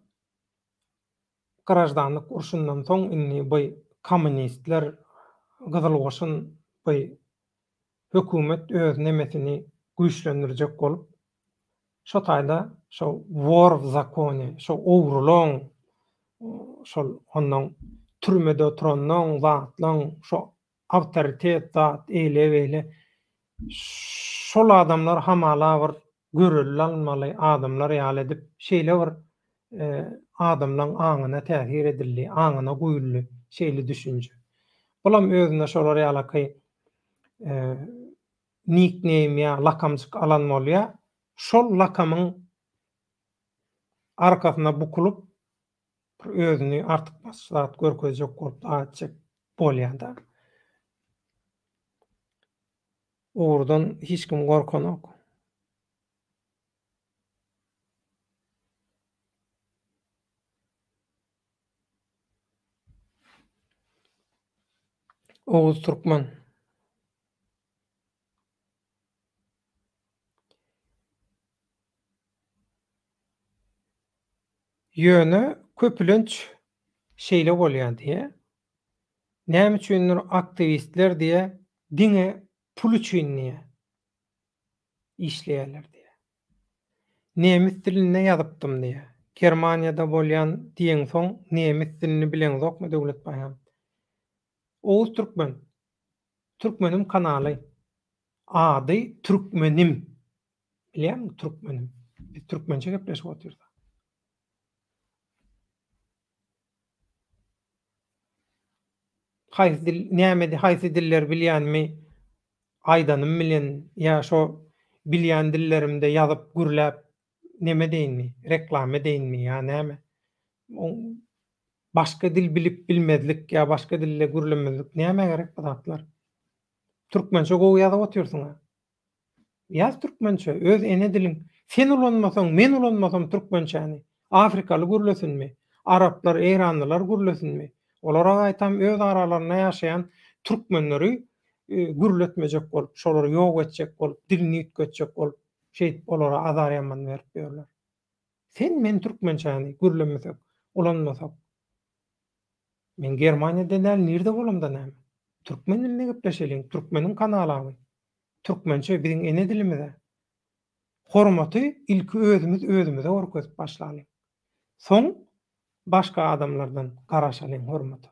grajdanlyk urşundan soň indi bu kommunistler gyzylgoşun bu hökümet öz nemesini güýçlendirjek bolup şo taýda şo wor w zakony, şo owrulyň, şol ondan türmede oturanyň zatlaň şo awtoritet zat eýle şol adamlar hamala bir görüldü almaly adamlar ýaly edip şeýle bir adamlaryň aňyna täsir edildi, aňyna guýuldy şeýle düşünje. Bulam özüne şolar ýalaky nickname ýa lakamjyk alan bolýar. Şol lakamyň arkasyna bukulup özüni artyk başlat görkezjek bolup aýtjak bolýar-da. Ordan hiç kim gorkanok. Oğuz Türkmen. Ýöne köpülenç şeýle bolýar diýe. Näme üçindir aktivistler diýe diňe pul üçin diýe işleýärler diýe. Nemis dilinde ýazypdym diýe. Germaniýada bolýan diýen soň nemis dilini bilen zokmy döwlet baýan. Oğuz Türkmen. Türkmenim kanaly. Ady Türkmenim. Bilýärmi Türkmenim? Biz türkmençe gepleşip oturýarys. Haýsy dil, näme haýsy diller bilýänmi? Aýdanym bilen ýa şo bilýän dillerimde ýazyp gürläp neme deýinmi? Reklam edýinmi ýa näme? Başga dil bilip bilmezlik ýa başga dille gürlemezlik näme gerek bu zatlar? Türkmençe gowy ýazyp oturýarsyň. Ýaz türkmençe, öz ene dilin. Sen ulanmasaň, men ulanmasam türkmençäni. Afrikaly gürlesinmi? Araplar, Eýranlylar gürlesinmi? Olara aýtam öz aralaryna ýaşaýan türkmenleri gürletmejek bolup, şolary ýok etjek bolup, dilini ýitgetjek bolup, şeýip olara azar ýaman berip berler. Sen men türkmençäni gürlemesek, ulanmasak. Men Germaniýada näl nirde bolamda näme? Türkmen diline gepleşeliň, türkmeniň kanaly. Türkmençe biziň ene dilimize. hormaty ilki özümize görkezip başlaýar. Soň başga adamlardan garaşalyň hormaty.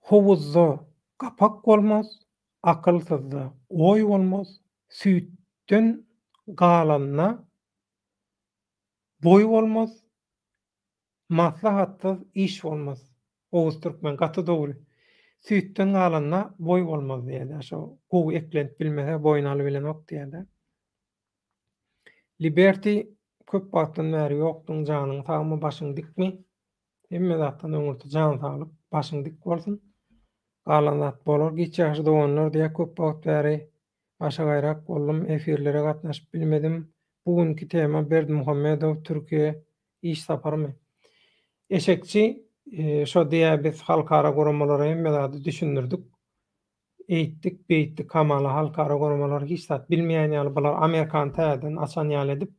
Hovuzda gapak bolmaz, akylsyzda oý bolmaz, süýtden galanna boý bolmaz, maslahatsyz iş bolmaz. Owuz türkmen gaty dogry. Süýtden galanna boý bolmaz diýerler. Şo gowy eklenip bilmese boýnaly bilen ok diýerler. Liberty köp wagtdan bäri ýokduň janyň sagmy başyň dikmi? Hemme zatdan öňürti jan sagyp başyň dik bolsun. Galan zat bolar, geçýär doganlar diýe köp wagt bäri başa gaýrak boldum, efirlere gatnaşyp bilmedim. Bugünkü tema Berdimuhammedow Türkiýe iş saparymy. Eşekçi şo diýe biz halkara gurulmalary hemme zat düşündirdik. Eýtdik, beýtdik, kamala halkara gurulmalary hiç zat bilmeýän ýaly bular Amerikan täzeden açan ýaly edip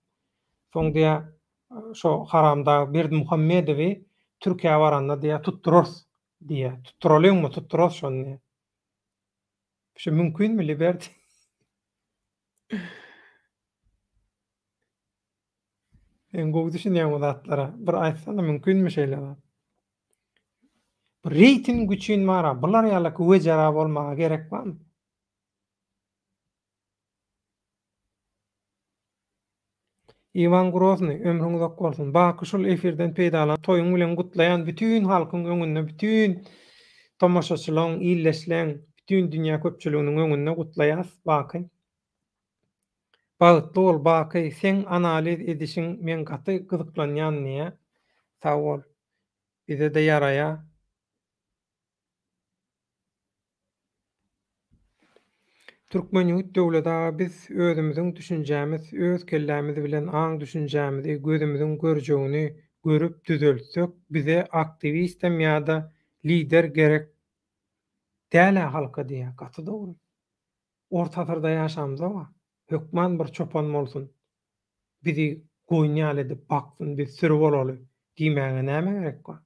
soň diýe şo haramda Berdimuhammedowy Türkiýe baranda diýe tuttururs diýe. Tutturalýarmy? Tutturas şonu. Şu mümkinmi Liberty? En gowy düşünýän zatlara bir aýtsana mümkinmi şeýle? Bir reyting güçün mara, bular ýaly wejara bolmaga gerek barmy? Ivan Grozny ömrüň uzak bolsun. Baky şol efirden peýdalan toýuň bilen gutlaýan bütün halkyň öňünde, bütün tomoşaçylaryň, illeşleň, bütün dünýä köpçüliginiň öňünde gutlaýas baky. Bagtly bol baky, sen analiz edişiň men gaty gyzyklanýan niýe? Sag bol. Bize de ýaraýa. Türkmenýük döwleta biz özümiziň düşünjämiz, öz kellämiz bilen aň düşünjämizi, gözümiziň görjegini görüp düzeltsek, bize aktiwistem ýa-da lider gerek däl halka diýe gaty dogry. Ortatyrda ýaşamyza hökman bir çopan bolsun. Bizi goýnýal edip baksyn, biz sürü bolaly diýmäge näme gerek bar?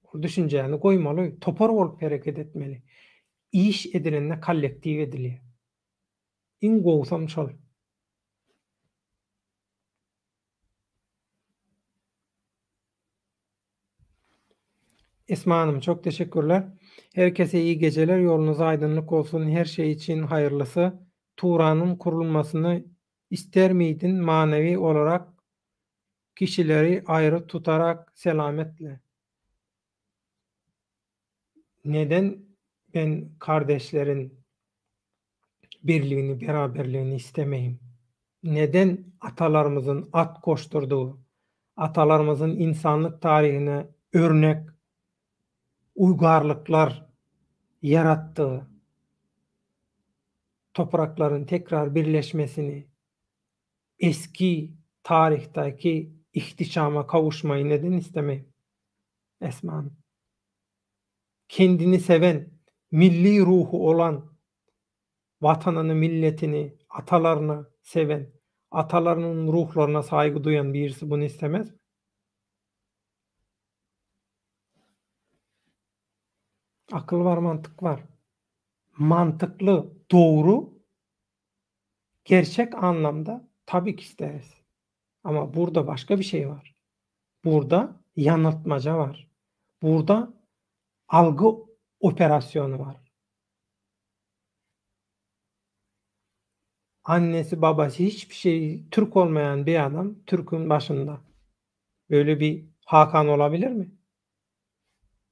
O düşünjäni goýmaly, topar bolup hereket etmeli. İş edilende kollektiv edilýär. Iň gowsam şol. Esma Hanım çok teşekkürler. Herkese iyi geceler. Yolunuz aydınlık olsun. Her şey için hayırlısı. Turan'ın kurulmasını ister miydin manevi olarak kişileri ayrı tutarak selametle? Neden ben kardeşlerin birliğini, beraberliğini istemeyim? Neden atalarımızın at koşturduğu, atalarımızın insanlık tarihine örnek uygarlıklar yarattığı toprakların tekrar birleşmesini, eski tarihteki ihtişama kavuşmayı neden istemeyim? Esma Hanım. Kendini seven, milli ruhu olan, vatanını, milletini, atalarını seven, atalarının ruhlarına saygı duyan birisi bunu istemez mi? Akıl var, mantık var. Mantıklı, doğru, gerçek anlamda tabii ki isteriz. Ama burada başka bir şey var. Burada yanıltmaca var. Burada algı operasyonu var. Annesi, babası hiçbir şey Türk olmayan bir adam Türk'ün başında. Böyle bir Hakan olabilir mi?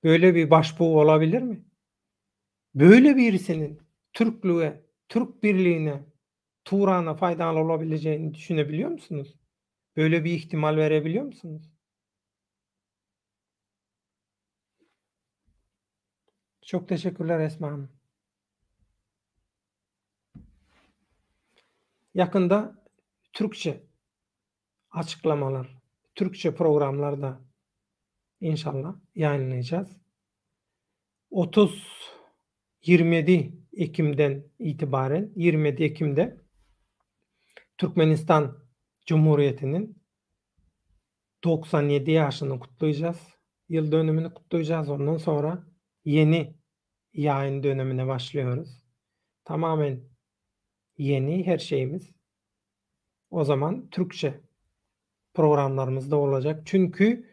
Böyle bir başbuğ olabilir mi? Böyle birisinin Türklüğe, Türk birliğine, Turan'a faydalı olabileceğini düşünebiliyor musunuz? Böyle bir ihtimal verebiliyor musunuz? Çok teşekkürler Esma Hanım. Yakında Türkçe açıklamalar, Türkçe programlarda inşallah yayınlayacağız. 30 27 Ekim'den itibaren 27 Ekim'de Türkmenistan Cumhuriyeti'nin 97 yaşını kutlayacağız. Yıl dönümünü kutlayacağız. Ondan sonra yeni yayın dönemine başlıyoruz. Tamamen yeni her şeyimiz. O zaman Türkçe programlarımızda olacak. Çünkü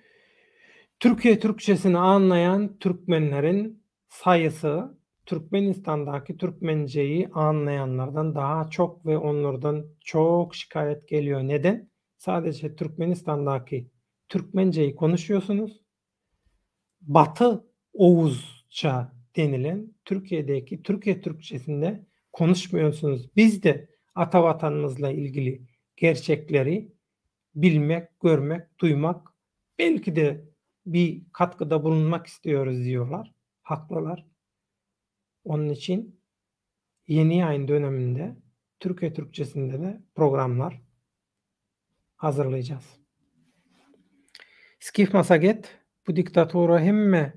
Türkiye Türkçesini anlayan Türkmenlerin sayısı Türkmenistan'daki Türkmenceyi anlayanlardan daha çok ve onlardan çok şikayet geliyor. Neden? Sadece Türkmenistan'daki Türkmenceyi konuşuyorsunuz. Batı Oğuzca denilen Türkiye'deki Türkiye Türkçesinde konuşmuyorsunuz. Biz de atavatanımızla ilgili gerçekleri bilmek, görmek, duymak, belki de bir katkıda bulunmak istiyoruz diyorlar. Haklılar. Onun için yeni yayın döneminde Türkiye Türkçesinde de programlar hazırlayacağız. Skif Masaget bu diktatora hemme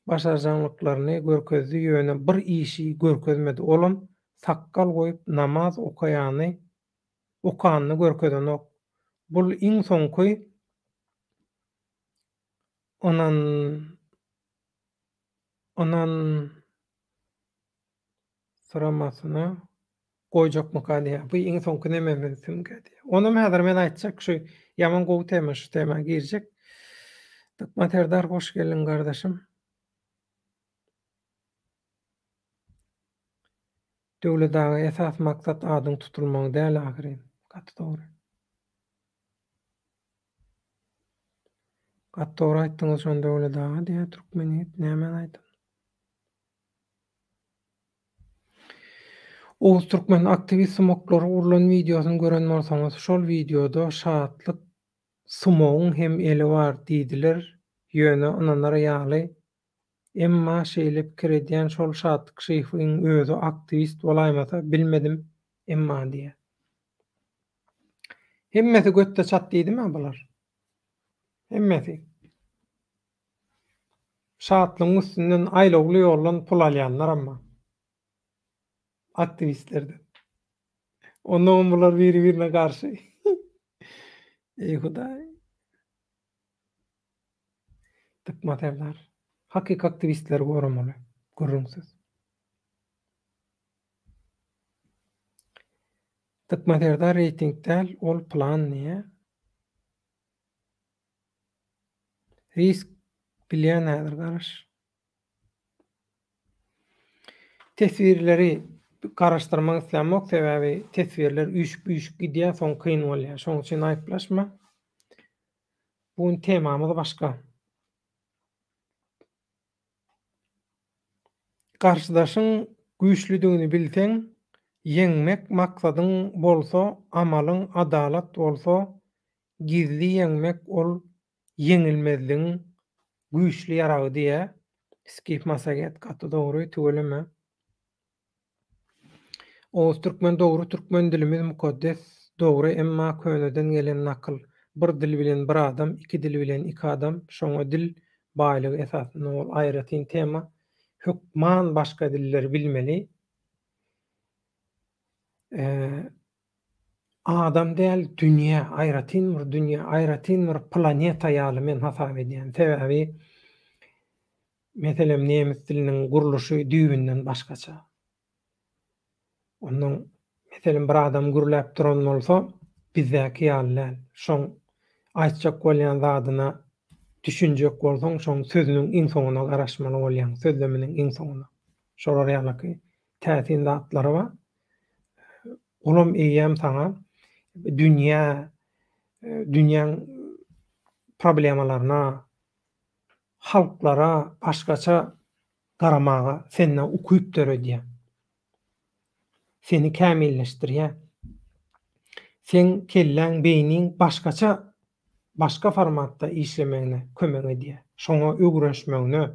başarjanlıklaryny görkezdi ýöne bir işi görkezmedi. Olam sakkal goýup namaz okanyny görkezenok. Bul iň soňky onan sıramasyna goýjakmyka diýär. Bu iň soňky nememizdim diýär. Onam häzir men aýtjak şu ýaman gowy tema, şu tema girjek. Materdar hoş gelin gardaşym. Döwletdagy esas maksat adyň tutulmagy däl ahyry. Gatty dogry. Gatty dogry aýtdyňyz şonda döwletdagy diýär türkmeniyet näme aýtdy. Oğuz Türkmen aktivist smoklary urulan videosyny gören bolsaňyz, şol videoda şatlyk smogyň hem eli bar diýdiler. Ýöne onlara ýaly. Emma şeýle pikir edýän şol şatlyk şeýhiň özü aktivist bolaýmasa bilmedim emma diýär. Hemmesi götte çat diýdimi bular? Hemmesi. Şatlyň üstünden aýlagly ýollan pul alýanlar amma. Aktivistlerden. Ondan bular biri-birine garşy. Ey Hudaý. Tıkmaterler. Hakik aktivistler görmeli. Görüňsiz. Tıkmaterdar reytingdäl ol plan niye? Risk bilýän häzir garaş. Tesvirleri garaşdyrmak islenmek sebäbi tesvirler üýşüp gidýär, soň kyn bolýar. Şoň üçin aýplaşma. Bu temamyz başga. Karşıdaşyň güýçlüdigini bilseň, yeňmek maksadyň bolsa, amalyň adalat bolsa, gizli yeňmek ol yeňilmezligiň güýçli ýaragy diýär. Skif Masaget gatty dogry tügeleme. Oğuz Türkmen dogry, türkmen dilimiz mukaddes, dogry emma köneden gelen nakyl. Bir dil bilen bir adam, iki dil bilen iki adam, şoňa dil baýlygy esasyny ol aýratyn tema. Hükman başka diller bilmeli. Adam däl dünýä, aýratyn bir dünýä, aýratyn bir planeta ýaly men hasap edýän. Sebäbi meselem nemis diliniň guruluşy düýbinden başgaça. Onuň meselem bir adam gürläp duran bolsa, bizdäki ýalylar. Şoň aýtjak bolýan zadyna düşünjek bolsaň, şoň sözüniň iň soňuna garaşmaly bolýan, sözleminiň iň soňuna. Şolar ýalyky täsin zatlary bar. Olam eýýäm saňa dünýäň problemalaryna, halklara başgaça garamaga senden ukuyup döredýär. Seni kämilleşdirýär. Sen kelläň beýniň başka formatda işlemegine kömek edýär. Şoňa öwreşmegine,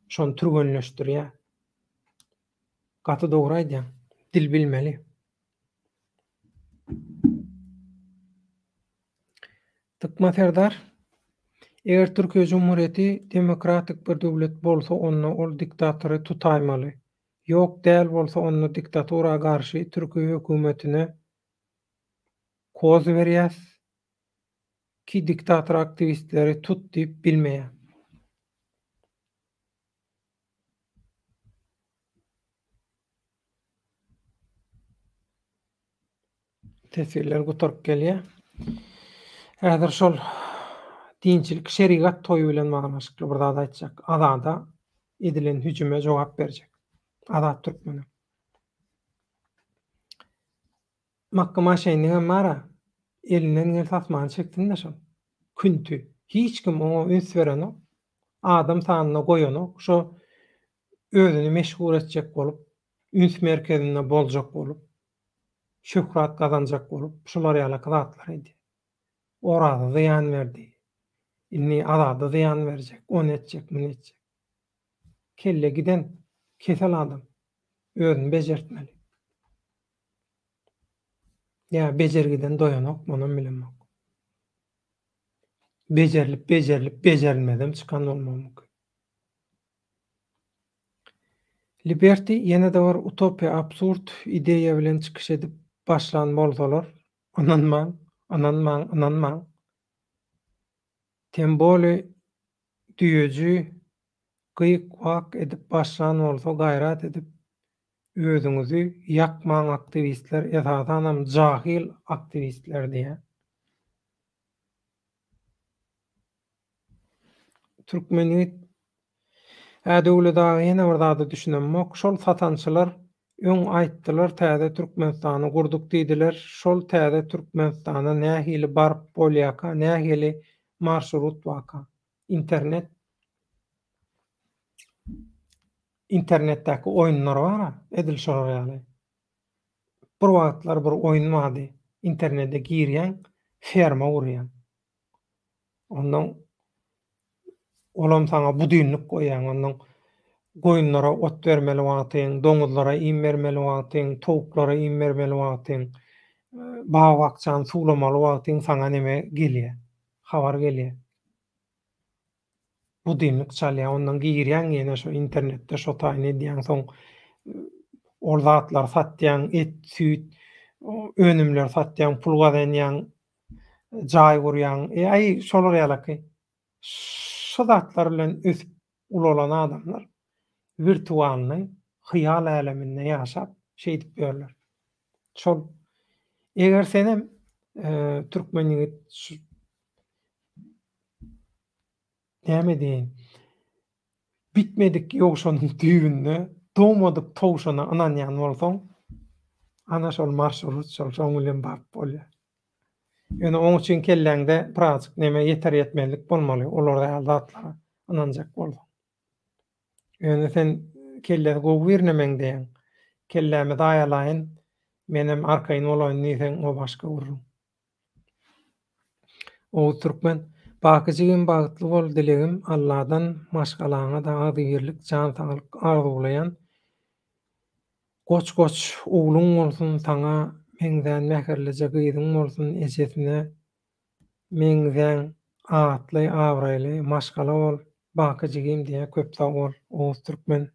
şonu türgenleşdirýär. Gatty dogry aýdýan. Dil bilmeli. Tıkmaterdar. Eger Türkiýe Cumhuriyeti demokratik bir döwlet bolsa, onda ol diktatory tutaýmaly. Ýok däl bolsa onu diktatura garşy Türkiýe hökümetine koz berýäs ki diktator aktivistleri tut diýip bilmeýär. Tesirler gutarıp gelýär. Häzir şol dinçilik şerigat toýu bilen magnaşykly bir zat aýtjak. Azada edilen hüjüme jogap berjek. Azat türkmeni. Mahkama şeýniňem mara elinden gel tasmany çekdiň-de şol. Küntü. Hiç kim oňa üns berenok, adam sanyna goýanok, şo özüni meşgul etjek bolup, üns merkezinde boljak bolup, şöhrat gazanjak bolup, şular ýaly zatlar idi. Orada zyýan berdi. Inni azada zyýan berjek, onu etjek, bunu etjek. Kelle giden kesel adam özüni bejertmeli. Ya bejergiden doýanok, munun bilenmek. Bejerilip bejerilmeden çykan bolmam mümkin. Liberty ýene-de bir utopia, absurd ideýa bilen çykyş edip başlan bolsalar, ananmaň. Temboli düýeji gyýk-wak edip başlan bolsa, gaýrat edip özüňizi ýakmaň aktivistler, esasanam jahil aktivistler diýär. Türkmenlik Ädöwle dagy ýene bir zady düşünenmek, şol satançylar öň aýtdylar, täze Türkmenistany gurduk diýdiler. Şol täze Türkmenistana nähili barp bolýaka, nähili marşrut waka. Internetdäki oýunlar bar, edil şolar ýaly. Bir wagtlar bir oýun wady. İnternete girýän, ferma gurýan. Ondan olam saňa budynlyk goýan, ondan goýunlara ot bermeli wagtyň, doňuzlara im bermeli wagtyň, towuklara im bermeli wagtyň, baga bakçany sulamaly wagtyň saňa neme gelýär? Habar gelýär. Budynlyk çalýar, ondan girýän ýene şo internetde şo taýyn edýän soň ol zatlar satýan et, süýt, önümler satýan, pul gazanýan, jaý gurýan, aý şolar ýalyky. Şo zatlar bilen ösüp ulolan adamlar virtualny hyýal aleminde ýaşap şeý diýip berler. Şol eger senem türkmenligit näme diýin? Bitmedik ýogşanyň düýbünde domadyk towşana ananýan bolsaň, ana şol marşrut şol bilen bap bolýar. Ýöne oň üçin kelläňde pratik näme ýeter ýetmelik bolmaly, olar zatlara ananjak bolsaň. Ýöne sen kelle gowy bernemeň diýen, kellämi daýalaýyn, menem arkaýyn bolaýyn diýsen, o başga urrun. O türkmen bakyjygym bagtly bol dilegim Allahdan maşgalaňa da agyrlyk, jan saglyk arzulaýan goç ugluň bolsun, taňa meňden mäherleje gyzyň bolsun, ejesine meňden atly, awraýly maşgala bol, bakyjygym diýe köp sag bol. O türkmen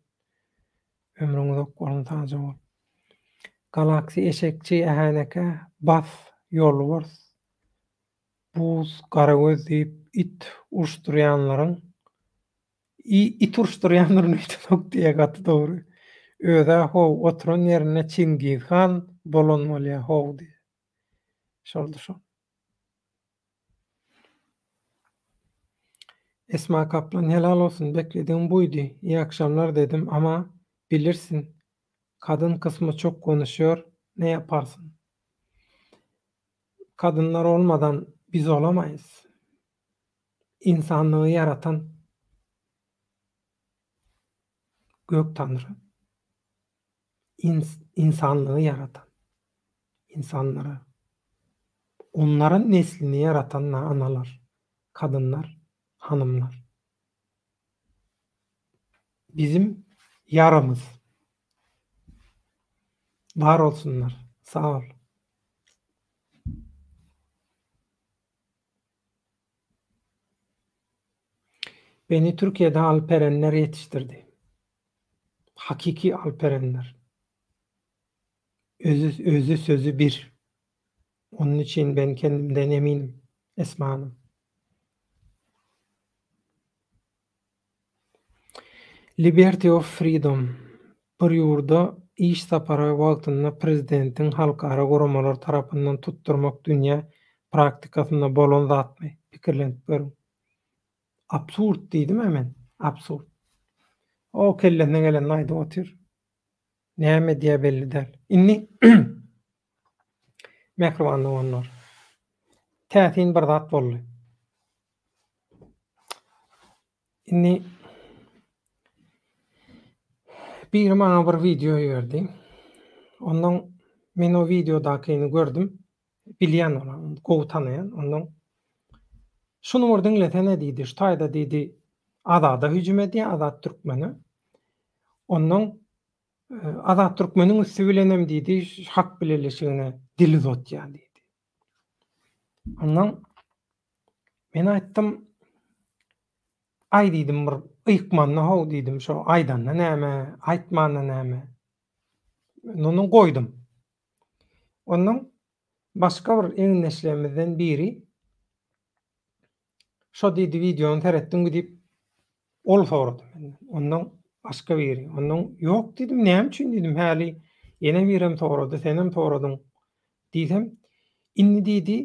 ömrüň uzak bolsun, taja bol. Galaksi eşekçi ähäneke bas ýolu bor. Buz, garagöz diýip it urşdurýanlaryň it urşdurýanlaryň öýtmek diýe gaty dogry. Öze how oturan ýerine Çingiz Han bolanmaly how diýe. Şoldy şol. Esma Kaplan helal olsun, beklediğim buydu. İyi akşamlar dedim ama bilirsin, kadın kısmı çok konuşuyor. Ne yaparsın? Kadınlar olmadan biz olamayız. İnsanlığı yaratan Gök Tanrı. İnsanlığı yaratan, insanları, onların neslini yaratan analar, kadınlar, hanımlar. Bizim yaramız. Var olsunlar. Sağ ol. Beni Türkiye'de Alperenler yetiştirdi. hakiki alperenler. Özü sözü bir. Onun için ben kendimden eminim Esma Hanım. Liberty of freedom. Bir ýurda iş sapara wagtynda prezidentin halkara goramalar tarapyndan tutturmak dünýä praktikasyna bolan zatmy? Pikirlenip görüň. Absurd diýdim hemen. Absurd. O kellenden gelen aýdyp otyr. Näme diýe belli däl. Inni mehribanly bolýar. Täsin bir zat boldy. Inni bir maňa bir video ýerdi. Ondan men o videodakyny gördüm. Bilýän bolan, gowy tanaýan. Ondan şunu wurdyň letene diýdi. Ştaýda diýdi. Azada hüjüm edýär, Azat Türkmeni. Ondan Azat Türkmeniň üstü bilenem diýdi. Hak bilelişigine dili uzatýar diýdi. Ondan men aýtdym, ay diýdim, bir ýykmanly haw diýdim, şo aýdanna näme, aýtmanna näme. Onu goýdum. Ondan başga bir eňneşlerimizden biri şo diýdi, videonu teretdiň gidip ol sorady menden. Ondan başga biri. Ondan ýok diýdim, näme üçin diýdim, häli ýene birem sorady, senem soradyň diýsem, inni diýdi,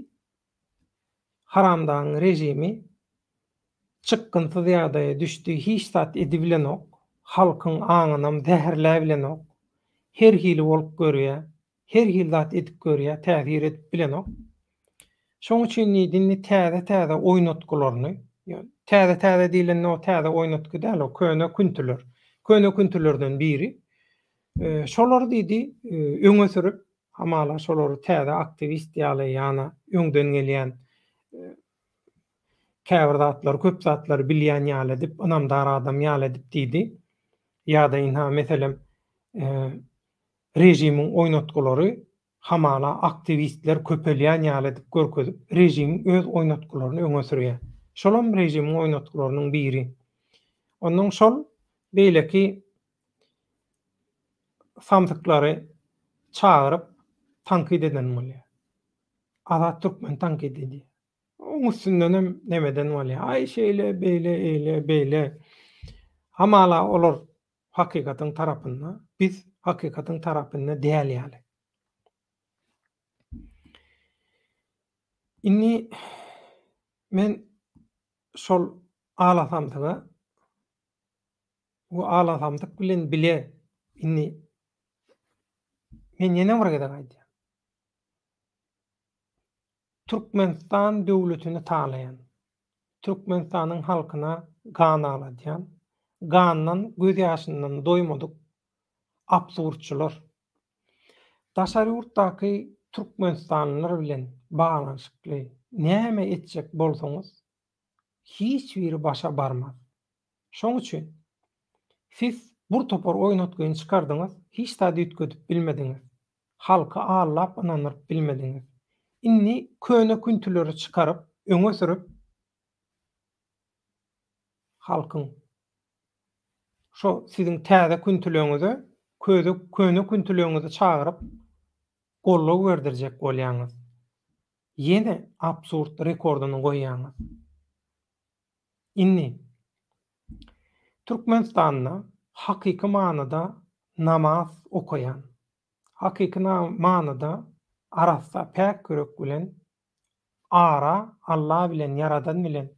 haramdaň rejimi çykgynsyz ýagdaýa düşdi, hiç zat edibilenok, halkyň aňynam zäherläbilenok, her hili bolup görýär, her hil zat edip görýär, täsir edip bilenok. Şoň üçin diýdi, täze oýnatgularyny, täze diýilen o täze oýnatgy däl, o köne küntüler. Köne küntülerden biri. Şolary diýdi, öňe sürüp, hamala şolary täze aktivist ýaly ýana öňden gelýän käbir zatlar, köp zatlar bilýän ýaly edip, ynamdar adam ýaly edip diýdi. Ýa-da inha meselem rejimiň oýnatgulary hamala aktivistler köpelýän ýaly edip görkezip, rejimiň öz oýnatgularyny öňe sürýär. Şolam rejimiň oýnatgularynyň biri. Ondan şol beýleki samsyklary çağırıp tankid eden bolýar. Azat Türkmen tankid edýär. Oň üstündenem nemeden bolýar. Ay şeýle, beýle, eýle, beýle. Hamala olar hakykatyň tarapynda, biz hakykatyň tarapynda däl ýaly. Inni men şol alasamdyga, bu alasamdyk bilen bile inni men ýene bir gede gaýdym. Türkmenistan döwletini taýlayan, Türkmenistanyň halkyna gan aladýan, gandan göz ýaşyndan doýmadyk absurdçylar. Daşary ýurtdaky Türkmenistanlylar bilen baglanyşykly näme etjek bolsaňyz hiç biri başa barmaz. Şoň üçin siz bir topar oýnatgyny çykardyňyz, hiç zat üýtgedip bilmediňiz. Halky ağlap ynanyryp bilmediňiz. Inni köne küntüleri çykaryp, öňe sürüp halkyň şo siziň täze küntüleňizi, köne küntüleňizi çağıryp gollaw berdirjek bolýaňyz. Ýene absurd rekorduny goýýaňyz. Inni Türkmenistanda hakyky manada namaz okayan, hakyky manada arasa pek körek bilen ara Allah bilen yaradan bilen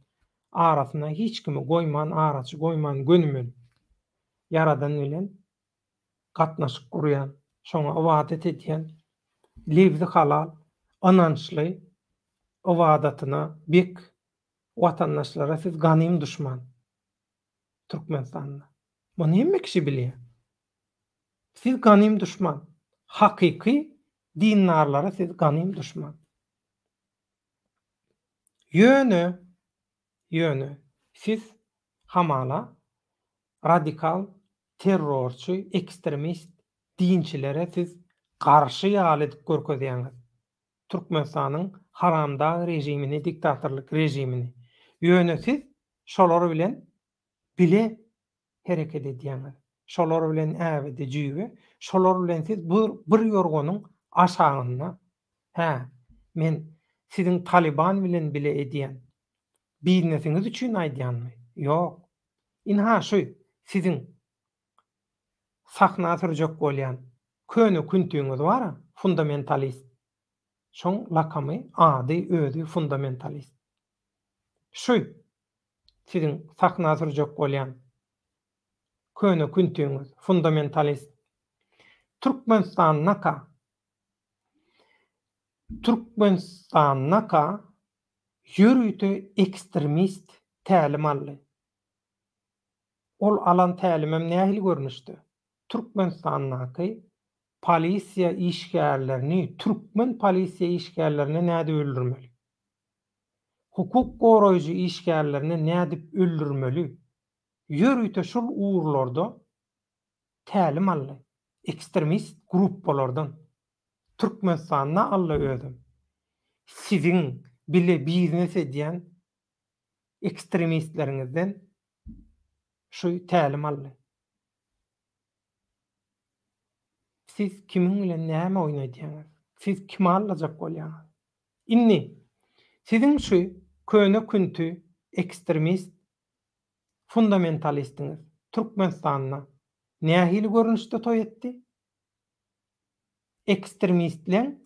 arasyna hiç kimi goýman, araçy goýman, gönümel yaradan bilen gatnaşyk gurýan, şoňa ibadet edýän, lewzi halal, anançly ibadatyna bek watandaşlara siz ganym düşman. Türkmenistanda. Bunu hemme kişi bilýär. Siz ganym düşman. Hakyky dindarlara siz ganym düşman. Ýöne siz hamala radikal, terrorçy, ekstremist dinçilere siz garşy ýaly edip görkezýäňiz. Türkmenistanyň haramdag rejimini, diktatorlyk rejimini. Ýöne siz şolary bilen bile hereket edýäňiz. şolar bilen äbide jüýbe, şolar bilen siz bir ýorgonyň aşagyna, men siziň Taliban bilen bile edýän biznesiniz üçin aýdýanmy? Ýok. Inha şu, siziň sakna sürjek bolýan köne küntüňiz bara, fundamentalist. Şoň lakamy, ady, özü fundamentalist. Şu, siziň sakna sürjek bolýan köne küntüňiz fundamentalist. Türkmenistan naka ýürüýte ekstremist tälim aldy. Ol alan tälimem nähili görnüşdi? Türkmenistanyňky polisiýa işgärlerini, türkmen polisiýa işgärlerini näde öldürmeli? Hukuk goraýjy işgärlerini nädip öldürmeli? Ýürüýte şol uğurlarda tälim aldy. Ekstremist gruppalardan. Türkmenistanyna alla ödüm. Siziň bile biznes edýän ekstremistleriňizden şu tälim aldy. Siz kimiň bilen näme oýnaýdýaňyz? Siz kime allajak bolýaňyz? Inni siziň şu köne küntü ekstremist fundamentalistiniz Türkmenistanyna nähili görnüşde toý etdi? Ekstremistleň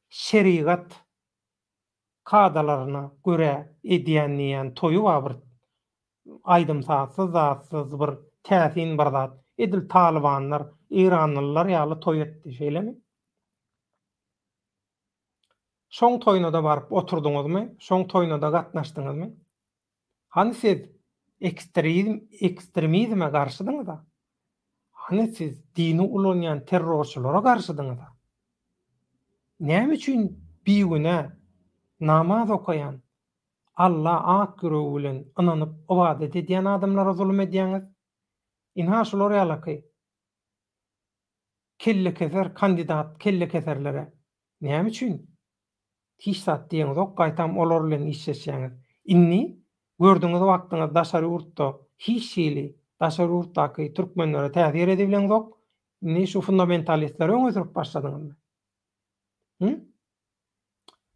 şeriat kadalaryna göre edýänliýän toýu bar. Aýdymsatsy zatsy bir täsin bir zat. Edil Talibanlar, İranlylar ýaly toý etdi, şeýlemi? Şoň toýuna da baryp oturduňyzmy? Şoň toýuna da gatnaşdyňyzmy? Hani siz ekstremizme garşydyňyz da? Hani siz dini ulanýan terrorçylara garşydyňyz da? Näme üçin biýüne namaz okayan, Allah akyrı bilen inanyp ibadet edýän adamlara zulm edýäňiz? Inha şolar ýaly kelle keser kandidat kelle keserlere näme üçin hiç sat diýeňiz ok gaýtam olar bilen işleşýäňiz? Inni gördüňiz wagtyňyz daşary urtda hiç şeýle daşary urtdaky türkmenlere täzir edebilen ok. Inni şu fundamentalistler öňe sürüp başladyňyzmy?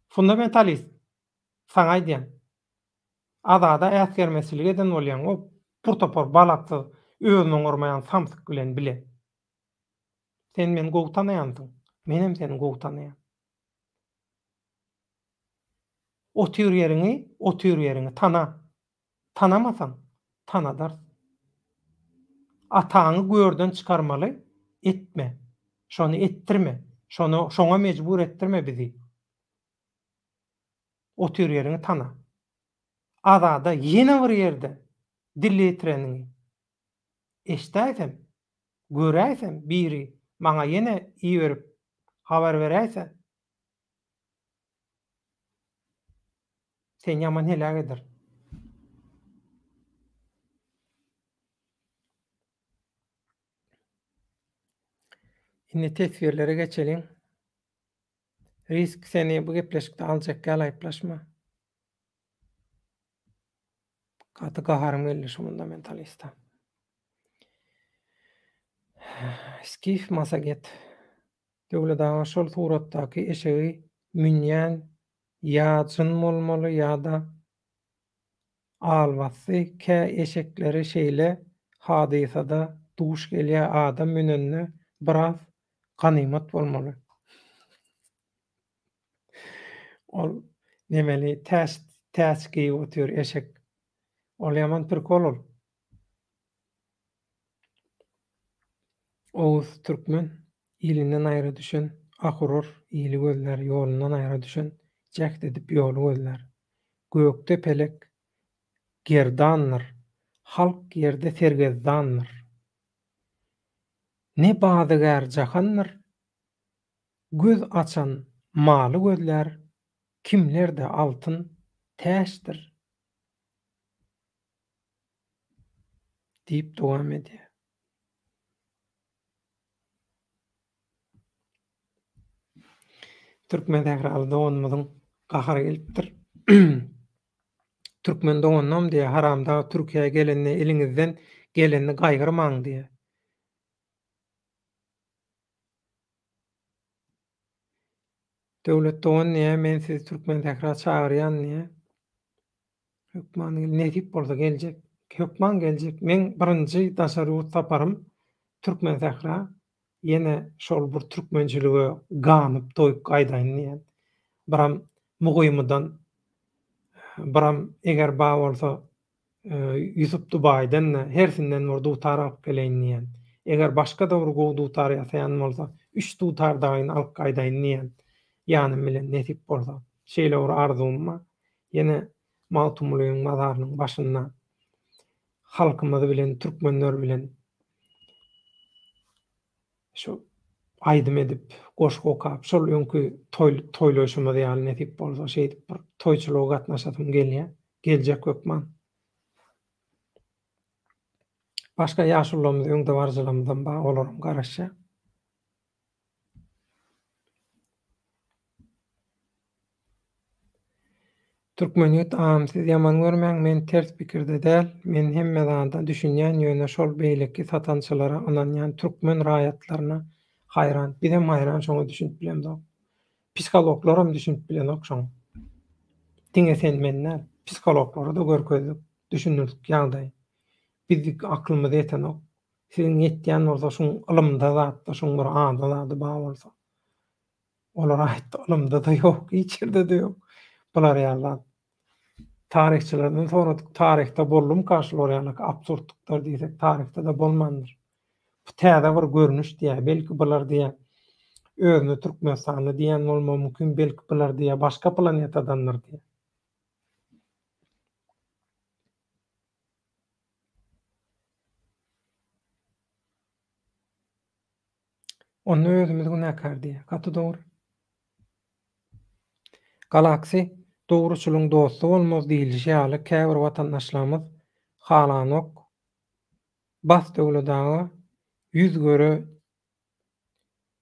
Fundamentalist saňa aýdýan. Adada äsgermeslik eden bolýan o purtopor balakty özüne gormayan samsyk bilen bile. Sen meni gowtanaýansyň. Menem seni gowtanaýan. Otyr ýeriňi tana. Tanamasaň tanadar. Ataňy görden çykarmaly, etme. Şonu ettirme. Şoňa mejbur ettirme bizi. Otyr ýeriňi tana. Adada ýene bir ýerde dilletireniňi eşdäýsem, göräýsem biri maňa ýene iýerip habar beräýse, sen ýaman helak eder. Indi tesbirlere geçelim. Risk seni bu gepleşikde aljak gal aýplaşma. Gaty gaharym geldi şu fundamentalista. Skif masaget. Döwle daňy şol suratdaky eşegi münýän ýa-çyn bolmaly ýa-da alwasy kä eşekleri şeýle hadysada duş gelýär adam münenne biraz ganymat bolmaly. Ol nemeli täsgi otyr eşek. Ol ýaman türk ol. Oğuz türkmen ilinden aýra düşen, ahurur ili gözler ýolundan aýra düşen, jäkt edip ýoly gözler. Gökde pelek gerdanlar, halk yerde sergezdanlar. Ne badygar jahanlar, göz açan maly gözler, kimlerde altın täşdir. Diýip dowam edýär. Türkmen tähraly doganmadyň gahary gelipdir. Türkmen dogannam diye haramda Türkiýe gelende eliňizden geleni gaýgyrmaň diye. Döwlet dogan näme men sizi türkmen täkrar çagyrýan näme? Hökman netip bolsa geljek. Hökman geljek. Men birinji daşarywt saparym türkmen täkra ýene şol bir türkmençilige ganyp doýup gaýdaýyn diýen. Biram mugoýmydan, biram eger ba bolsa Yusuf Dubay'dan hersinden bir dutar alıp geleýin diýen. Eger başga da bir dutar ýasaýan bolsa, 3 dutar daýyn alyp gaýdaýyn diýen. Ýanym bilen netip bolsa. Şeýle bir arzumma ýene Mawtumlygyň mazarynyň başynda halkymyz bilen, türkmenler bilen şu aýdym edip, goşgy okap, şol öňkü toýlaşymyz ýaly netip bolsa, şeýdip bir toýçuluga gatnaşasym gelýär. Geljek hökman. Başka ýaşularymyz öňde barjylarymyzdan ba olaram garaşa. Türkmeniyet siz ýaman görmäň, men ters pikirde däl, men hemme zanda düşünýän ýöne şol beýleki satançylara ynanýan türkmen raýatlaryna haýran. Bizem haýran şoňa düşünip bilemdik. Psikologlaram düşünip bilemok şoň. Diňe sen menne psikologlara da görkezdik, düşünürdik ýagdaý. Bizdik aklymyz ýetenok. Siziň ýetýän bolsa şoň ylymda zatda şoň bir anda zady ba bolsa. Olar aýtdy, ylymda da ýok, hiç ýerde de ýok. Bular ýalan. Tarihçilerden soradyk, tarihte bollum karşylaryňyk absurdduklar diýsek, tarihte de bolmandyr. Bu täze bir görnüş diýär, belki bular diýär. Özüni Türkmenistany diýen bolma mümkin, belki bular diýär başga planetadandyr diýär. Onu özümiz günäkär diýär. Gaty dogry. Galaksy dogruçylygyň dosty bolmaz diýilýär ýaly käbir watandaşlarymyz halanok bas döwletagy ýüz göre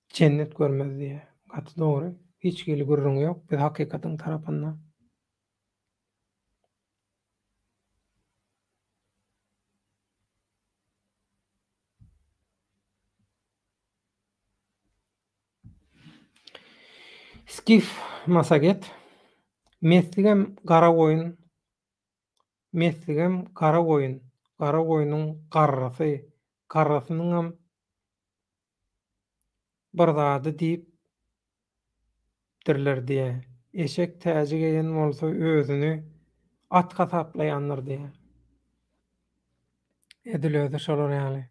cennet görmez diýär. Gaty dogry. Hiç geli gürrüň ýok, biz hakykatyň tarapyndan. Skif Masaget Mesligem gara goýun, mesligem gara goýun, gara goýunyň garrasy, garrasynyňam bir zady diýipdirler diýär. Eşek täze geýen bolsa özüni atga saplaýandyr diýär. Edil özü şolar ýaly.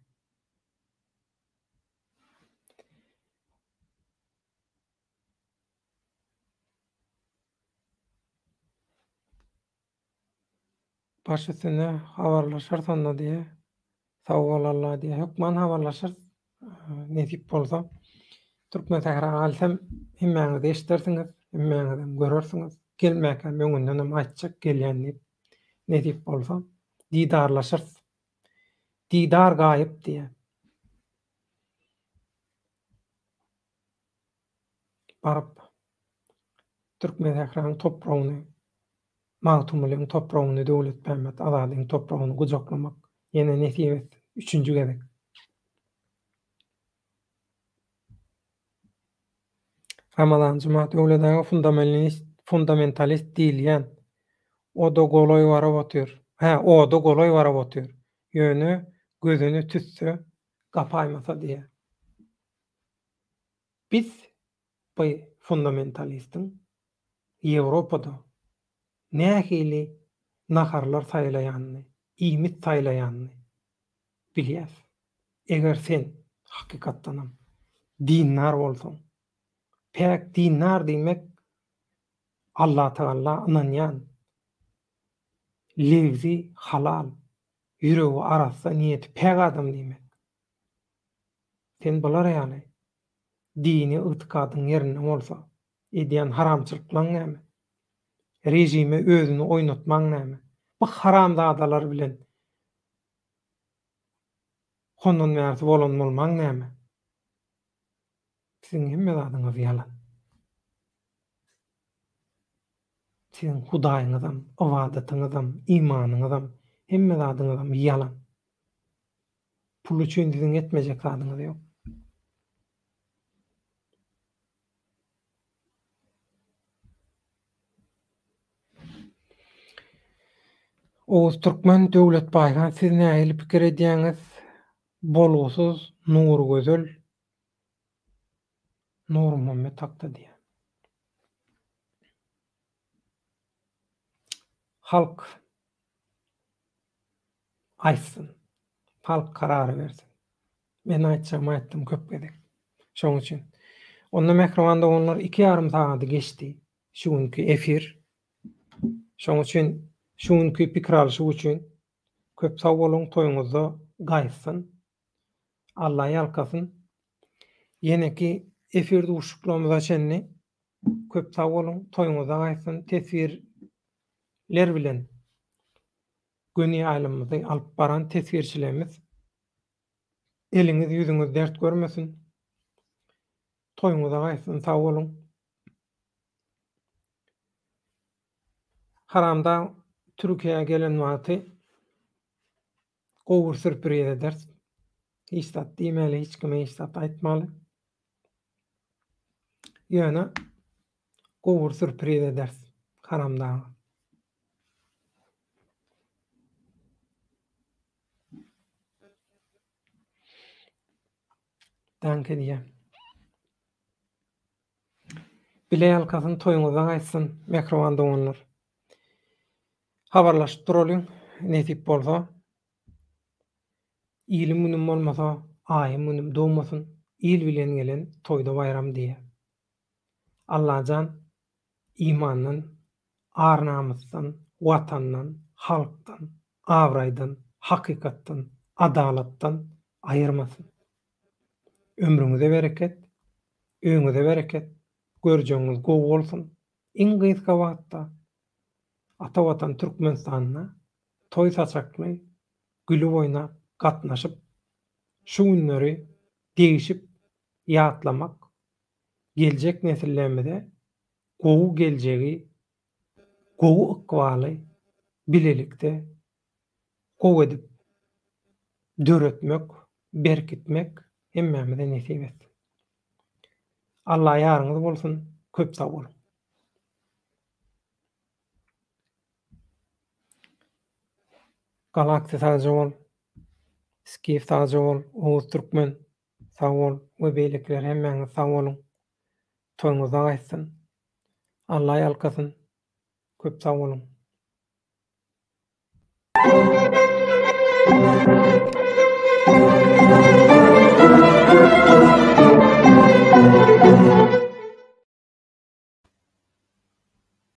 Baş üstüne habarlaşarsan da diye, sağ ol Allah diye. Hökman habarlaşır. Netip bolsa. Türkmen tähra alsam, hemmeňiz eşidersiňiz, hemmeňizden görersiňiz. Gelmäkä möňündenem aýtjak gelýän diýip. Netip bolsa, didarlaşyr. Didar gaýyp diye. Baryp Türkmen tähraň topragyny Mawtumlygyň topragyny döwlet pähmet azadyň topragyny gujaklamak ýene nesip üçünji gerek. Ramazan Juma döwletagy fundamentalist diýilýän. O da goloý barap otýar. O da goloý barap otýar. Ýöne gözüni tütse gapaýmasa diýe. Biz bu fundamentalistin Ýewropada nähili naharlar saýlaýanyny, iýmit saýlaýanyny bilýär. Eger sen hakykatdanam dinnar bolsaň, pek dinnar diýmek Allah Taala ananýan lewzi halal ýüregi arasynda niýeti pek adam diýmek. Sen bular ýaly dini itiqadyň ýerine bolsa, edýän haramçylyklaryň näme? Rejime özüni oýnatmaň näme? Bu haramzadalar bilen honun märsi bolanmaň näme? Siziň hemme zadyňyz ýalan. Siziň Hudaýyňyzam, ibadatyňyzam, imanyňyzam, hemme zadyňyzam ýalan. Pul üçin siziň etmejek zadyňyz ýok. Oğuz Türkmen Döwlet Baýgan siz nähili pikir edýäňiz? Bolgusuz nur gözel Nur Muhammed Takta diýär. Halk aýtsyn, halk karary bersin. Men aýtjam aýtdym köp gedek. Şoň üçin. Onda Mehribanda onlar 2,5 sagaty geçdi. Şu günkü efir. Şoň üçin şu günkü pikir alşy üçin köp sag boluň, toýuňyzda gaýsyn. Allah ýalkasyn. Ýene-ki efirde uşuklamyza çenni köp sag boluň, toýuňyzda gaýsyn. Tesirler bilen göni alymyzy alyp baran tesirçilerimiz eliňiz ýüzüňiz dert görmesin. Toýuňyza gaýsyn, sag boluň. Haramda Türkiýe'ye gelen wagty gowur sürpriz eder. Hiç zat diýmeli, hiç kime hiç zat aýtmaly. Ýöne gowur sürpriz eder haramda. Danke diýe. Bile ýalkasyn toýuňyza gaýsyn, Mehribanda oňlar. Habarlaşyp duralyň, nesip bolsa. Ilim günüm bolmasa, aýym günüm dowmasyn, il bilen gelen toýda bayram diýe. Allahan imandan, ar-namysdan, watandan, halkdan, awraýdan, hakykatdan, adalatdan aýyrmasyn. Ömrüňize bereket, öňüňize bereket, görjegiňiz gowy bolsun. Iň gysga wagtda ata watan Türkmenistanyna toý saçakly, gülüp oýnap, gatnaşyp, şu günleri degişip ýatlamak, geljek nesillerimize gowy geljegi, gowy ykbaly bilelikde gowy edip döretmek, berkitmek hemmemize nesip etsin. Allah ýaryňyz bolsun, köp sag bolun. Galaksy sağjy bol, Skif sağjy bol, Oğuz Türkmen sag bol, we beýlekler hemmeňiz sag bolun. Toýuňyza gaýsyn. Allah ýalkasyn. Köp sag bolun.